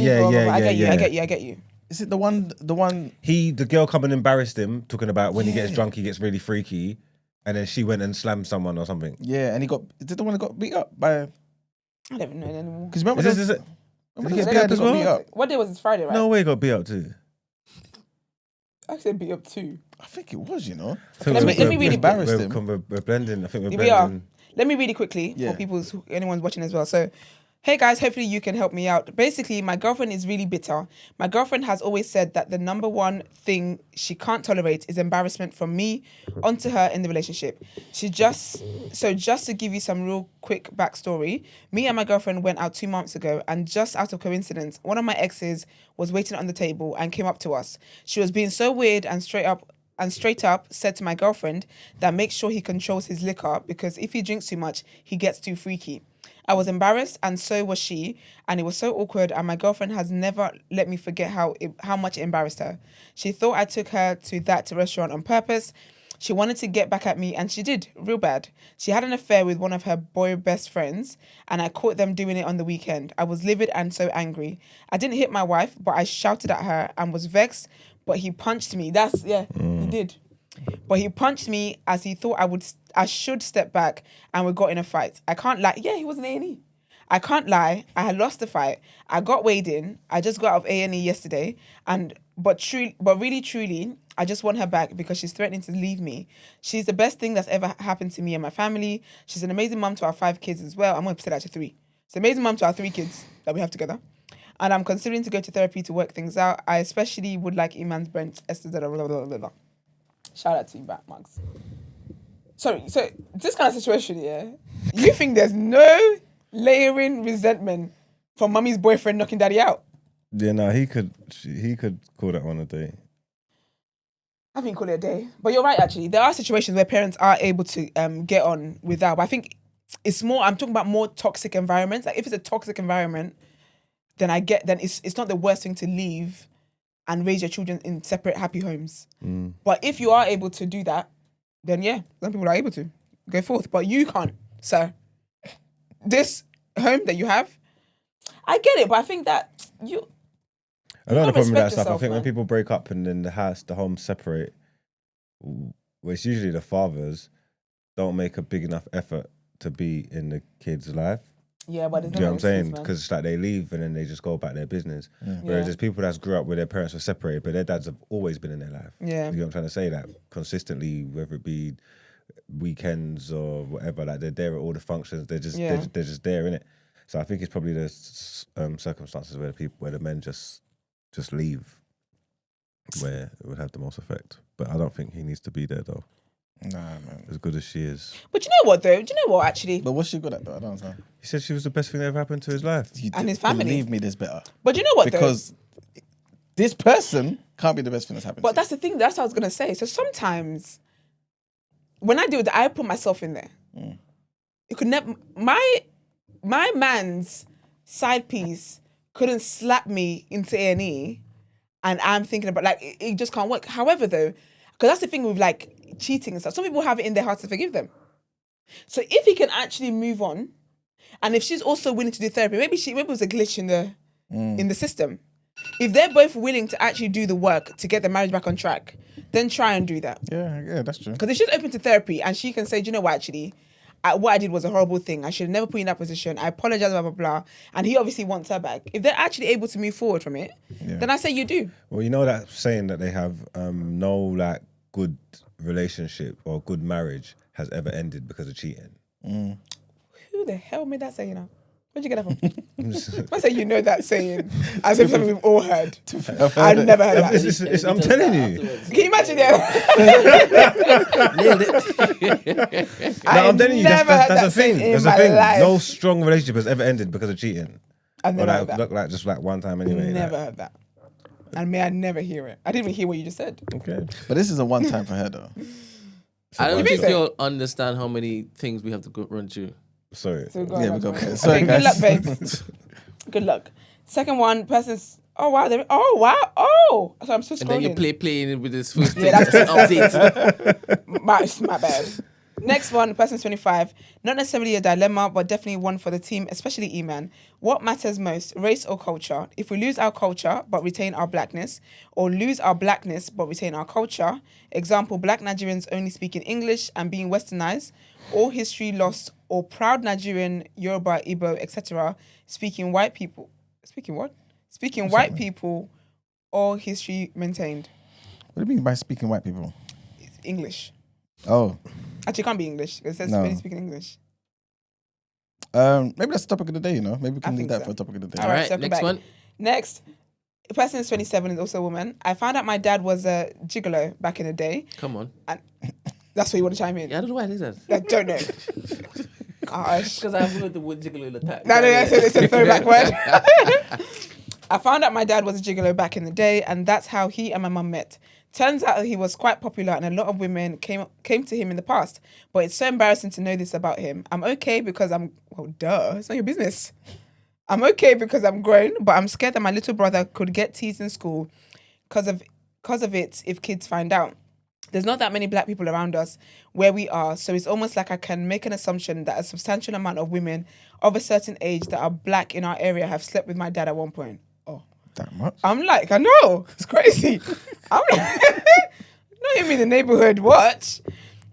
I get you. Is it the one? The girl come and embarrassed him, talking about when he gets drunk, he gets really freaky, and then she went and slammed someone or something. Yeah, and is it the one that got beat up by... I don't even know anymore. Because remember, Did he get beat up as well? What day was it? Friday, right? No way, he got beat up too. I said beat up too. I think it was, you know. Let me really embarrass him. We're blending. I think we're Here blending. we are. Let me read it quickly for anyone's watching as well. So, hey guys, hopefully you can help me out. Basically, my girlfriend is really bitter. My girlfriend has always said that the number one thing she can't tolerate is embarrassment from me onto her in the relationship. Just to give you some real quick backstory, me and my girlfriend went out 2 months ago, and just out of coincidence, one of my exes was waiting on the table and came up to us. She was being so weird and straight up said to my girlfriend that make sure he controls his liquor because if he drinks too much, he gets too freaky. I was embarrassed and so was she, and it was so awkward, and my girlfriend has never let me forget how much it embarrassed her. She thought I took her to that restaurant on purpose. She wanted to get back at me, and she did, real bad. She had an affair with one of her boy best friends, and I caught them doing it on the weekend. I was livid and so angry. I didn't hit my wife, but I shouted at her and was vexed, but he punched me. He did. But he punched me as he thought I should step back, and we got in a fight. I can't lie. Yeah, he was in A&E. I can't lie. I had lost the fight. I got weighed in. I just got out of A&E yesterday, but really truly, I just want her back because she's threatening to leave me. She's the best thing that's ever happened to me and my family. She's an amazing mum to our 5 kids as well. I'm going to say that to 3. She's an amazing mum to our 3 kids that we have together. And I'm considering to go to therapy to work things out. I especially would like Iman's Brent, Esther, blah, blah, blah, blah, blah. Shout out to you back, Max. Sorry, so this kind of situation, yeah, you think there's no layering resentment from mummy's boyfriend knocking daddy out? Yeah, no, he could call that one a day. I think call it a day. But you're right, actually. There are situations where parents are able to get on without. But I think it's more, I'm talking about more toxic environments. Like if it's a toxic environment, then it's not the worst thing to leave and raise your children in separate happy homes. But if you are able to do that, then yeah, some people are able to go forth. But you can't, sir. This home that you have, I get it, but I think that I know the problem with that stuff. I think when people break up and then the homes separate, well, it's usually the fathers don't make a big enough effort to be in the kid's life. Yeah, but do you know what I'm saying? Because it's like they leave and then they just go about their business. Yeah. Whereas there's people that grew up where their parents were separated, but their dads have always been in their life. Yeah, you know what I'm trying to say? That consistently, whether it be weekends or whatever, like they're there at all the functions. They're just there, innit? So I think it's probably the circumstances where the men just leave, where it would have the most effect. But I don't think he needs to be there though. Nah, man. As good as she is. But you know what though? Do you know what actually? But what's she good at though? I don't know. He said she was the best thing that ever happened to his life. And his family. Believe me, this better. But you know what because this person can't be the best thing that's happened but to that's the thing. That's what I was going to say. So sometimes when I do it, I put myself in there. It could never... My man's side piece couldn't slap me into A&E and I'm thinking about, like, it just can't work. However, though, because that's the thing with, like, cheating and stuff. Some people have it in their hearts to forgive them. So if he can actually move on, and if she's also willing to do therapy, maybe it was a glitch in the system. If they're both willing to actually do the work to get the marriage back on track, then try and do that. Yeah, that's true. Because if she's open to therapy and she can say, do you know what, actually, what I did was a horrible thing. I should have never put you in that position. I apologize, blah, blah, blah. And he obviously wants her back. If they're actually able to move forward from it, then I say you do. Well, you know that saying that they have no, like, good relationship or good marriage has ever ended because of cheating. Who the hell made that saying now? Where'd you get that from? I say you know that saying as if something we've all heard. I've never heard that. I'm telling you. Can you imagine that? No, I'm telling you, that's a thing. That's a thing. No strong relationship has ever ended because of cheating. I've never heard that. Look like just like one time anyway. Never heard that. And may I never hear it. I didn't even hear what you just said. Okay. But this is a one time for her though. I don't think you'll understand how many things we have to go run through. Sorry. So we go. Sorry, okay, good luck, babes. Good luck. Second one, person's. Oh wow! Oh, so I'm still scrolling. And then you playing with this first thing. Yeah, that's update. my bad. Next one, person's 25. Not necessarily a dilemma, but definitely one for the team, especially E-Man. What matters most, race or culture? If we lose our culture but retain our blackness, or lose our blackness but retain our culture, example, black Nigerians only speaking English and being westernized, all history lost, or proud Nigerian, Yoruba, Igbo, etc., speaking white people. Speaking what? Speaking white people, all history maintained. What do you mean by speaking white people? It's English. Oh. Actually, it can't be English. It says only speaking English. Maybe that's the topic of the day, you know? Maybe we can do that for a topic of the day. All right, next one. Next. The person is 27, is also a woman. I found out my dad was a gigolo back in the day. Come on. And that's where you want to chime in. Yeah, I don't know why it is that. I don't know. Because I've heard the word gigolo in the time. No, it's a throwback word. I found out my dad was a gigolo back in the day, and that's how he and my mum met. Turns out he was quite popular and a lot of women came to him in the past. But it's so embarrassing to know this about him. I'm okay because it's not your business. I'm okay because I'm grown, but I'm scared that my little brother could get teased in school because of it if kids find out. There's not that many black people around us where we are, so it's almost like I can make an assumption that a substantial amount of women of a certain age that are black in our area have slept with my dad at one point. That much? I'm like, I know, it's crazy. I'm like, not even in the neighborhood, what?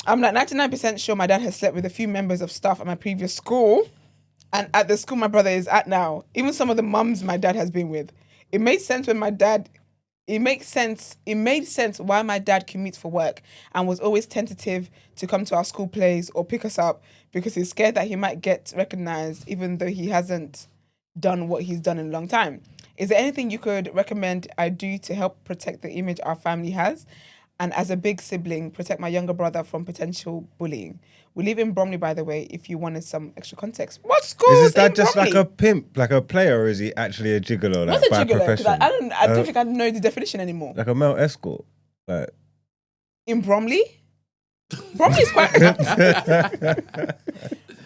I'm like 99% sure my dad has slept with a few members of staff at my previous school and at the school my brother is at now. Even some of the mums my dad has been with. It made sense why my dad commutes for work and was always tentative to come to our school plays or pick us up because he's scared that he might get recognized even though he hasn't done what he's done in a long time. Is there anything you could recommend I do to help protect the image our family has? And as a big sibling, protect my younger brother from potential bullying. We live in Bromley, by the way, if you wanted some extra context. What school is that just Bromley? Like a pimp, like a player, or is he actually a gigolo? Like, what's a gigolo? Because I don't think I know the definition anymore. Like a male escort? Like in Bromley? Bromley's quite...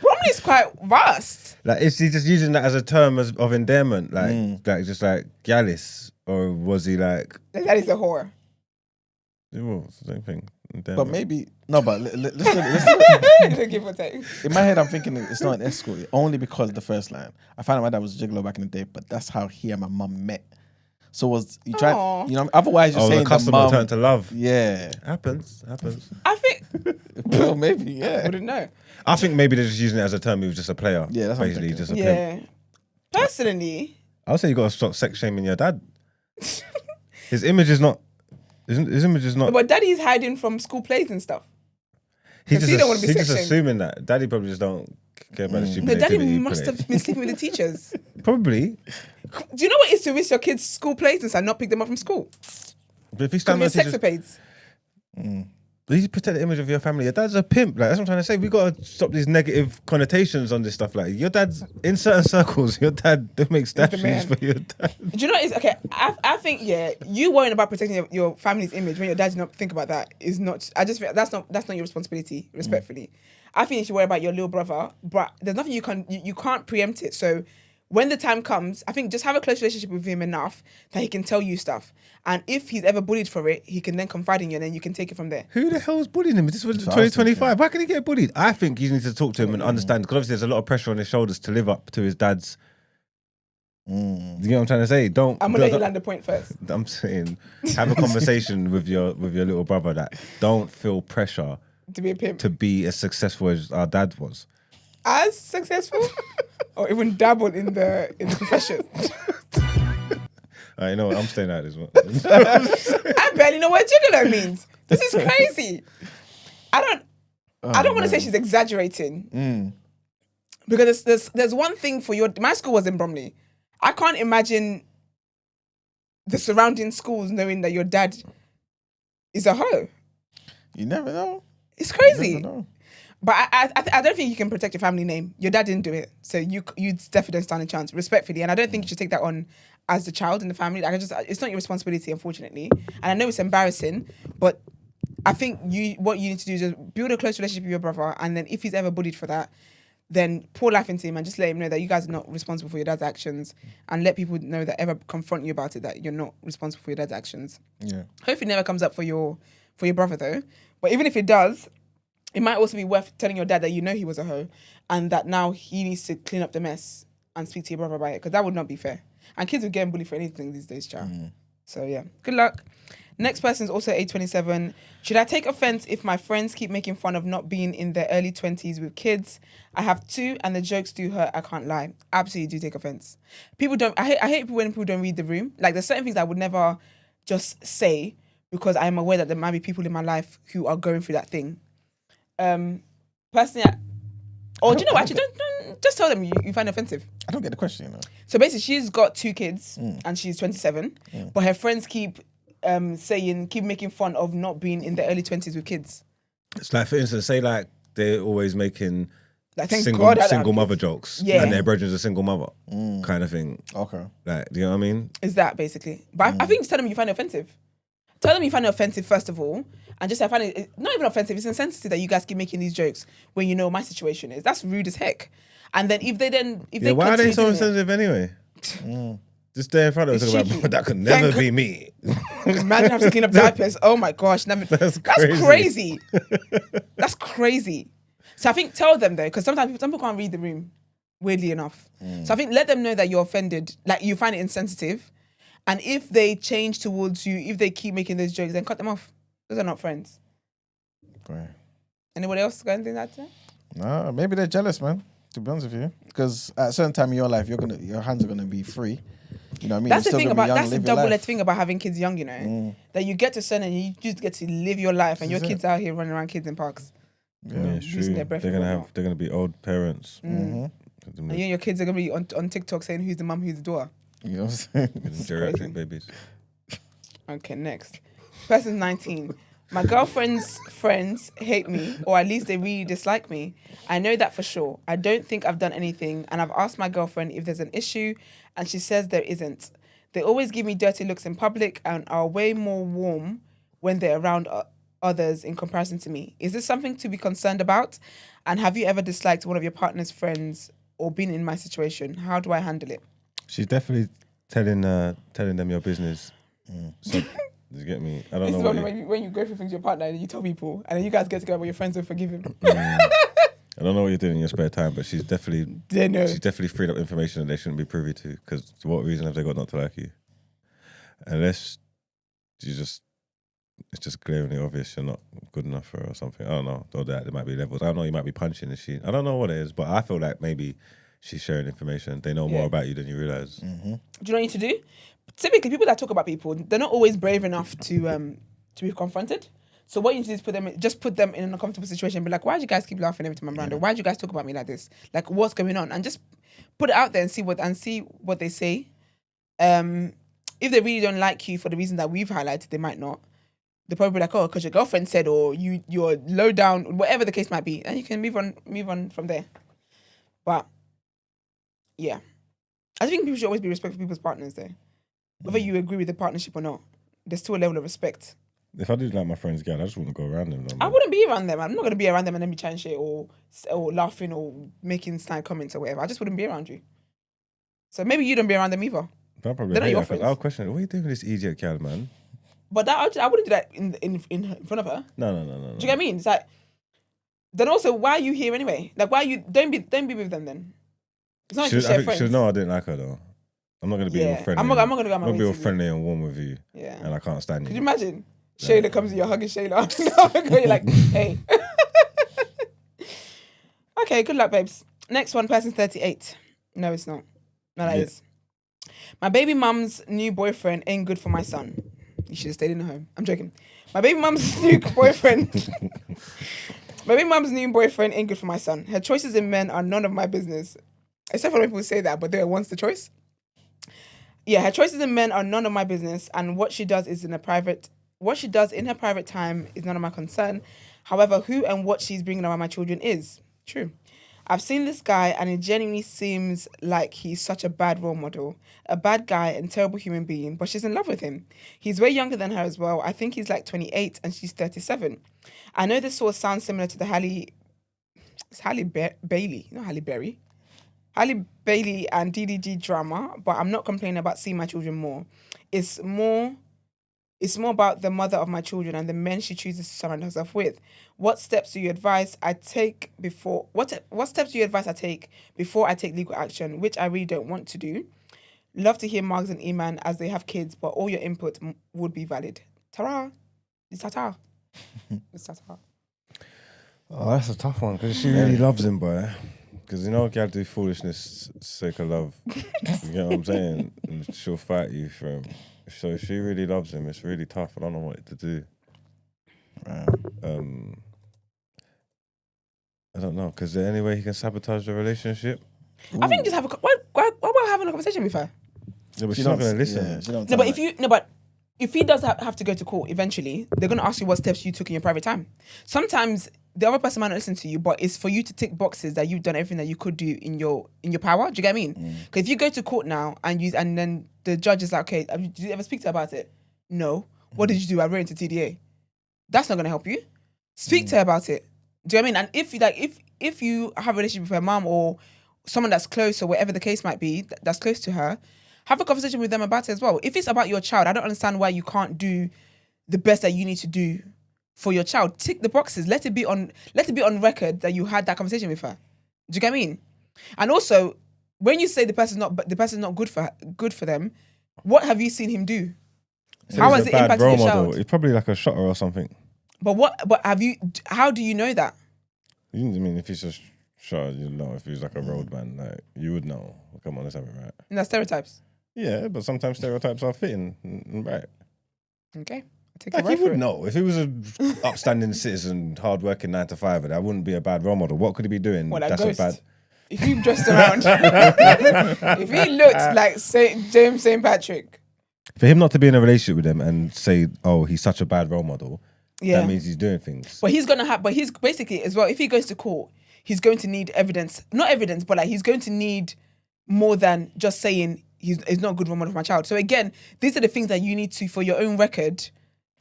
Bromley's quite vast. Like, is he just using that as a term of endearment? Like just like Gallus? Or was he like... That is a whore. Well, it's the same thing. But maybe... No, but let's give or take. In my head, I'm thinking it's not an escort, only because the first line. I found out my dad was a gigolo back in the day, but that's how he and my mum met. So was you trying? You know, otherwise you're saying the customer turned to love. Yeah, happens. I think. Well, maybe. Yeah, I wouldn't know. I think maybe they're just using it as a term. He was just a player. Yeah, that's basically just a pimp. Personally, I would say you got to stop sex shaming your dad. His image is not. His image is not. But daddy's hiding from school plays and stuff. He's don't want to be just sex-shamed. assuming that daddy probably just don't care about the stupid No, daddy activity. must have been sleeping with the teachers. Probably. Do you know what it is to risk your kids' school plays and not pick them up from school? But if he's Could be standing sexapades. you protect the image of your family. Your dad's a pimp. Like that's what I'm trying to say. We got to stop these negative connotations on this stuff. Like your dad's in certain circles. Your dad don't make statues for your dad. Do you know what it is? Okay, I think you worrying about protecting your family's image when your dad did not think about that is not. I just feel that's not your responsibility. Respectfully, I think you should worry about your little brother. But there's nothing you can't preempt it. So when the time comes, I think just have a close relationship with him enough that he can tell you stuff. And if he's ever bullied for it, he can then confide in you, and then you can take it from there. Who the hell is bullying him? This was 2025. Why can he get bullied? I think you need to talk to him and understand, because obviously there's a lot of pressure on his shoulders to live up to his dad's. You know what I'm trying to say? I'm gonna let you land the point first. I'm saying, have a conversation with your little brother that don't feel pressure to be a pimp, to be as successful as our dad was. As successful, or even dabble in the profession. You know what? I'm staying out of this one. I barely know what gigolo means. This is crazy. I don't want to say she's exaggerating. Because there's one thing for my school was in Bromley. I can't imagine the surrounding schools knowing that your dad is a hoe. You never know. It's crazy. You never know. But I don't think you can protect your family name. Your dad didn't do it, so you definitely don't stand a chance, respectfully. And I don't think you should take that on as the child in the family. Like it's not your responsibility, unfortunately. And I know it's embarrassing, but I think what you need to do is just build a close relationship with your brother, and then if he's ever bullied for that, then pour life into him and just let him know that you guys are not responsible for your dad's actions, and let people know that ever confront you about it that you're not responsible for your dad's actions. Yeah. Hopefully it never comes up for your brother though. But even if it does, it might also be worth telling your dad that you know he was a hoe and that now he needs to clean up the mess and speak to your brother about it, because that would not be fair. And kids are getting bullied for anything these days, child. So yeah, good luck. Next person is also age 27. Should I take offense if my friends keep making fun of not being in their early 20s with kids? I have 2 and the jokes do hurt, I can't lie. Absolutely do take offense. I hate when people don't read the room. Like there's certain things I would never just say because I'm aware that there might be people in my life who are going through that thing. Personally, do you know what? Actually, don't just tell them you find it offensive. I don't get the question, you know. So basically, she's got 2 kids and she's 27, but her friends keep making fun of not being in the early 20s with kids. It's like, for instance, say like they're always making like, single mother jokes, and their brethren's a single mother, kind of thing. Okay. Like, do you know what I mean? Is that basically? But I think just tell them you find it offensive. Tell them you find it offensive first of all, and just I find it not even offensive. It's insensitive that you guys keep making these jokes when you know my situation is. That's rude as heck. And then if they why are they so insensitive anyway? Just there in front of us talking about, that could never be me. Imagine having to clean up diapers. Oh my gosh, that's crazy. That's crazy. So I think tell them though, because sometimes some people can't read the room, weirdly enough. So I think let them know that you're offended, like you find it insensitive. And if they change towards you, if they keep making those jokes, then cut them off. Those are not friends. Right. Anybody else got anything like that? No, maybe they're jealous, man. To be honest with you, because at a certain time in your life, your hands are gonna be free. You know what I mean? That's the thing about that's the double-edged thing about having kids young. You know that you get to certain and you just get to live your life, and your kids out here running around kids in parks. Yeah, it's true. They're gonna be old parents. And you and your kids are gonna be on TikTok saying who's the mum, who's the daughter. You know what I'm saying? Geriatric babies. Okay, next. Person's 19. My girlfriend's friends hate me, or at least they really dislike me. I know that for sure. I don't think I've done anything, and I've asked my girlfriend if there's an issue, and she says there isn't. They always give me dirty looks in public and are way more warm when they're around others in comparison to me. Is this something to be concerned about? And have you ever disliked one of your partner's friends or been in my situation? How do I handle it? She's definitely telling them your business. So, you get me? I don't know. When you go through things with your partner and you tell people, and then you guys get together with your friends and forgive him. I don't know what you're doing in your spare time, but she's definitely freed up information that they shouldn't be privy to. Because for what reason have they got not to like you? unless it's just glaringly obvious you're not good enough for her or something. I don't know. Or that there might be levels. I don't know. You might be punching the sheet. I don't know what it is, but I feel like maybe she's sharing information. They know more about you than you realize. Mm-hmm. Do you know what you need to do? Typically, people that talk about people, they're not always brave enough to be confronted. So what you need to do is put them in an uncomfortable situation and be like, why do you guys keep laughing every time I'm around? Or why do you guys talk about me like this? Like, what's going on? And just put it out there and see what they say. If they really don't like you for the reason that we've highlighted, they might not. They'll probably be like, oh, because your girlfriend said, or you're low down, whatever the case might be. And you can move on from there. But, yeah. I think people should always be respectful of people's partners, though. Whether you agree with the partnership or not, there's still a level of respect. If I did like my friend's girl, I just wouldn't go around them. I wouldn't be around them. I'm not going to be around them and then be chatting shit or laughing or making snide comments or whatever. I just wouldn't be around you. So maybe you don't be around them either. They're not your friends. I'll question it. What are you doing with this idiot girl, man? But I wouldn't do that in front of her. No. Do you get what I mean? It's like, then also, why are you here anyway? Like, why are you, don't be with them then. It's not like you share friends. She know I didn't like her though. I'm not going to be all friendly. I'm not going to go on my way. I'm going to be all friendly and warm with you. Yeah. And I can't stand you. Could you imagine? Shayla comes to you, hugging Shayla. You're like, hey. Okay, good luck, babes. Next one, person's 38. No, it's not. No, that is. My baby mum's new boyfriend ain't good for my son. You should have stayed in the home. I'm joking. My baby mum's new boyfriend. My baby mum's new boyfriend ain't good for my son. Her choices in men are none of my business. Except for when people say that, but they're once the choice. Yeah, her choices in men are none of my business, and what she does in her private time is none of my concern. However, who and what she's bringing around my children is. True. I've seen this guy, and it genuinely seems like he's such a bad role model, a bad guy and terrible human being, but she's in love with him. He's way younger than her as well. I think he's like 28 and she's 37. I know this sort of sounds similar to the Halle Bailey and DDG drama, but I'm not complaining about seeing my children more. It's more about the mother of my children and the men she chooses to surround herself with. What steps do you advise I take before I take legal action, which I really don't want to do? Love to hear Margs and Iman as they have kids, but all your input would be valid. Ta-ra! It's ta-ta. It's ta-ta. Oh, that's a tough one because she really loves him, boy. Because you know, girl do foolishness sake of love. You know what I'm saying? And she'll fight you for him. So if she really loves him, it's really tough. I don't know what to do. I don't know. Because is there any way he can sabotage the relationship? I think just have why about having a conversation with her? No, but she's not going to listen. Yeah, but if he does have to go to court eventually, they're going to ask you what steps you took in your private time. Sometimes the other person might not listen to you, but it's for you to tick boxes that you've done everything that you could do in your power. Do you get what I mean? Because if you go to court now and then the judge is like, okay, did you ever speak to her about it? No. What did you do? I wrote into TDA. That's not going to help you. Speak to her about it. Do you know what I mean? And if you have a relationship with her mom or someone that's close or whatever the case might be that's close to her, have a conversation with them about it as well. If it's about your child, I don't understand why you can't do the best that you need to do for your child. Tick the boxes. Let it be on record that you had that conversation with her. Do you get what I mean? And also, when you say the person's not good for them, what have you seen him do? So how has it impacted your child? He's probably like a shotter or something. How do you know that? I mean, if he's a shotter, you know. If he's like a roadman, like you would know. Come on, let's have it right. And that's stereotypes. Yeah, but sometimes stereotypes are fitting, right? Okay. Like he would know. If he was an upstanding citizen, hardworking 9 to 5, that wouldn't be a bad role model. What could he be doing? That's Ghost. A bad. If he dressed around, if he looked like James St. Patrick, for him not to be in a relationship with him and say, "Oh, he's such a bad role model," that means he's doing things. But he's basically as well. If he goes to court, he's going to need evidence. Not evidence, but like he's going to need more than just saying he's not a good role model for my child. So again, these are the things that you need to, for your own record.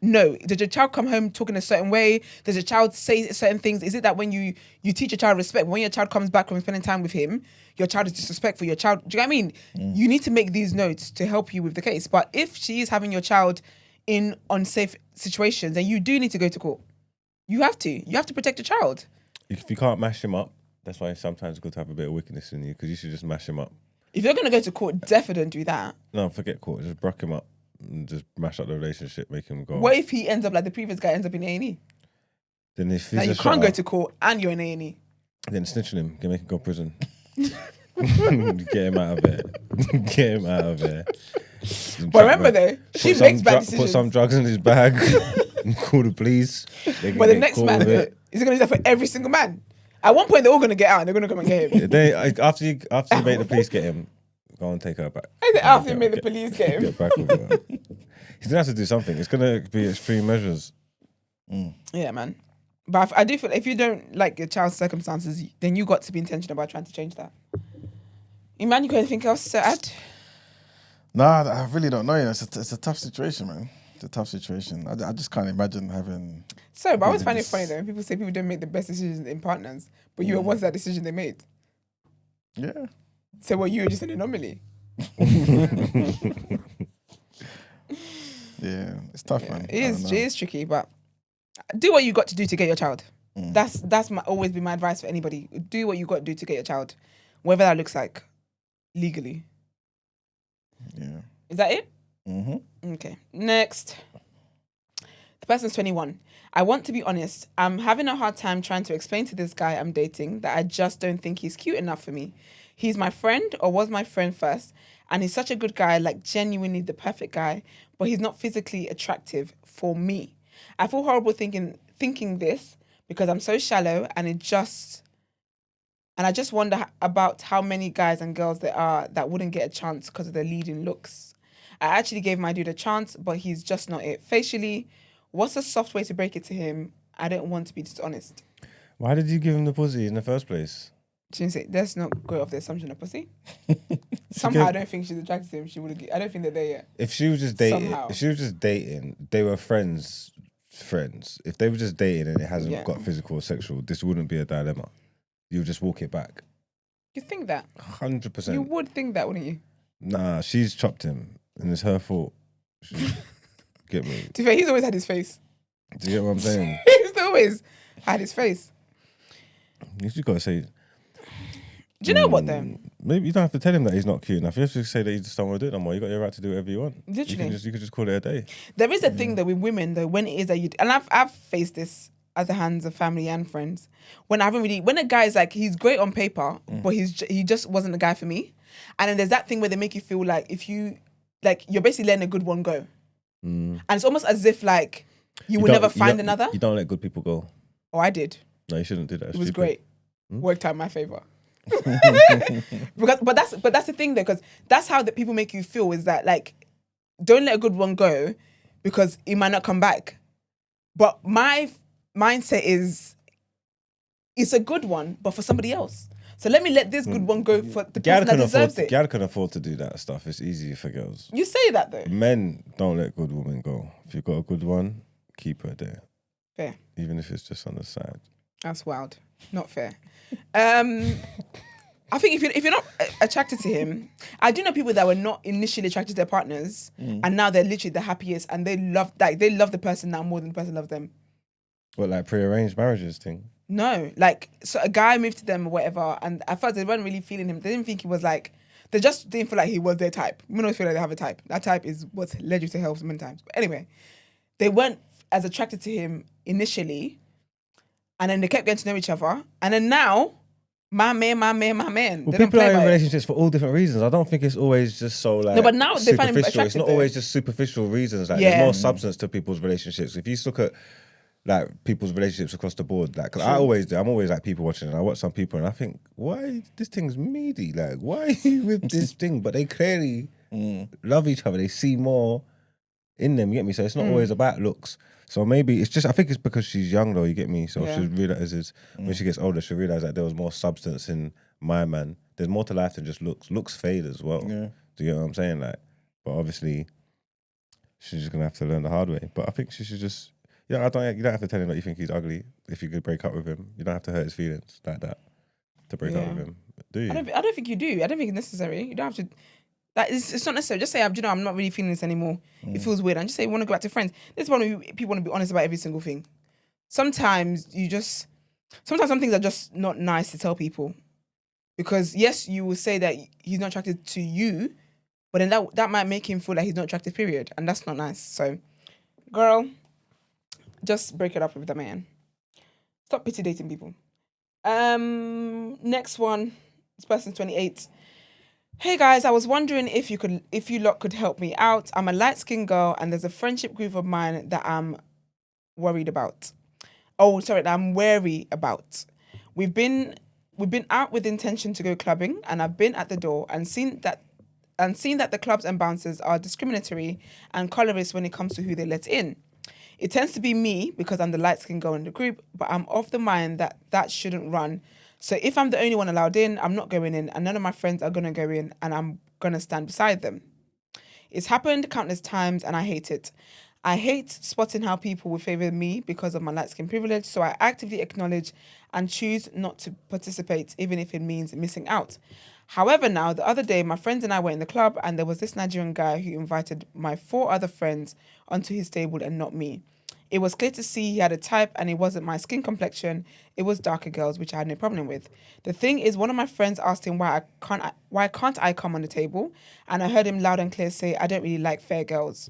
No, does your child come home talking a certain way? Does your child say certain things? Is it that when you teach your child respect, when your child comes back from spending time with him, your child is disrespectful? Your child, do you know what I mean? You need to make these notes to help you with the case. But if she is having your child in unsafe situations, then you do need to go to court. You have to protect your child. If you can't mash him up, that's why sometimes it's good to have a bit of wickedness in you, because you should just mash him up. If you're going to go to court, definitely don't do that. No, forget court. Just brock him up. and just mash up the relationship, make him go. What if he ends up like the previous guy ends up in A&E? Then if he's now you can't go to court and you're in A&E. Then snitching him, make him go to prison. Get him out of there. Get him out of there. But remember though, she makes bad decisions. Put some drugs in his bag. Call the police. But the next man, is he going to do that for every single man? At one point, they're all going to get out and they're going to come and get him. After you make the police get him, go and take her back. After you made the police get him. Get back with her. He's going to have to do something. It's going to be extreme measures. Yeah, man. But I do feel if you don't like your child's circumstances, then you got to be intentional about trying to change that. Iman, you got anything else to add? Nah, I really don't know. It's a tough situation, man. It's a tough situation. I just can't imagine having... Sorry, but I always find it funny though when people say people don't make the best decisions in partners, but you were once that decision they made. Yeah. So what, you were just an anomaly? Yeah, it's tough, man. It is tricky, but do what you got to do to get your child. That's always been my advice for anybody. Do what you got to do to get your child, whatever that looks like, legally. Yeah. Is that it? Mm-hmm. Okay. Next. The person's 21. I want to be honest. I'm having a hard time trying to explain to this guy I'm dating that I just don't think he's cute enough for me. He's my friend or was my friend first, and he's such a good guy, like genuinely the perfect guy, but he's not physically attractive for me. I feel horrible thinking this because I'm so shallow and I just wonder about how many guys and girls there are that wouldn't get a chance because of their leading looks. I actually gave my dude a chance, but he's just not it. Facially, what's a soft way to break it to him? I don't want to be dishonest. Why did you give him the pussy in the first place? She didn't say, let's not go off the assumption of pussy. Somehow I don't think she's attracted to him. I don't think they're there yet. If she was just dating, Somehow. they were friends. If they were just dating and it hasn't got physical or sexual, this wouldn't be a dilemma. You'll just walk it back. You think that? 100%. You would think that, wouldn't you? Nah, she's chopped him and it's her fault. Get me? To be fair, he's always had his face. Do you get what I'm saying? He's always had his face. You just got to say... Do you know what though? Maybe you don't have to tell him that he's not cute enough. You have to say that you just don't want to do it no more. You got your right to do whatever you want. Literally. You could just call it a day. There is a thing though with women though, when it is that you... And I've faced this at the hands of family and friends. When a guy is like, he's great on paper, but he just wasn't the guy for me. And then there's that thing where they make you feel like if you... Like, you're basically letting a good one go. And it's almost as if like, you will never find another. You don't let good people go. Oh, I did. No, you shouldn't do that. It was great. Worked out in my favor. but that's the thing though, because that's how the people make you feel, is that like, don't let a good one go because it might not come back. But my mindset is, it's a good one, but for somebody else. So let me let this good one go for the person that deserves it. Gal can afford to do that stuff. It's easy for girls. You say that though. Men don't let good women go. If you've got a good one, keep her there. Fair. Even if it's just on the side. That's wild. Not fair. I think if you're not attracted to him, I do know people that were not initially attracted to their partners, and now they're literally the happiest, and they love the person now more than the person loves them. What, like prearranged marriages thing? No, like, so a guy moved to them or whatever, and at first they weren't really feeling him. They didn't think he was like, they just didn't feel like he was their type. Women always feel like they have a type. That type is what's led you to hell so many times. But anyway, they weren't as attracted to him initially, and then they kept getting to know each other, and then now, my man. Well, people are in relationships for all different reasons. I don't think it's always just so like. No, but now they find him attractive. It's not always just superficial reasons. Like, there's more substance to people's relationships. If you look at like people's relationships across the board, like, cause I'm always like people watching, and I watch some people and I think, why this thing's meaty? Like, why are you with this thing? But they clearly love each other. They see more in them. You get me? So it's not always about looks. So maybe it's just, I think it's because she's young though, you get me? So she realizes when she gets older, she'll realize that there was more substance in my man. There's more to life than just looks. Looks fade as well. Yeah. Do you get what I'm saying? Like, but obviously she's just gonna have to learn the hard way. But I think she should just, you don't have to tell him that you think he's ugly if you could break up with him. You don't have to hurt his feelings like that to break up with him. Do you? I don't think you do. I don't think it's necessary. You don't have to. Like, it's not necessary. Just say, I'm not really feeling this anymore. It feels weird. And just say, you want to go back to friends. This is one people want to be honest about every single thing. Sometimes some things are just not nice to tell people. Because yes, you will say that he's not attracted to you, But then that might make him feel like he's not attractive, period. And that's not nice. So, girl, just break it up with the man. Stop pity dating people. Next one. This person's 28. Hey guys, I was wondering if you lot could help me out. I'm a light-skinned girl and there's a friendship group of mine that I'm worried about. That I'm wary about. We've been out with intention to go clubbing, and I've been at the door and seen that the clubs and bouncers are discriminatory and colorist when it comes to who they let in. It tends to be me because I'm the light-skinned girl in the group, but I'm of the mind that shouldn't run. So if I'm the only one allowed in, I'm not going in, and none of my friends are going to go in, and I'm going to stand beside them. It's happened countless times, and I hate it. I hate spotting how people will favour me because of my light-skin privilege, so I actively acknowledge and choose not to participate, even if it means missing out. However, now, the other day, my friends and I were in the club, and there was this Nigerian guy who invited my 4 other friends onto his table and not me. It was clear to see he had a type, and it wasn't my skin complexion. It was darker girls, which I had no problem with. The thing is, one of my friends asked him why can't I come on the table, and I heard him loud and clear say, I don't really like fair girls.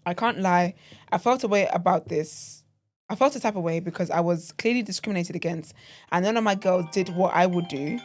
I can't lie. I felt a way about this. I felt a type of way because I was clearly discriminated against, and none of my girls did what I would do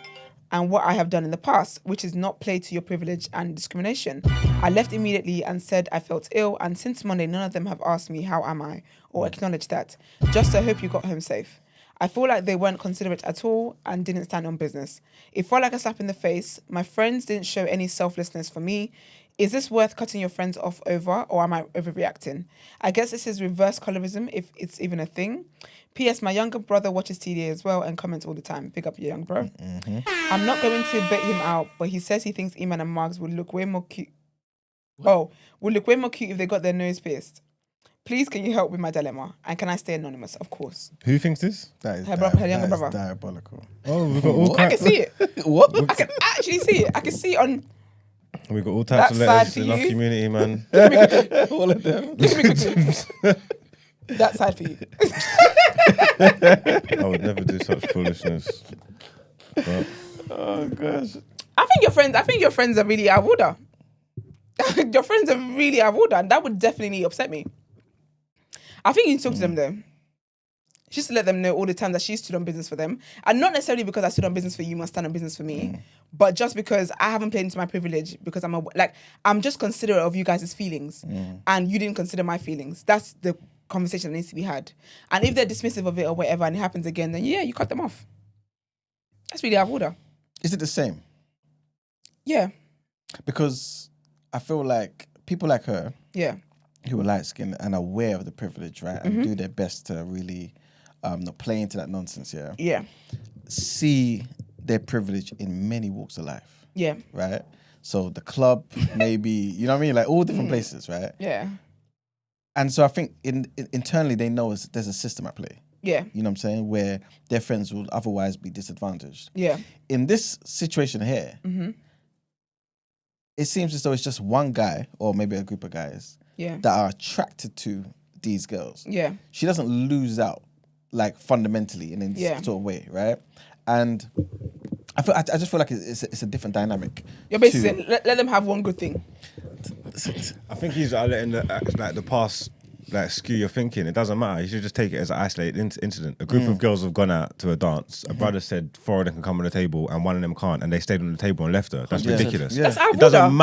and what I have done in the past, which is not play to your privilege and discrimination. I left immediately and said I felt ill, and since Monday, none of them have asked me how am I or acknowledged that. Just I hope you got home safe. I feel like they weren't considerate at all and didn't stand on business. It felt like a slap in the face. My friends didn't show any selflessness for me. Is this worth cutting your friends off over, or am I overreacting? I guess this is reverse colorism, if it's even a thing. P.S. My younger brother watches TDA as well and comments all the time. Pick up your young bro. Mm-hmm. I'm not going to bait him out, but he says he thinks Iman and Margs would look way more cute. Would look way more cute if they got their nose pierced. Please, can you help with my dilemma? And can I stay anonymous? Of course. Who thinks this? That is her younger brother. Diabolical. Oh, we've got all I can see it. What? I can actually see it. I can see it on... We've got all types of letters in our community, man. All of them. That side for you. I would never do such foolishness. But Oh gosh. I think your friends are really out of order. Your friends are really out of order, and that would definitely upset me. I think you need to talk to them though. Just to let them know all the time that she stood on business for them. And not necessarily because I stood on business for you, must stand on business for me. But just because I haven't played into my privilege, because I'm just considerate of you guys' feelings. And you didn't consider my feelings. That's the conversation that needs to be had. And if they're dismissive of it or whatever and it happens again, then yeah, you cut them off. That's really out of order. Is it the same? Yeah. Because I feel like people like her, Yeah. who are light skinned and aware of the privilege, right, and do their best to really not play into that nonsense, Yeah. see their privilege in many walks of life. Yeah. Right? So the club, maybe, you know what I mean? Like all different places, right? Yeah. And so I think internally they know there's a system at play. Yeah. You know what I'm saying? Where their friends will otherwise be disadvantaged. Yeah. In this situation here, it seems as though it's just one guy or maybe a group of guys that are attracted to these girls. Yeah. She doesn't lose out like fundamentally in any sort of way, right? And I just feel like it's a different dynamic. You're basically saying, let them have one good thing. I think he's letting the past skew your thinking. It doesn't matter. You should just take it as an isolated incident. A group of girls have gone out to a dance. A brother said 4 of them can come on the table and 1 of them can't, and they stayed on the table and left her. That's ridiculous. Yeah. That's out of It doesn't order.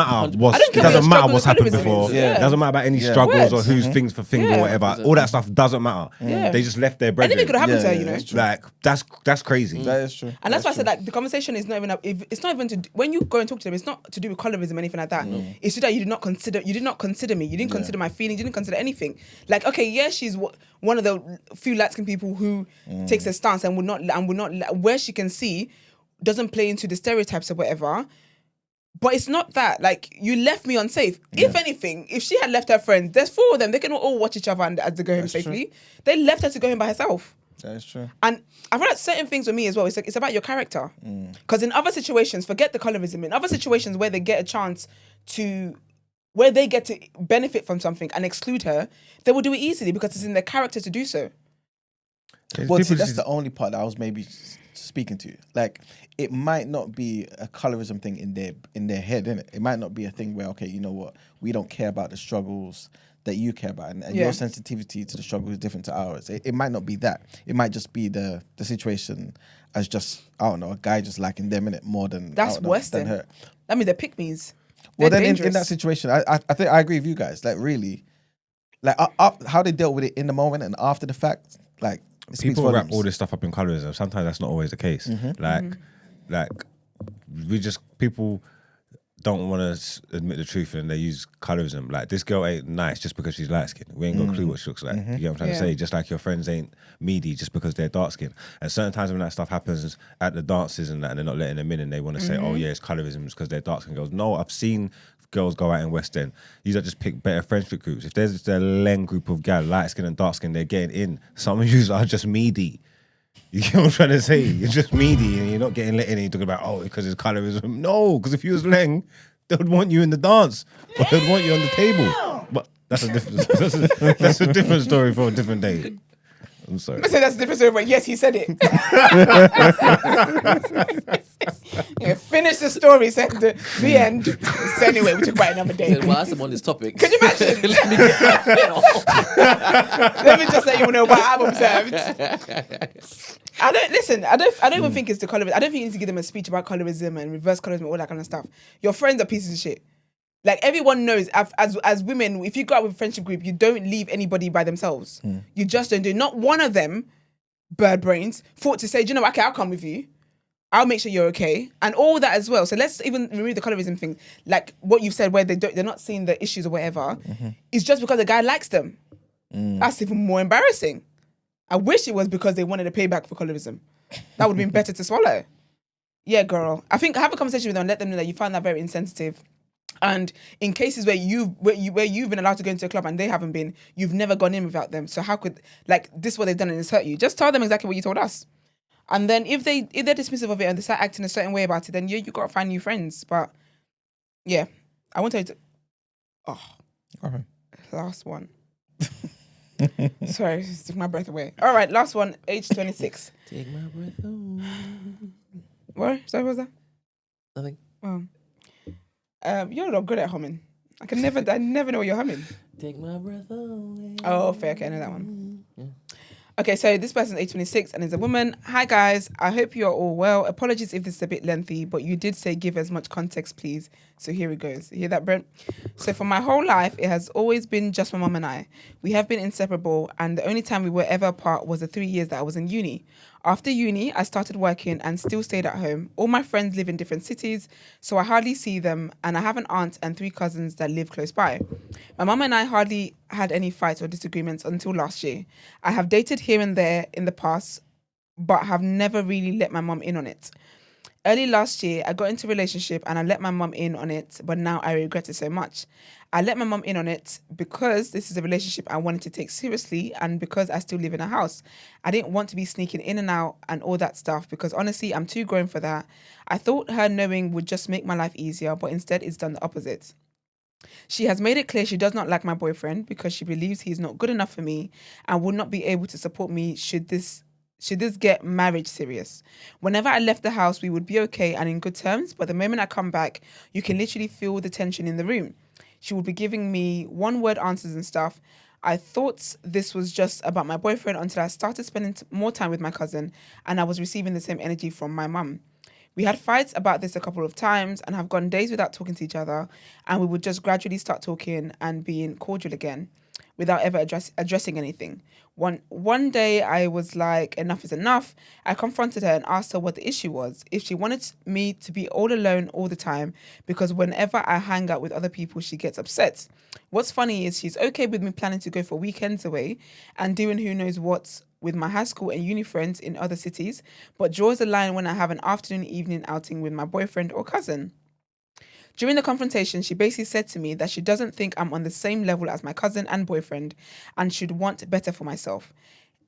matter what's happened before. Yeah. It doesn't matter about any struggles or who's things for finger or whatever. All that stuff doesn't matter. Yeah. They just left their bread. Anything could have happened to her, you know. Like that's crazy. That is true. And that's why I said the conversation is not even to when you go and talk to them, it's not to do with colorism or anything like that. It's just that you did not consider me. You didn't consider my feelings. You didn't consider anything. Like, okay, yeah, she's one of the few light-skinned people who takes a stance and would not where she can see doesn't play into the stereotypes or whatever. But it's not that. Like, you left me unsafe. If anything, if she had left her friends, there's 4 of them. They can all watch each other as they go home safely. True. They left her to go home by herself. That is true. And I feel like certain things with me as well, it's about your character. Because in other situations, forget the colorism, in other situations where they get a chance where they get to benefit from something and exclude her, they will do it easily because it's in their character to do so. Well, see, that's the only part that I was maybe speaking to you. Like, it might not be a colorism thing in their head, innit? It might not be a thing where, okay, you know what, we don't care about the struggles that you care about, and your sensitivity to the struggle is different to ours. It might not be that. It might just be the situation as just, I don't know, a guy just liking them, innit, more than that's worse than her. I mean, they're pick-me's. Well, then in that situation, I think I agree with you guys. Like, really, like how they dealt with it in the moment and after the fact, like, people wrap all this stuff up in colorism. Sometimes that's not always the case. Like people don't want to admit the truth and they use colorism. Like, this girl ain't nice just because she's light skinned. We ain't got a clue what she looks like. You get what I'm trying to say? Just like your friends ain't meaty just because they're dark skinned. And certain times when that stuff happens at the dances and that, and they're not letting them in, and they want to say, oh yeah, it's colorism because they're dark skinned girls. No, I've seen girls go out in West End. These are just pick better friendship groups. If there's just a leng group of gal, light skin and dark skin, they're getting in. Some of you are just meaty. You get what I'm trying to say? You're just meaty and you're not getting let in and you're talking about, oh, because it's colorism. No, because if you was leng, they would want you in the dance or they would want you on the table. But that's a different that's a different story for a different day. I'm sorry. I said that's a different story, but yes, he said it. Finish the story, said the end. So anyway, we talk about it another day. Well, I'm on this topic. Can you imagine? Let me just let you know what I've observed. I don't even think it's the colorism. I don't think you need to give them a speech about colorism and reverse colorism and all that kind of stuff. Your friends are pieces of shit. Like, everyone knows, as women, if you go out with a friendship group, you don't leave anybody by themselves. You just don't do it. Not one of them, bird brains, thought to say, do you know what, okay, I'll come with you. I'll make sure you're okay. And all that as well. So let's even remove the colorism thing. Like what you've said, where they're not seeing the issues or whatever. It's just because the guy likes them. That's even more embarrassing. I wish it was because they wanted to pay back for colorism. That would have been better to swallow. Yeah, girl. I think have a conversation with them and let them know that you find that very insensitive. And in cases where you've been allowed to go into a club and they haven't been, you've never gone in without them. So how could, like, this is what they've done and it's hurt you? Just tell them exactly what you told us. And then if they're dismissive of it and they start acting a certain way about it, then you got to find new friends. But yeah, I want to. Okay. Last one. Sorry, it took my breath away. All right, last one, age 26. Take my breath away. What? Sorry, what was that? Nothing. You're not good at humming. I never know what you're humming. Take my breath away. Oh, fair. Okay, I know that one. Yeah. Okay, so this person's age 26 and is a woman. Hi guys, I hope you're all well. Apologies if this is a bit lengthy, but you did say give as much context, please. So here it goes. You hear that, Brent? So for my whole life, it has always been just my mum and I. We have been inseparable, and the only time we were ever apart was the 3 years that I was in uni. After uni, I started working and still stayed at home. All my friends live in different cities, so I hardly see them, and I have an aunt and 3 cousins that live close by. My mum and I hardly had any fights or disagreements until last year. I have dated here and there in the past, but have never really let my mum in on it. Early last year, I got into a relationship and I let my mum in on it, but now I regret it so much. I let my mum in on it because this is a relationship I wanted to take seriously and because I still live in a house. I didn't want to be sneaking in and out and all that stuff because honestly, I'm too grown for that. I thought her knowing would just make my life easier, but instead it's done the opposite. She has made it clear she does not like my boyfriend because she believes he's not good enough for me and would not be able to support me should this get marriage serious. Whenever I left the house, we would be okay and in good terms, but the moment I come back, you can literally feel the tension in the room. She would be giving me one-word answers and stuff. I thought this was just about my boyfriend until I started spending more time with my cousin and I was receiving the same energy from my mum. We had fights about this a couple of times and have gone days without talking to each other, and we would just gradually start talking and being cordial again without ever addressing anything. One day I was like, enough is enough. I confronted her and asked her what the issue was, if she wanted me to be all alone all the time, because whenever I hang out with other people, she gets upset. What's funny is she's okay with me planning to go for weekends away and doing who knows what with my high school and uni friends in other cities, but draws the line when I have an afternoon, evening outing with my boyfriend or cousin. During the confrontation, she basically said to me that she doesn't think I'm on the same level as my cousin and boyfriend and should want better for myself.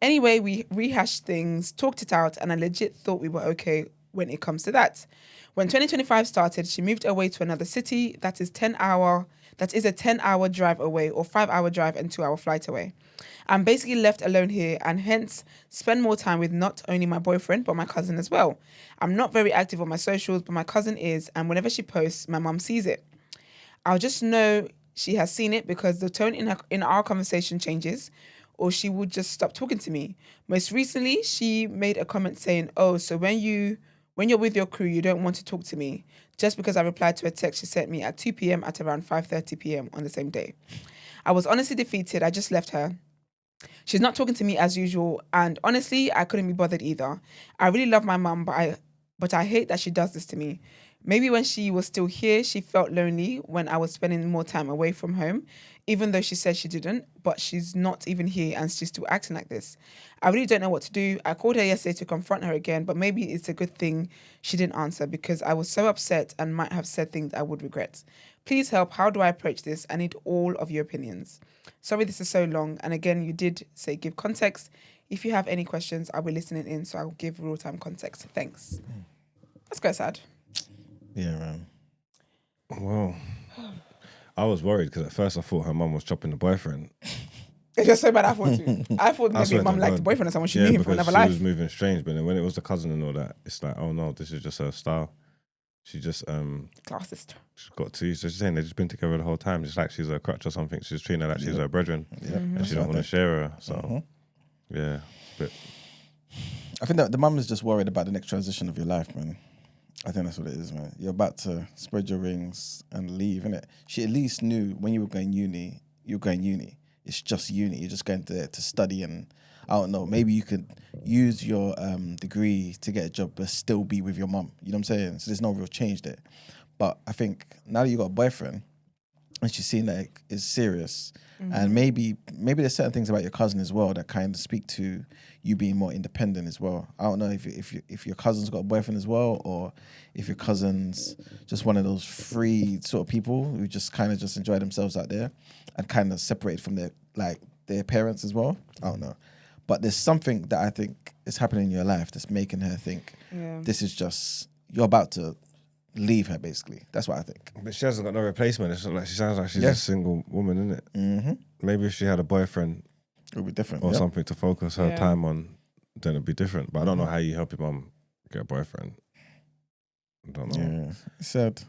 Anyway, we rehashed things, talked it out, and I legit thought we were okay when it comes to that. When 2025 started, she moved away to another city that is a 10-hour drive away, or 5-hour drive and 2-hour flight away. I'm basically left alone here, and hence spend more time with not only my boyfriend, but my cousin as well. I'm not very active on my socials, but my cousin is, and whenever she posts, my mum sees it. I'll just know she has seen it because the tone in our conversation changes, or she would just stop talking to me. Most recently, she made a comment saying, "Oh, so when you're with your crew, you don't want to talk to me," just because I replied to a text she sent me at 2 p.m. at around 5:30 p.m. on the same day. I was honestly defeated. I just left her. She's not talking to me as usual, and honestly, I couldn't be bothered either. I really love my mum, but I hate that she does this to me. Maybe when she was still here, she felt lonely when I was spending more time away from home, even though she said she didn't, but she's not even here and she's still acting like this. I really don't know what to do. I called her yesterday to confront her again, but maybe it's a good thing she didn't answer because I was so upset and might have said things I would regret. Please help. How do I approach this? I need all of your opinions. Sorry this is so long. And again, you did say give context. If you have any questions, I'll be listening in, so I'll give real-time context. Thanks. That's quite sad. Yeah, man. Well, I was worried because at first I thought her mum was chopping the boyfriend. It's just so bad. I thought maybe mum liked the boyfriend or someone she knew him from another life. She was moving strange, but then when it was the cousin and all that, it's like, oh no, this is just her style. She just classist. She's got to. So she's saying they've just been together the whole time. Just like she's a crutch or something. She's treating her like she's her brethren, and she don't want to share her. So yeah, but I think that the mum is just worried about the next transition of your life, man. I think that's what it is, man. You're about to spread your wings and leave, innit? She at least knew when you were going uni, you're going uni. It's just uni. You're just going there to study, and I don't know, maybe you could use your degree to get a job but still be with your mum. You know what I'm saying? So there's no real change there. But I think now that you got a boyfriend and she's seen that it's serious, and maybe there's certain things about your cousin as well that kind of speak to you being more independent as well. I don't know if your cousin's got a boyfriend as well, or if your cousin's just one of those free sort of people who just kind of just enjoy themselves out there and kind of separate from their parents as well. I don't know. But there's something that I think is happening in your life that's making her think this is just, you're about to leave her, basically. That's what I think. But she hasn't got no replacement. It's like she sounds like she's a single woman, isn't it? Mm-hmm. Maybe if she had a boyfriend, it would be different, or something to focus her time on, then it'd be different. But I don't know how you help your mum get a boyfriend. I don't know. Yeah, it's sad.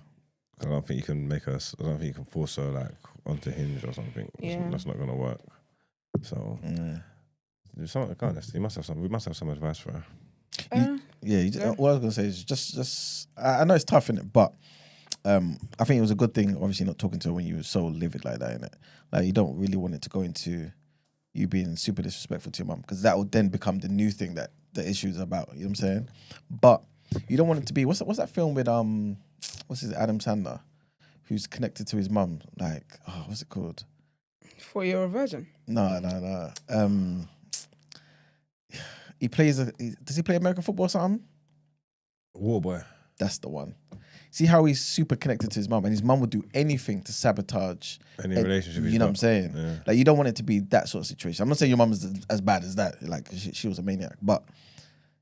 I don't think you can make her. I don't think you can force her like onto Hinge or something. Yeah. That's not gonna work. So, we must have some advice for her. What I was gonna say is just. I know it's tough, innit? But I think it was a good thing, obviously, not talking to her when you were so livid like that, innit? Like, you don't really want it to go into you being super disrespectful to your mum, because that will then become the new thing that the issue is about. You know what I'm saying? But you don't want it to be. What's that film with Adam Sandler, who's connected to his mum? Like, what's it called? For You're a Virgin. No. He plays does he play American football or something? Warboy. That's the one. See how he's super connected to his mum, and his mum would do anything to sabotage any relationship. You know what I'm saying? Yeah. Like, you don't want it to be that sort of situation. I'm not saying your mum is as bad as that. Like, she was a maniac, but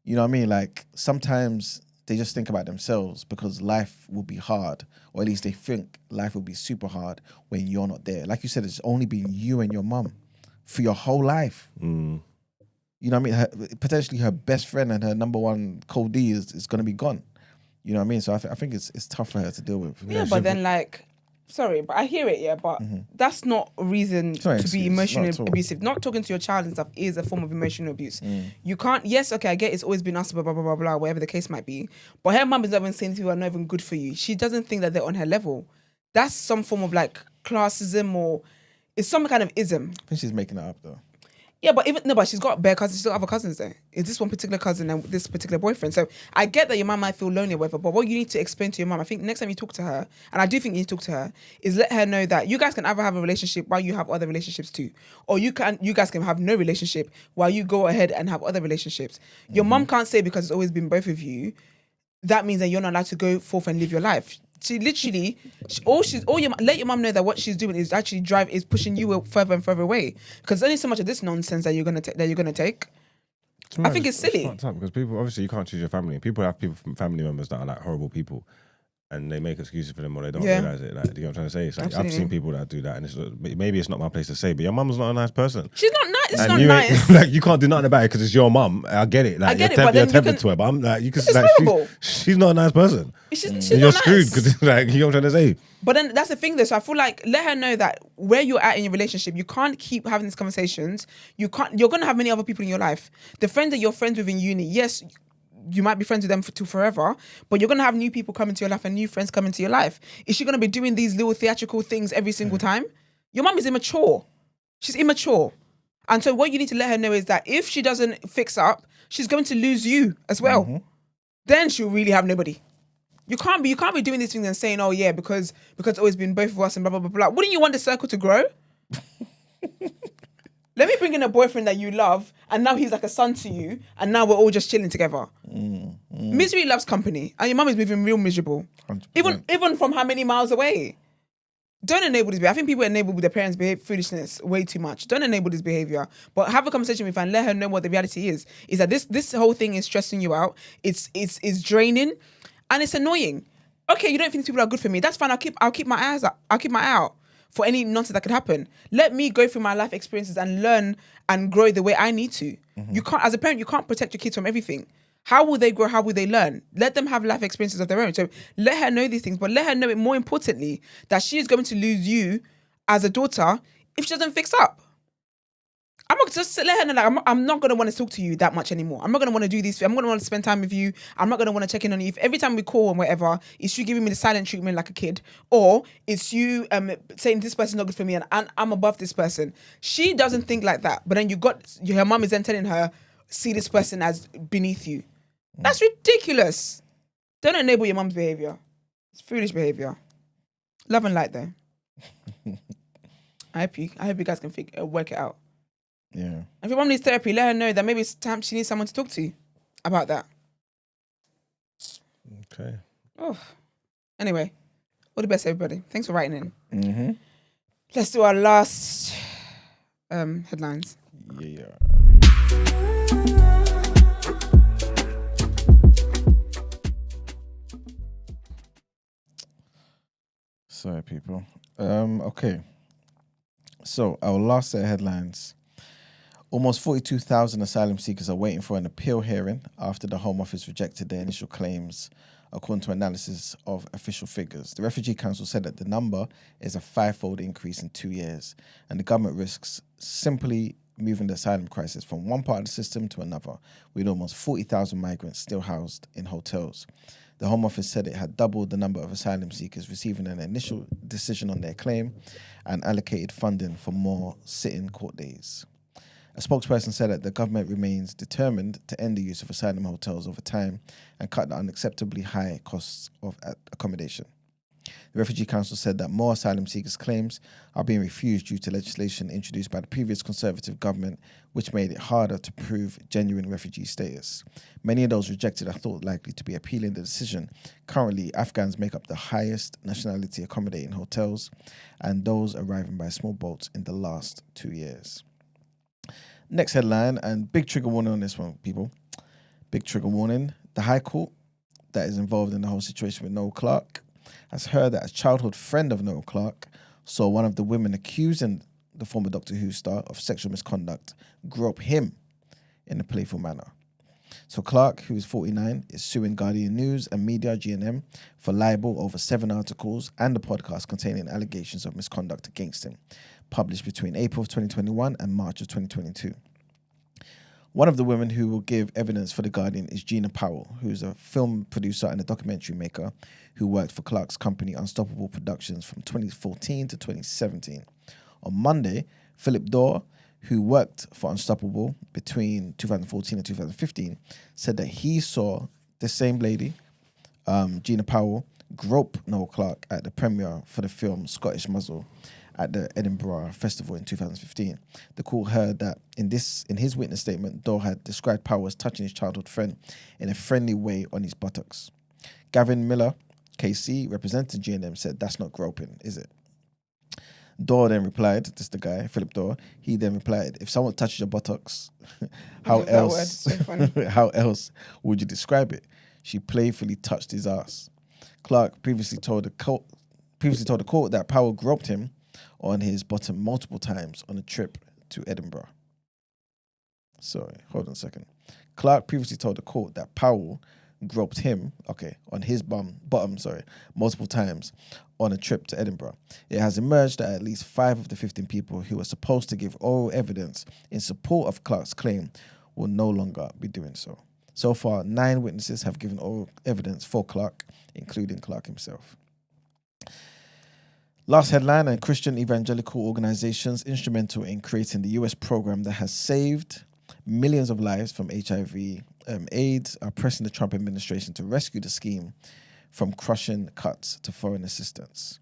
you know what I mean? Like, sometimes they just think about themselves because life will be hard, or at least they think life will be super hard when you're not there. Like you said, it's only been you and your mum for your whole life. Mm. You know what I mean? Potentially her best friend and her number one Code D is going to be gone. You know what I mean? So I think it's tough for her to deal with. Yeah, but then sorry, but I hear it, but that's not a reason to be emotionally abusive. Not talking to your child and stuff is a form of emotional abuse. You can't, I get it's always been us, blah, blah, blah, blah, blah, whatever the case might be. But her mum is not even saying people are not even good for you. She doesn't think that they're on her level. That's some form of classism, or it's some kind of ism. I think she's making it up though. Yeah, but but she's got bare cousins. She's got other cousins there. It's this one particular cousin and this particular boyfriend. So I get that your mum might feel lonely or whatever, but what you need to explain to your mum, I think next time you talk to her, and I do think you need to talk to her, is let her know that you guys can either have a relationship while you have other relationships too, or you guys can have no relationship while you go ahead and have other relationships. Your mum can't say because it's always been both of you, that means that you're not allowed to go forth and live your life. She literally, let your mum know that what she's doing is actually pushing you further and further away. Because there's only so much of this nonsense that you're gonna take. I think it's silly. It's fucked up because people, obviously, you can't choose your family. People have family members that are like horrible people, and they make excuses for them or they don't realize it. Like, do you know what I'm trying to say? It's like, I've seen people that do that, and it's maybe it's not my place to say, but your mum's not a nice person. She's not nice. It's and not you nice. Like, you can't do nothing about it because it's your mum. I get it. Like, I get it, but then you're tempted to her, but I'm like, you can. It's Like, horrible. she's not a nice person. She's And not you're nice. screwed because, like, you know what I'm trying to say. But then that's the thing though. So I feel like let her know that where you're at in your relationship, you can't keep having these conversations. You're gonna have many other people in your life. The friends that you're friends with in uni, yes, you might be friends with them for forever, but you're gonna have new people come into your life and new friends come into your life. Is she gonna be doing these little theatrical things every single time? Your mum is immature. She's immature. And so what you need to let her know is that if she doesn't fix up, she's going to lose you as well. Mm-hmm. Then she'll really have nobody. You can't be doing these things and saying, oh yeah, because it's always been both of us and blah, blah, blah, blah. Wouldn't you want the circle to grow? Let me bring in a boyfriend that you love and now he's like a son to you and now we're all just chilling together. Misery loves company and your mum is moving real miserable. 100%. Even from how many miles away? Don't enable this behavior. I think people enable with their parents' foolishness way too much. Don't enable this behavior. But have a conversation with her and let her know what the reality is. Is that this whole thing is stressing you out. It's draining and it's annoying. Okay, you don't think people are good for me. That's fine. I'll keep my eyes up. I'll keep my eye out for any nonsense that could happen. Let me go through my life experiences and learn and grow the way I need to. Mm-hmm. You can't, as a parent, you can't protect your kids from everything. How will they grow? How will they learn? Let them have life experiences of their own. So let her know these things, but let her know it more importantly that she is going to lose you as a daughter if she doesn't fix up. I'm not just let her know like I'm not going to want to talk to you that much anymore. I'm not going to want to do these. I'm going to want to spend time with you. I'm not going to want to check in on you. If every time we call and whatever, it's you giving me the silent treatment like a kid, or it's you saying this person's not good for me and I'm above this person. She doesn't think like that. But then her mum is then telling her, see this person as beneath you. That's ridiculous. Don't enable your mum's behavior. It's foolish behavior. Love and light though. I hope you guys can work it out. Yeah. If your mum needs therapy, let her know that maybe it's time she needs someone to talk to about that. Okay. Oh. Anyway, all the best, everybody. Thanks for writing in. Mm-hmm. Let's do our last headlines. Yeah. Sorry, people. Okay. So, our last set of headlines. Almost 42,000 asylum seekers are waiting for an appeal hearing after the Home Office rejected their initial claims, according to analysis of official figures. The Refugee Council said that the number is a 5-fold increase in 2 years, and the government risks simply moving the asylum crisis from one part of the system to another, with almost 40,000 migrants still housed in hotels. The Home Office said it had doubled the number of asylum seekers receiving an initial decision on their claim and allocated funding for more sitting court days. A spokesperson said that the government remains determined to end the use of asylum hotels over time and cut the unacceptably high costs of accommodation. The Refugee Council said that more asylum seekers' claims are being refused due to legislation introduced by the previous Conservative government, which made it harder to prove genuine refugee status. Many of those rejected are thought likely to be appealing the decision. Currently, Afghans make up the highest nationality accommodating hotels, and those arriving by small boats in the last 2 years. Next headline, and big trigger warning on this one, people. Big trigger warning. The High Court, that is involved in the whole situation with Noel Clarke, has heard that a childhood friend of Noel Clarke saw one of the women accusing the former Doctor Who star of sexual misconduct grope him in a playful manner. So Clarke, who is 49, is suing Guardian News and Media GNM for libel over 7 articles and a podcast containing allegations of misconduct against him, published between April of 2021 and March of 2022. One of the women who will give evidence for The Guardian is Gina Powell, who's a film producer and a documentary maker who worked for Clarke's company Unstoppable Productions from 2014 to 2017. On Monday, Philip Dorr, who worked for Unstoppable between 2014 and 2015, said that he saw the same lady, Gina Powell, grope Noel Clarke at the premiere for the film Scottish Muzzle at the Edinburgh Festival in 2015. The court heard that in his witness statement, Dorr had described Powell as touching his childhood friend in a friendly way on his buttocks. Gavin Miller, KC, representing GNM, said that's not groping, is it? Dorr then replied, this is the guy, Philip Dorr, he then replied, if someone touches your buttocks, how else would you describe it? She playfully touched his ass. Clark previously told the court that Powell groped him on his bottom multiple times on a trip to Edinburgh. Sorry, hold on a second. Clark previously told the court that Powell groped him, on his bottom, multiple times on a trip to Edinburgh. It has emerged that at least 5 of the 15 people who were supposed to give oral evidence in support of Clark's claim will no longer be doing so. So far, 9 witnesses have given oral evidence for Clark, including Clark himself. Last headline, and Christian evangelical organizations instrumental in creating the US program that has saved millions of lives from HIV AIDS are pressing the Trump administration to rescue the scheme from crushing cuts to foreign assistance.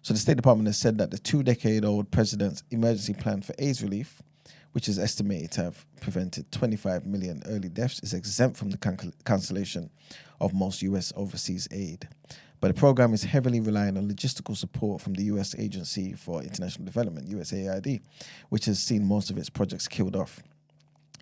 So the State Department has said that the 2-decade-old president's emergency plan for AIDS relief, which is estimated to have prevented 25 million early deaths, is exempt from the cancellation of most US overseas aid. But the program is heavily relying on logistical support from the US Agency for International Development, USAID, which has seen most of its projects killed off.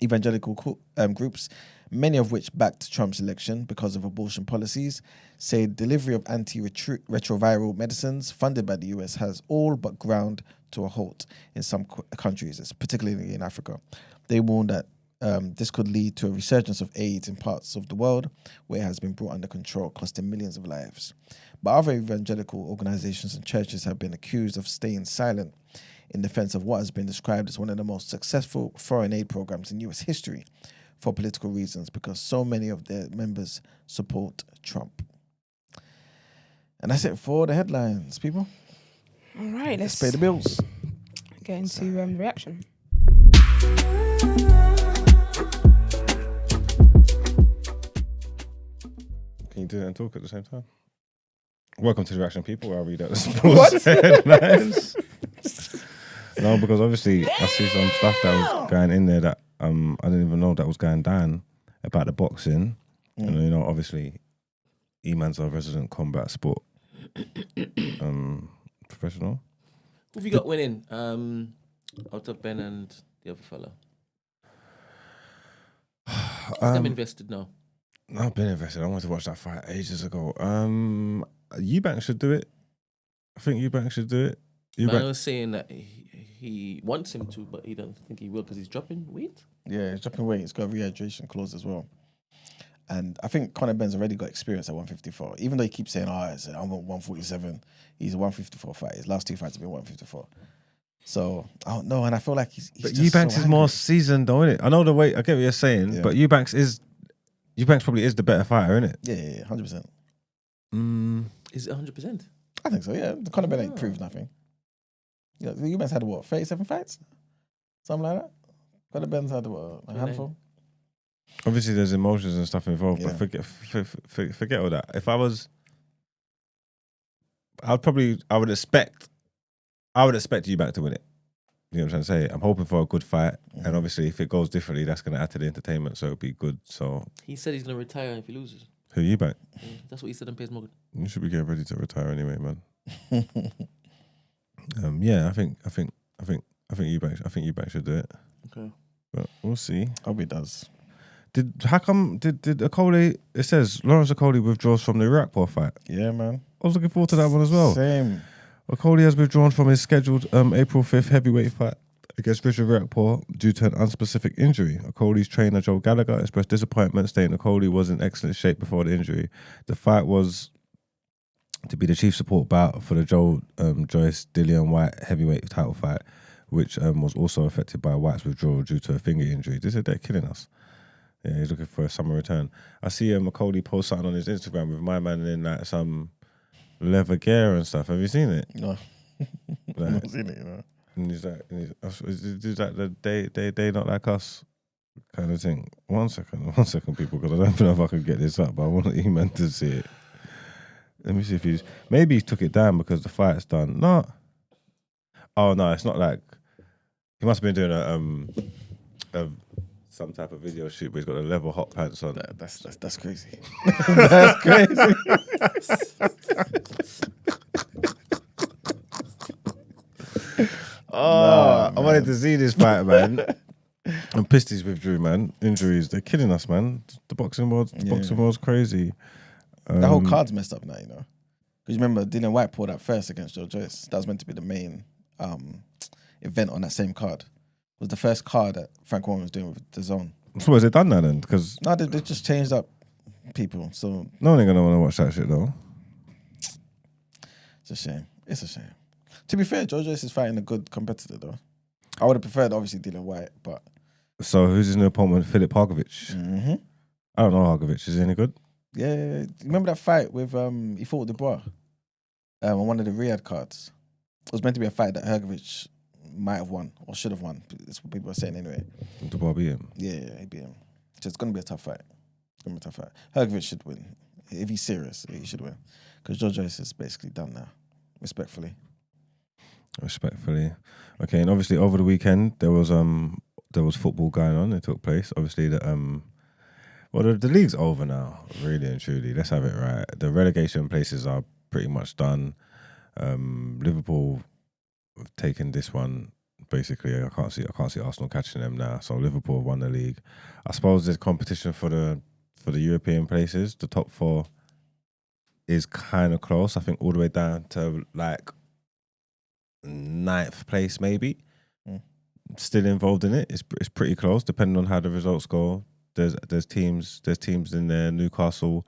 Evangelical groups, many of which backed Trump's election because of abortion policies, say delivery of anti-retroviral medicines funded by the US has all but ground to a halt in some countries, particularly in Africa. They warn that this could lead to a resurgence of AIDS in parts of the world where it has been brought under control, costing millions of lives. But other evangelical organizations and churches have been accused of staying silent in defense of what has been described as one of the most successful foreign aid programs in US history for political reasons, because so many of their members support Trump. And that's it for the headlines, people. All right, let's pay the bills. Get into reaction. Can you do it and talk at the same time? Welcome to the reaction, people, where I read out the sports headlines. No, because obviously I see some stuff that was going in there that I didn't even know that was going down about the boxing. And obviously E-Man's our resident combat sport professional. Who have you got winning out of Ben and the other fella? I'm invested now. No, I've been invested. I wanted to watch that fight ages ago. Eubank should do it. I think Eubank should do it. I was saying that he wants him to, but he doesn't think he will because he's dropping weight. Yeah, he's dropping weight. He's got a rehydration clause as well. And I think Conor Ben's already got experience at 154. Even though he keeps saying, I'm at 147. He's a 154 fight. His last 2 fights have been 154. So, I don't know. And I feel like he's But Eubanks is more seasoned, though, isn't it? I know the weight. I get what you're saying. But Eubanks probably is the better fighter, isn't it? Yeah, 100%. Is it 100%? I think so, yeah. The Conor Ben ain't proved nothing. Yeah, Eubanks had 37 fights? Something like that? Conor Ben's had a handful? Obviously, there's emotions and stuff involved, but forget all that. If I was, I would expect Eubank to win it. You know what I'm trying to say? I'm hoping for a good fight, and obviously, if it goes differently, that's going to add to the entertainment, so it'll be good. So he said he's going to retire if he loses. Who, Eubank? Yeah, that's what he said on Piers Morgan. You should be getting ready to retire anyway, man. I think Eubank should do it. Okay, but we'll see. Hope he does. Did Okoli? It says Lawrence Okoli withdraws from the Iraq war fight. Yeah, man. I was looking forward to that one as well. Same. Okoli has withdrawn from his scheduled April 5th heavyweight fight against Richard Riakporhe due to an unspecific injury. Okoli's trainer Joe Gallagher expressed disappointment, stating Okoli was in excellent shape before the injury. The fight was to be the chief support bout for the Joyce Dillian White heavyweight title fight, which was also affected by White's withdrawal due to a finger injury. They said they're killing us. Yeah, he's looking for a summer return. I see Okoli post something on his Instagram with my man in like some leather gear and stuff. Have you seen it? No. I've not seen it, you know. And he's like the they not like us kind of thing. One second, people, because I don't know if I can get this up, but I want E-Man to see it. Let me see if maybe he took it down because the fight's done. No. Oh no, it's not like he must have been doing a some type of video shoot, but he's got the leather hot pants on. That's crazy. That's crazy. I wanted to see this fight, man. I'm pissed he's withdrew, man. Injuries, they're killing us, man. The boxing world's crazy. The whole card's messed up now, you know. Because remember, Dillian White pulled out first against Joe Joyce. That was meant to be the main event on that same card. It was the first card that Frank Warren was doing with DAZN. So is it done now then? Because no, they just changed up people. So no one ain't gonna want to watch that shit though. It's a shame. It's a shame. To be fair, Joe Joyce is fighting a good competitor though. I would have preferred obviously Dillian White, but. So who's his new opponent? Philip Hargovic. Mm-hmm. I don't know Hargovic. Is he any good? Yeah. Remember that fight with he fought with Dubois on one of the Riyadh cards. It was meant to be a fight that Hargovic might have won or should have won. That's what people are saying anyway. Dubois beat him. Yeah, he beat him. So it's gonna be a tough fight. Hargovic should win. If he's serious, he should win. Because Joe Joyce is basically done now. Respectfully. Okay, and obviously over the weekend there was football going on. It took place. Obviously the league's over now, really and truly. Let's have it right. The relegation places are pretty much done. Liverpool have taken this one. Basically, I can't see Arsenal catching them now. So Liverpool won the league. I suppose there's competition for the European places. The top four is kind of close. I think all the way down to like 9th place maybe. Still involved in it. It's pretty close, depending on how the results go. There's teams in there. Newcastle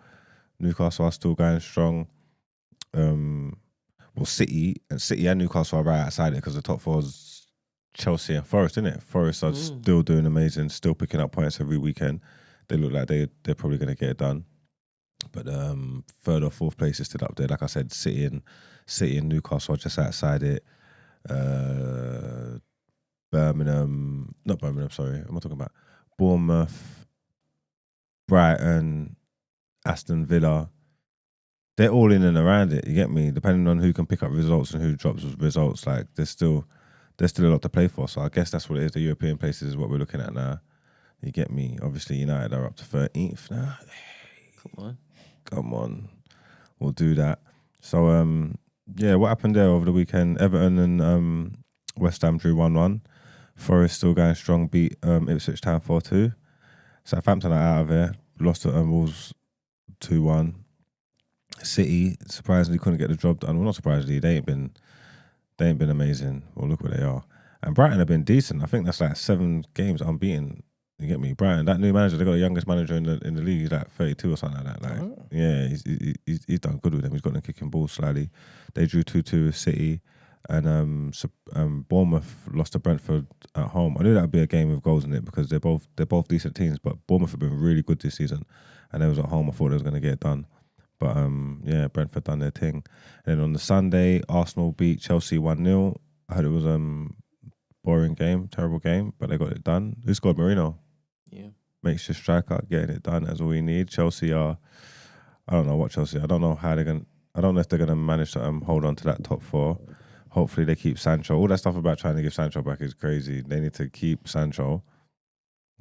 are still going strong. City and Newcastle are right outside it because the top four is Chelsea and Forest, isn't it? Forest are still doing amazing, still picking up points every weekend. They look like they're probably going to get it done. But 3rd or 4th place is still up there. Like I said, City and Newcastle are just outside it. Not Birmingham, sorry. What am I talking about? Bournemouth, Brighton, Aston Villa. They're all in and around it, you get me? Depending on who can pick up results and who drops results, like there's still a lot to play for. So I guess that's what it is. The European places is what we're looking at now. You get me? Obviously United are up to 13th now. Come on. We'll do that. So what happened there over the weekend? Everton and West Ham drew 1-1. Forest still going strong, beat Ipswich Town 4-2. Southampton are out of there. Lost to Wolves 2-1. City surprisingly couldn't get the job done. Well, not surprisingly, they ain't been amazing. Well, look where they are. And Brighton have been decent. I think that's like 7 games unbeaten. You get me? Brighton, that new manager, they got the youngest manager in the league. He's like 32 or something like that. Yeah, he's done good with them. He's got them kicking balls slightly. They drew 2-2 with City, and Bournemouth lost to Brentford at home. I knew that would be a game with goals in it because they're both decent teams. But Bournemouth have been really good this season, and they was at home. I thought they was going to get it done. But Brentford done their thing. And then on the Sunday, Arsenal beat Chelsea 1-0. I heard it was boring game, terrible game, but they got it done. Who scored? Marino. Yeah. Makes your striker, getting it done. That's all we need. Chelsea are, I don't know what Chelsea. I don't know if they're gonna manage to hold on to that top 4. Hopefully they keep Sancho. All that stuff about trying to give Sancho back is crazy. They need to keep Sancho.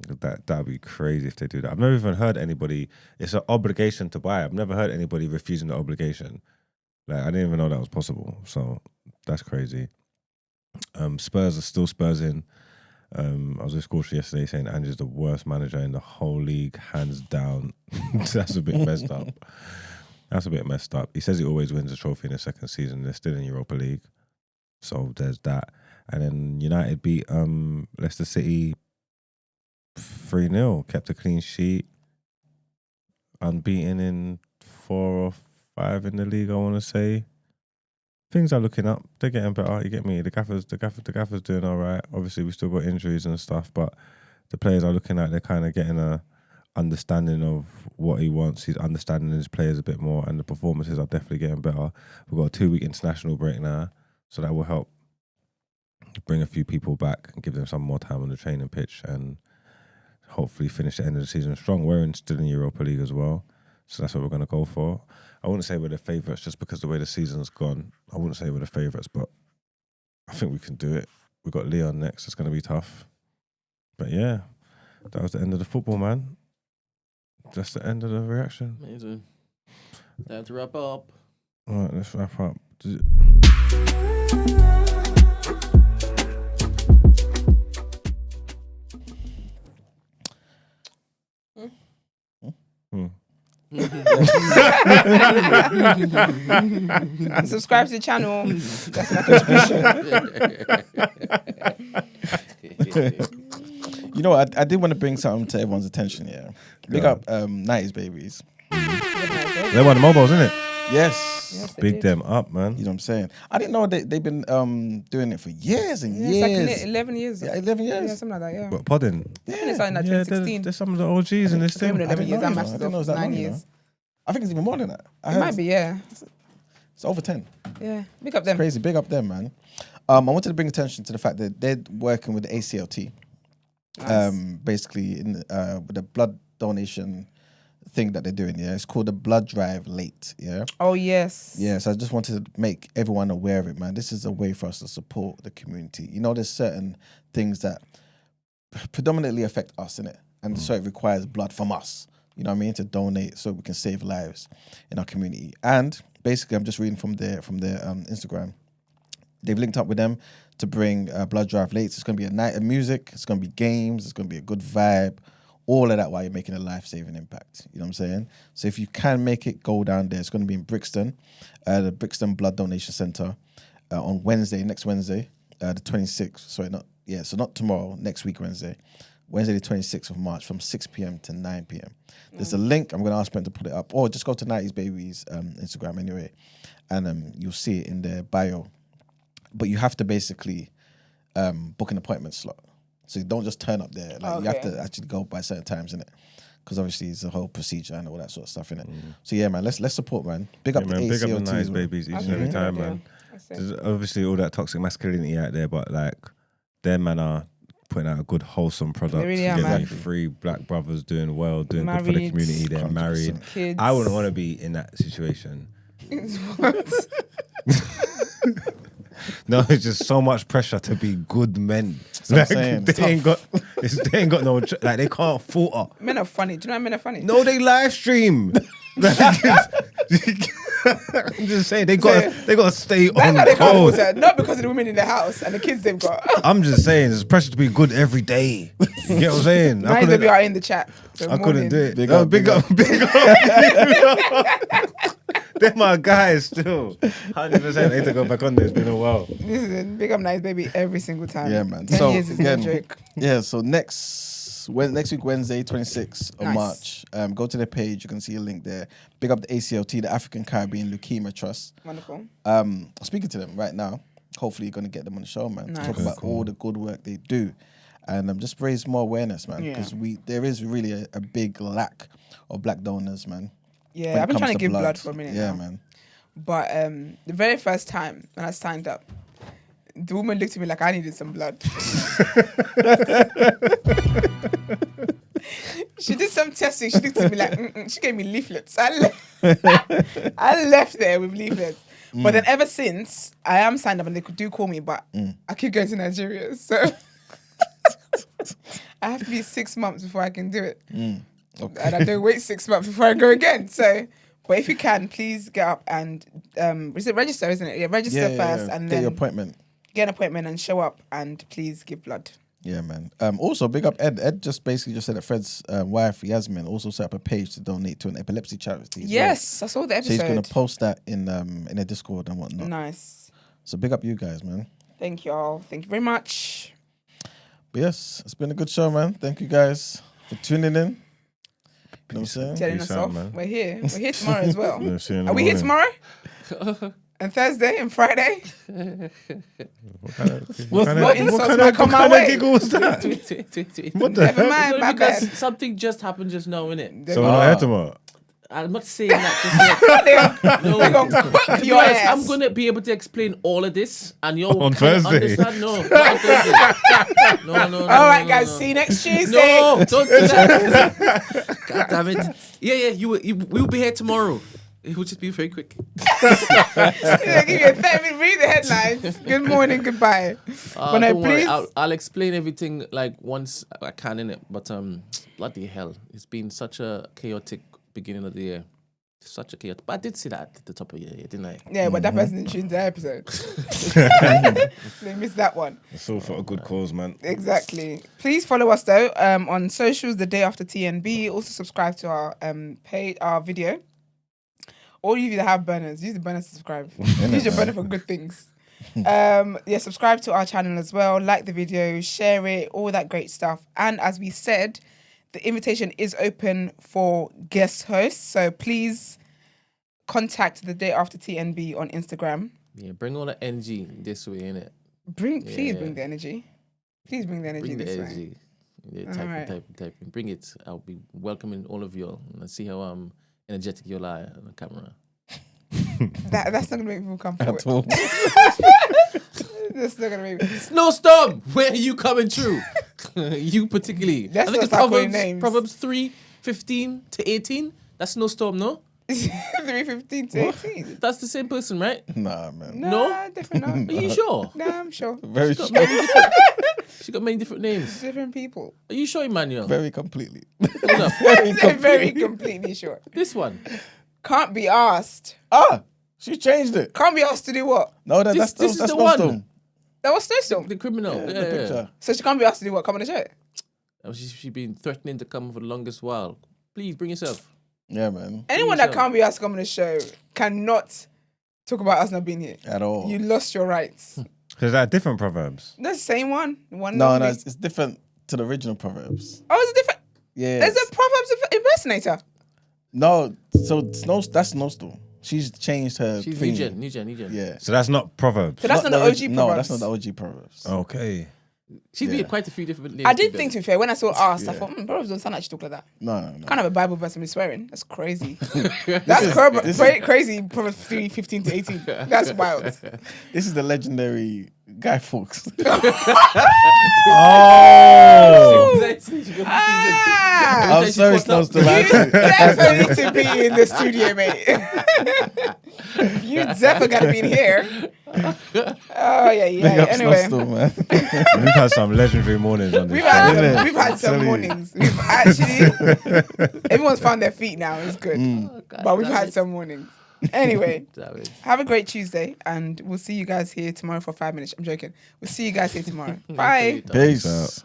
That'd be crazy if they do that. I've never even heard anybody. It's an obligation to buy. I've never heard anybody refusing the obligation. Like I didn't even know that was possible. So that's crazy. Spurs are still Spursing. I was with Scorcher yesterday saying Ange's the worst manager in the whole league, hands down. That's a bit messed up. He says he always wins a trophy in the second season. They're still in Europa League. So there's that. And then United beat Leicester City 3-0. Kept a clean sheet. Unbeaten in 4 or 5 in the league, I want to say. Things are looking up. They're getting better. You get me? The gaffer's doing all right. Obviously, we still got injuries and stuff, but the players are looking like they're kind of getting a understanding of what he wants. He's understanding his players a bit more, and the performances are definitely getting better. We've got a 2-week international break now, so that will help bring a few people back and give them some more time on the training pitch, and hopefully finish the end of the season strong. We're still in Europa League as well, so that's what we're going to go for. I wouldn't say we're the favourites just because the way the season's gone. I wouldn't say we're the favourites, but I think we can do it. We've got Leon next. It's going to be tough. But yeah, that was the end of the football, man. Just the end of the reaction. Amazing. Time to wrap up. All right, let's wrap up. And subscribe to the channel. That's my contribution. You know what? I did want to bring something to everyone's attention. Yeah, big up 90s babies. They're one of the mobiles, isn't it? Yes. Big them up, man. You know what I'm saying? I didn't know they've been doing it for years and years. It's like 11 years. Yeah, 11 years. Yeah, something like that, yeah. But podding. I think it's like 2016. There's some of the OGs in this thing. 11 years, that matters. I didn't know it was that 9 long, years. I think it's even more than that. It might be, yeah. It's over 10. Yeah, big up them. Crazy, big up them, man. I wanted to bring attention to the fact that they're working with the ACLT. Nice. Basically in with the blood donation thing that they're doing. Yeah, it's called the Blood Drive Late. Yeah. Oh yes. Yeah. So I just wanted to make everyone aware of it, man. This is a way for us to support the community. You know, there's certain things that predominantly affect us, innit? And so it requires blood from us. You know what I mean? To donate so we can save lives in our community. And basically, I'm just reading from their Instagram. They've linked up with them to bring Blood Drive Late. It's going to be a night of music. It's going to be games. It's going to be a good vibe. All of that while you're making a life-saving impact. You know what I'm saying? So if you can make it, go down there. It's going to be in Brixton, the Brixton Blood Donation Centre on Wednesday, next Wednesday, the 26th. Sorry, not tomorrow, next week Wednesday the 26th of March from 6 p.m. to 9 p.m. There's a link. I'm going to ask Brent to put it up. Or just go to 90s Babies Instagram anyway. And you'll see it in their bio. But you have to basically book an appointment slot. So you don't just turn up there. Like You have to actually go by certain times, innit? Because obviously it's a whole procedure and all that sort of stuff, innit? So yeah, man, let's support, man. Big up the ACLT. Big up the nice babies each and every time, man. There's obviously all that toxic masculinity out there, but like, them man are putting out a good wholesome product. They really are, man. 3 black brothers doing well, doing Married, good for the community. They're 100%. married. Kids. I wouldn't want to be in that situation. No, it's just so much pressure to be good men. Like, they ain't got no, like they can't falter. Men are funny. Do you know why men are funny? No, they live stream. I'm just saying they got to stay on That's how code. they not because of the women in the house and the kids they've got. I'm just saying there's pressure to be good every day. You know what I'm saying? Nice baby are in the chat. I couldn't do it. Big Big up. They're my guys still. 100%. I need to go back on there. It's been a while. Listen, big up nice baby every single time. Yeah, man. 10 So, years is no again, joke. Yeah, so next week, Wednesday, 26th of Nice. March, go to their page. You can see a link there. Big up the ACLT, the African Caribbean Leukemia Trust. Wonderful. I'm speaking to them right now. Hopefully, you're going to get them on the show, man. Nice. Talk about all the good work they do. And just raise more awareness, man. Yeah. Because there is really a big lack of black donors, man. Yeah, when I've it been comes trying to give blood for a minute Yeah, now. man. But the very first time when I signed up, the woman looked at me like I needed some blood. She did some testing. She looked at me like, she gave me leaflets. I left there with leaflets. But then ever since, I am signed up and they do call me, but I keep going to Nigeria. So I have to be 6 months before I can do it. Okay. And I don't wait 6 months before I go again. So, but if you can, please get up and is it register, isn't it? Yeah, register first and get then your appointment. get an appointment and show up and please give blood. Yeah, man. Also, big up Ed. Ed just said that Fred's wife, Yasmin, also set up a page to donate to an epilepsy charity. Yes, I saw the episode. So he's going to post that in a Discord and whatnot. Nice. So big up you guys, man. Thank you all. Thank you very much. But yes, it's been a good show, man. Thank you guys for tuning in. You know what I'm saying? Telling Peace us out, off. man. We're here. We're here tomorrow as well. Yeah, see you in the Are we here morning. tomorrow? And Thursday and Friday? What What insults might come my way? giggle was that? What the Never hell? mind, my Because bad. something just happened just now, innit? So we're not here tomorrow. I'm not saying that just yet. No, They're gonna cook to be your honest, ass. I'm gonna be able to explain all of this, and you'll On kinda Thursday. understand. No, not on Thursday. No. All right, no, guys. no. See you next Tuesday. No, don't do that. God damn it. Yeah. We'll be here tomorrow. It will just be very quick. Yeah, give you a 30-minute read the headlines. Good morning, goodbye. But no, Don't worry, please. I'll explain everything like once I can in it. But bloody hell, it's been such a chaotic beginning of the year. Such a chaotic. But I did see that at the top of the year, didn't I? Yeah, but that person didn't tune to the episode. They missed that one. It's all for a good cause, man. Exactly. Please follow us though on socials the day after TNB. Also subscribe to our page, our video All of you that have burners, use the burner to subscribe. Use your burner for good things. Subscribe to our channel as well. Like the video, share it, all that great stuff. And as we said, the invitation is open for guest hosts. So please contact the Day After TNB on Instagram. Yeah, bring all the energy this way, innit? Please bring the energy. Please bring the energy Bring the this energy. way. Yeah, typing. Bring it. I'll be welcoming all of you. And see how energetic you'll lie on the camera. That's not gonna make people come forward. At all. That's not gonna make me. Snowstorm, where are you coming through? You particularly. Let's I think not it's start calling names. Proverbs 3:15 to 18. That's Snowstorm, no? 3:15 to 18. That's the same person, right? Nah, man. No? Different. Are you sure? Nah, I'm sure. Very sure. She got many different names. Different people. Are you sure, Emmanuel? Very completely. Hold up. Very completely sure. This one. Can't be asked. She changed it. Can't be asked to do what? No, This that's is the Snowstorm. one. That was Snowstorm. The criminal. The picture. So she can't be asked to do what? Come on the show. She's been threatening to come for the longest while. Please bring yourself. Yeah, man. Anyone that can't be asked to come on the show cannot talk about us not being here. At all. You lost your rights. Because they're different proverbs. That's the same one. No, it's different to the original Proverbs. Oh, it's different. Yeah. There's a Proverbs impersonator. No, so that's Snowstorm. She's changed her She's thing. new gen. Yeah. So that's not proverbs. So that's not the OG Proverbs. No, that's not the OG Proverbs. Okay. She's been quite a few different names. I did think, to be fair, when I saw asked, I Yeah. thought, Proverbs don't sound like she talk like that. No. Can't have a Bible verse and be swearing. That's crazy. That's crazy. Proverbs 3:15 to 18. That's wild. This is the legendary Guy Fawkes. I'm sorry, Snowstorm. You definitely need to be in the studio, mate. You definitely got to be in here. Oh, yeah. Big up Anyway. Snowstorm, man. We've had some legendary mornings on this. We've show. had some mornings. We've actually, everyone's found their feet now. It's good. But we've had some mornings. Anyway, have a great Tuesday, and we'll see you guys here tomorrow for 5 minutes. I'm joking. We'll see you guys here tomorrow. Bye. Peace.